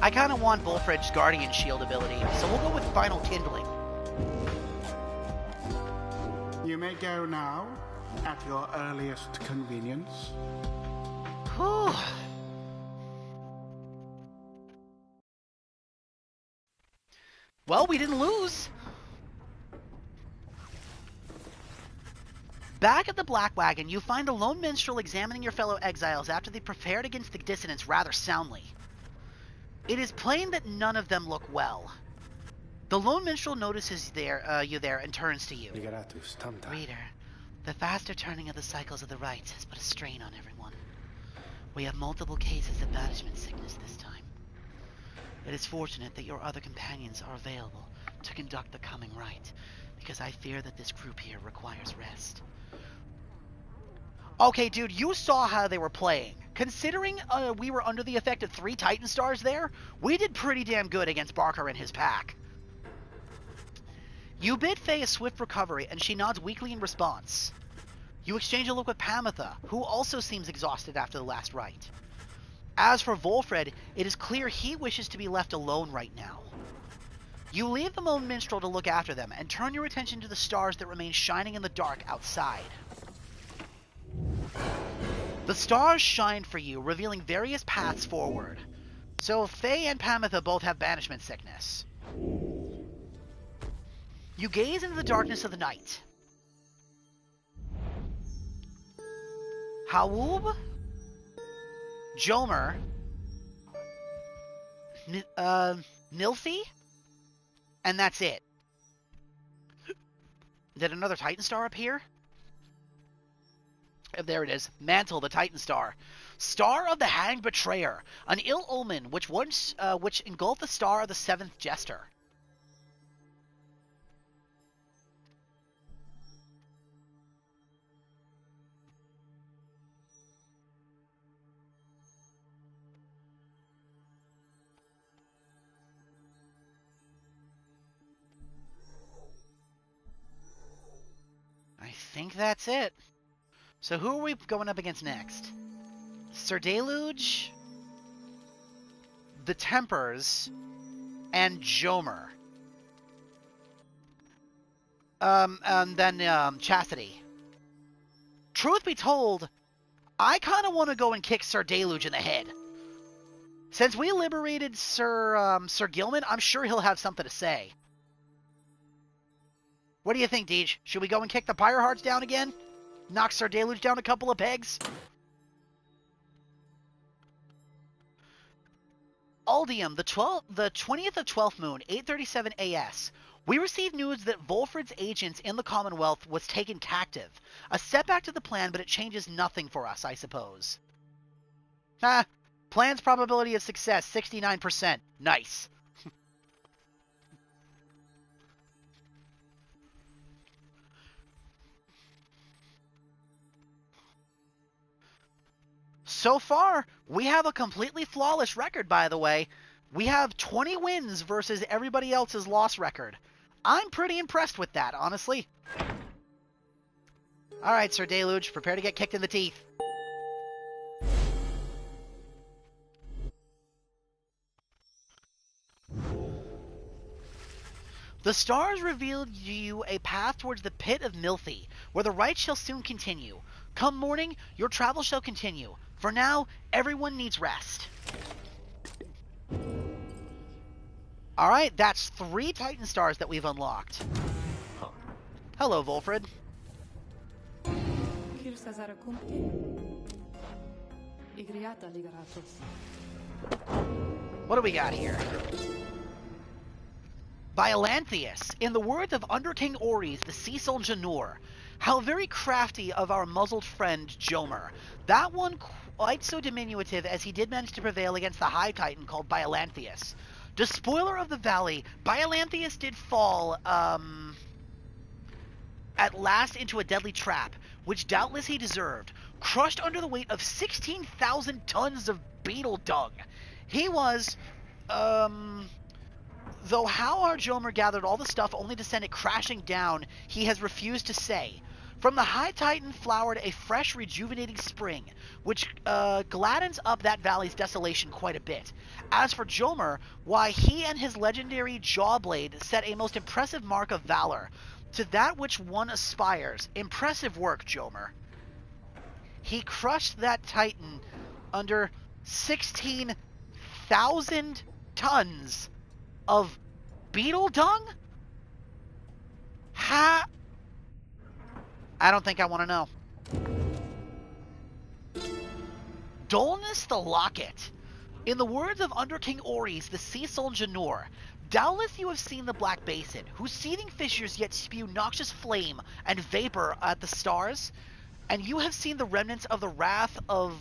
I kind of want Volfred's Guardian Shield ability, so we'll go with Final Kindling. You may go now, at your earliest convenience. Whew. Well, we didn't lose. Back at the Black Wagon, you find the lone minstrel examining your fellow exiles after they prepared against the dissonance rather soundly. It is plain that none of them look well. The lone minstrel notices you there and turns to you. Reader, the faster turning of the cycles of the rites has put a strain on everyone. We have multiple cases of banishment sickness this time. It is fortunate that your other companions are available to conduct the coming rite, because I fear that this group here requires rest. Okay, dude, you saw how they were playing. Considering we were under the effect of 3 Titan Stars there, we did pretty damn good against Barker and his pack. You bid Faye a swift recovery, and she nods weakly in response. You exchange a look with Pamitha, who also seems exhausted after the last rite. As for Volfred, it is clear he wishes to be left alone right now. You leave the lone minstrel to look after them, and turn your attention to the stars that remain shining in the dark outside. The stars shine for you, revealing various paths forward. So Faye and Pamitha both have banishment sickness. You gaze into the darkness of the night. Hawub, Jomer, Nilfi, and that's it. Did another Titan Star appear? There it is. Mantle, the Titan Star. Star of the Hanged Betrayer. An ill omen which engulfed the star of the 7th Jester. I think that's it. So who are we going up against next? Sir Deluge, the Tempers, and Jomer. And then Chastity. Truth be told, I kind of want to go and kick Sir Deluge in the head. Since we liberated Sir Gilman, I'm sure he'll have something to say. What do you think, Deej? Should we go and kick the Pyre Hearts down again? Knock Sir Deluge down a couple of pegs? Aldium, the 20th of 12th moon, 8:37 AS. We received news that Volfred's agents in the Commonwealth was taken captive. A setback to the plan, but it changes nothing for us, I suppose. Plan's probability of success, 69%. Nice. So far, we have a completely flawless record, by the way. We have 20 wins versus everybody else's loss record. I'm pretty impressed with that, honestly. Alright, Sir Deluge, prepare to get kicked in the teeth. The stars revealed you a path towards the pit of Nilfi, where the rite shall soon continue. Come morning, your travel shall continue. For now, everyone needs rest. Alright, that's 3 Titan Stars that we've unlocked. Hello, Volfred. What do we got here? Biolanthius, in the words of Under King Oris, the Sea Soldier Janur, how very crafty of our muzzled friend Jomer. That one quite so diminutive as he did manage to prevail against the High Titan called Biolanthius. Despoiler of the Valley, Biolanthius did fall, at last into a deadly trap, which doubtless he deserved, crushed under the weight of 16,000 tons of beetle dung. He was, though how our Jomer gathered all the stuff only to send it crashing down, he has refused to say. From the High Titan flowered a fresh, rejuvenating spring, which gladdens up that valley's desolation quite a bit. As for Jomer, why, he and his legendary Jawblade set a most impressive mark of valor, to that which one aspires. Impressive work, Jomer. He crushed that Titan under 16,000 tons of beetle dung? I don't think I want to know. Dullness the Locket. In the words of Under King Oris, the Sea Soul Janur, doubtless you have seen the Black Basin, whose seething fissures yet spew noxious flame and vapor at the stars, and you have seen the remnants of the wrath of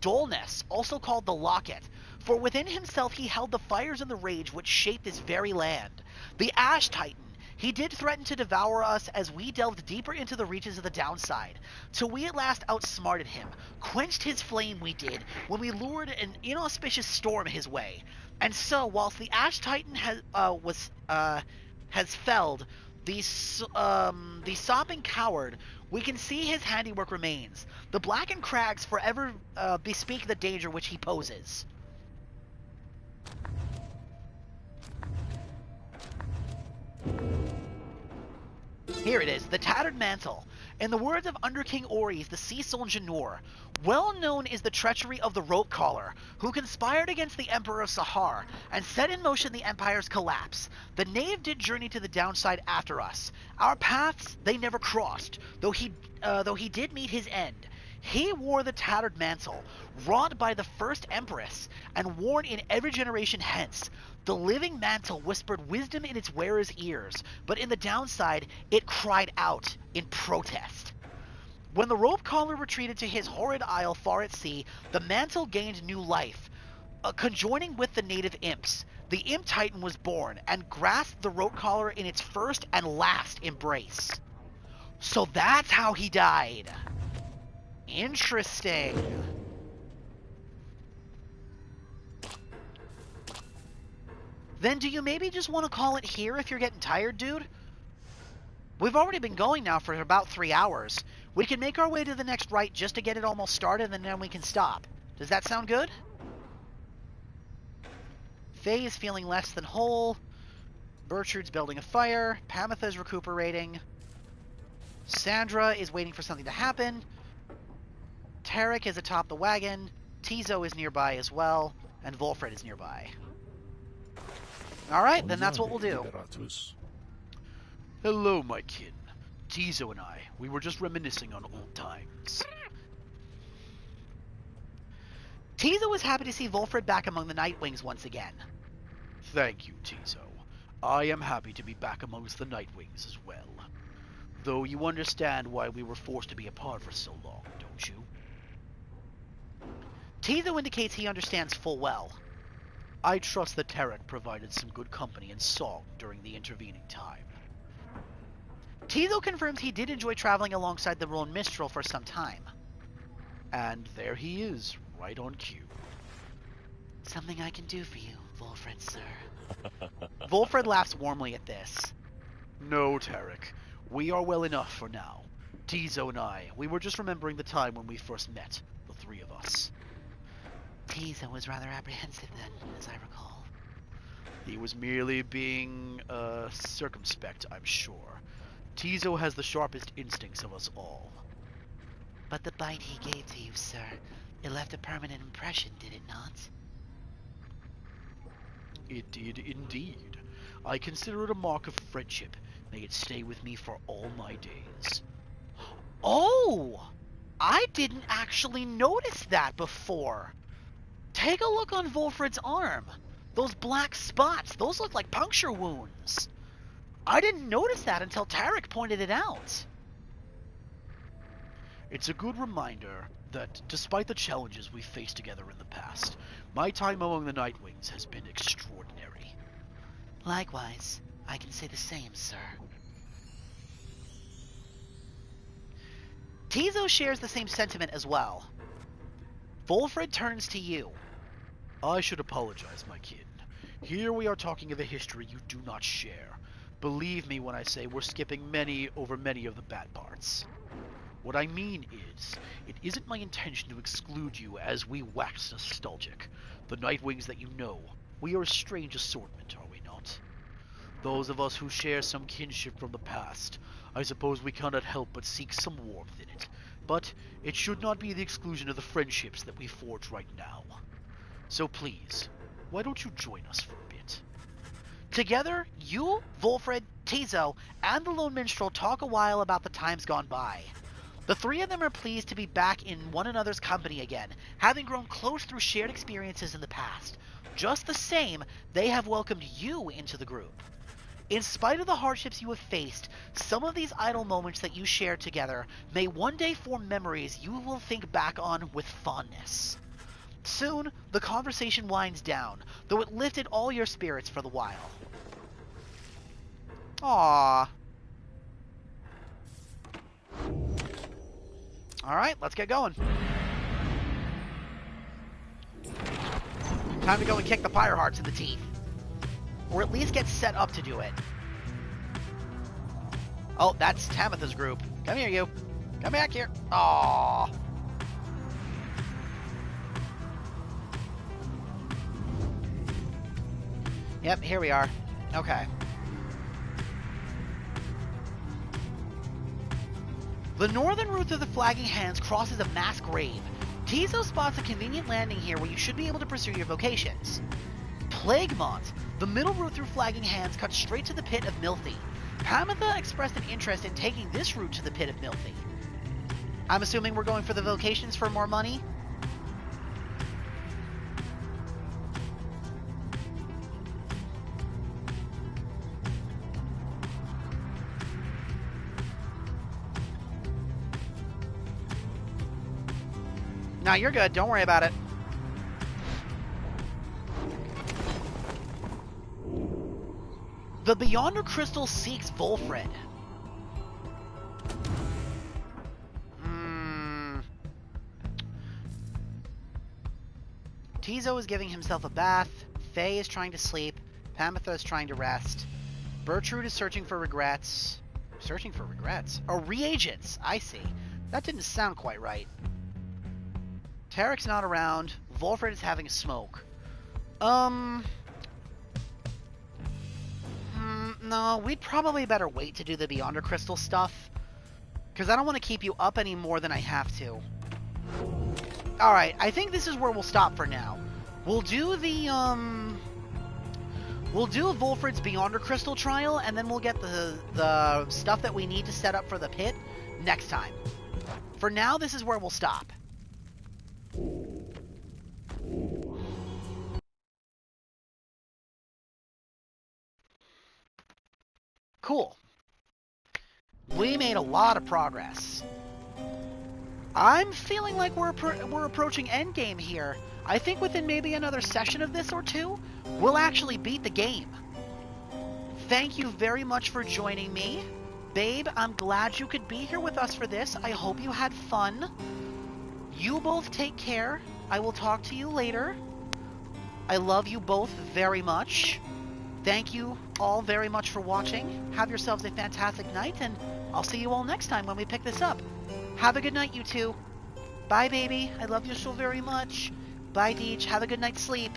Dullness, also called the Locket, for within himself he held the fires and the rage which shaped this very land. The Ash Titan, he did threaten to devour us as we delved deeper into the reaches of the downside, till we at last outsmarted him, quenched his flame we did, when we lured an inauspicious storm his way. And so, whilst the Ash Titan has felled the sopping coward, we can see his handiwork remains. The blackened crags forever bespeak the danger which he poses. Here it is, the Tattered Mantle. In the words of Under King Oris, the Sea Soul Janur, well known is the treachery of the Rope Collar, who conspired against the Emperor of Sahar, and set in motion the Empire's collapse. The knave did journey to the downside after us. Our paths they never crossed, though he did meet his end. He wore the Tattered Mantle, wrought by the first Empress, and worn in every generation hence. The living mantle whispered wisdom in its wearer's ears, but in the downside, it cried out in protest. When the Rope Collar retreated to his horrid isle far at sea, the mantle gained new life. Conjoining with the native imps, the Imp Titan was born, and grasped the Rope Collar in its first and last embrace. So that's how he died. Interesting. Then do you maybe just want to call it here if you're getting tired, dude? We've already been going now for about 3 hours. We can make our way to the next rite just to get it almost started, and then we can stop. Does that sound good? Faye is feeling less than whole. Bertrude's building a fire. Pamitha's recuperating. Sandra is waiting for something to happen. Tarek is atop the wagon. Tizo is nearby as well. And Volfred is nearby. Alright, then that's what we'll do. Hello, my kin. Tizo and I, we were just reminiscing on old times. Tizo was happy to see Volfred back among the Nightwings once again. Thank you, Tizo. I am happy to be back amongst the Nightwings as well. Though you understand why we were forced to be apart for so long, don't you? Tizo indicates he understands full well. I trust that Tarek provided some good company and song during the intervening time. Tizo confirms he did enjoy traveling alongside the Roan Mistral for some time. And there he is, right on cue. Something I can do for you, Volfred, sir. Volfred laughs warmly at this. No, Tarek. We are well enough for now. Tizo and I, we were just remembering the time when we first met, the three of us. Tizo was rather apprehensive then, as I recall. He was merely being, circumspect, I'm sure. Tizo has the sharpest instincts of us all. But the bite he gave to you, sir, it left a permanent impression, did it not? It did indeed. I consider it a mark of friendship. May it stay with me for all my days. Oh! I didn't actually notice that before. Take a look on Volfred's arm. Those black spots, those look like puncture wounds. I didn't notice that until Tarek pointed it out. It's a good reminder that, despite the challenges we've faced together in the past, my time among the Nightwings has been extraordinary. Likewise, I can say the same, sir. Tizo shares the same sentiment as well. Volfred turns to you. I should apologize, my kid. Here we are talking of a history you do not share. Believe me when I say we're skipping many of the bad parts. What I mean is, it isn't my intention to exclude you as we wax nostalgic. The Nightwings that you know, we are a strange assortment, are we not? Those of us who share some kinship from the past, I suppose we cannot help but seek some warmth in it. But it should not be the exclusion of the friendships that we forge right now. So please, why don't you join us for a bit? Together, you, Volfred, Tizo, and the Lone Minstrel talk a while about the times gone by. The three of them are pleased to be back in one another's company again, having grown close through shared experiences in the past. Just the same, they have welcomed you into the group. In spite of the hardships you have faced, some of these idle moments that you shared together may one day form memories you will think back on with fondness. Soon, the conversation winds down, though it lifted all your spirits for the while. Aww. Alright, let's get going. Time to go and kick the Pyre Hearts in the teeth. Or at least get set up to do it. Oh, that's Tamitha's group. Come here, you. Come back here. Aww. Yep, here we are. Okay. The northern route through the Flagging Hands crosses a mass grave. Tizo spots a convenient landing here where you should be able to pursue your vocations. Plaguemont, the middle route through Flagging Hands, cuts straight to the Pit of Milthy. Tamitha expressed an interest in taking this route to the Pit of Milthy. I'm assuming we're going for the vocations for more money? No, you're good. Don't worry about it. The Beyonder Crystal seeks Volfred. Tizo is giving himself a bath. Faye is trying to sleep. Tamitha is trying to rest. Bertrude is searching for regrets. Searching for regrets? Oh, reagents. I see. That didn't sound quite right. Tarek's not around. Volfred is having a smoke. No, we'd probably better wait to do the Beyonder Crystal stuff. Because I don't want to keep you up any more than I have to. Alright, I think this is where we'll stop for now. We'll do the, we'll do Volfred's Beyonder Crystal trial, and then we'll get the stuff that we need to set up for the pit next time. For now, this is where we'll stop. Cool. We made a lot of progress. I'm feeling like we're approaching endgame here. I think within maybe another session of this or two, we'll actually beat the game. Thank you very much for joining me. Babe, I'm glad you could be here with us for this. I hope you had fun. You both take care. I will talk to you later. I love you both very much. Thank you all very much for watching. Have yourselves a fantastic night, and I'll see you all next time when we pick this up. Have a good night, you two. Bye, baby. I love you so very much. Bye, Deej. Have a good night's sleep.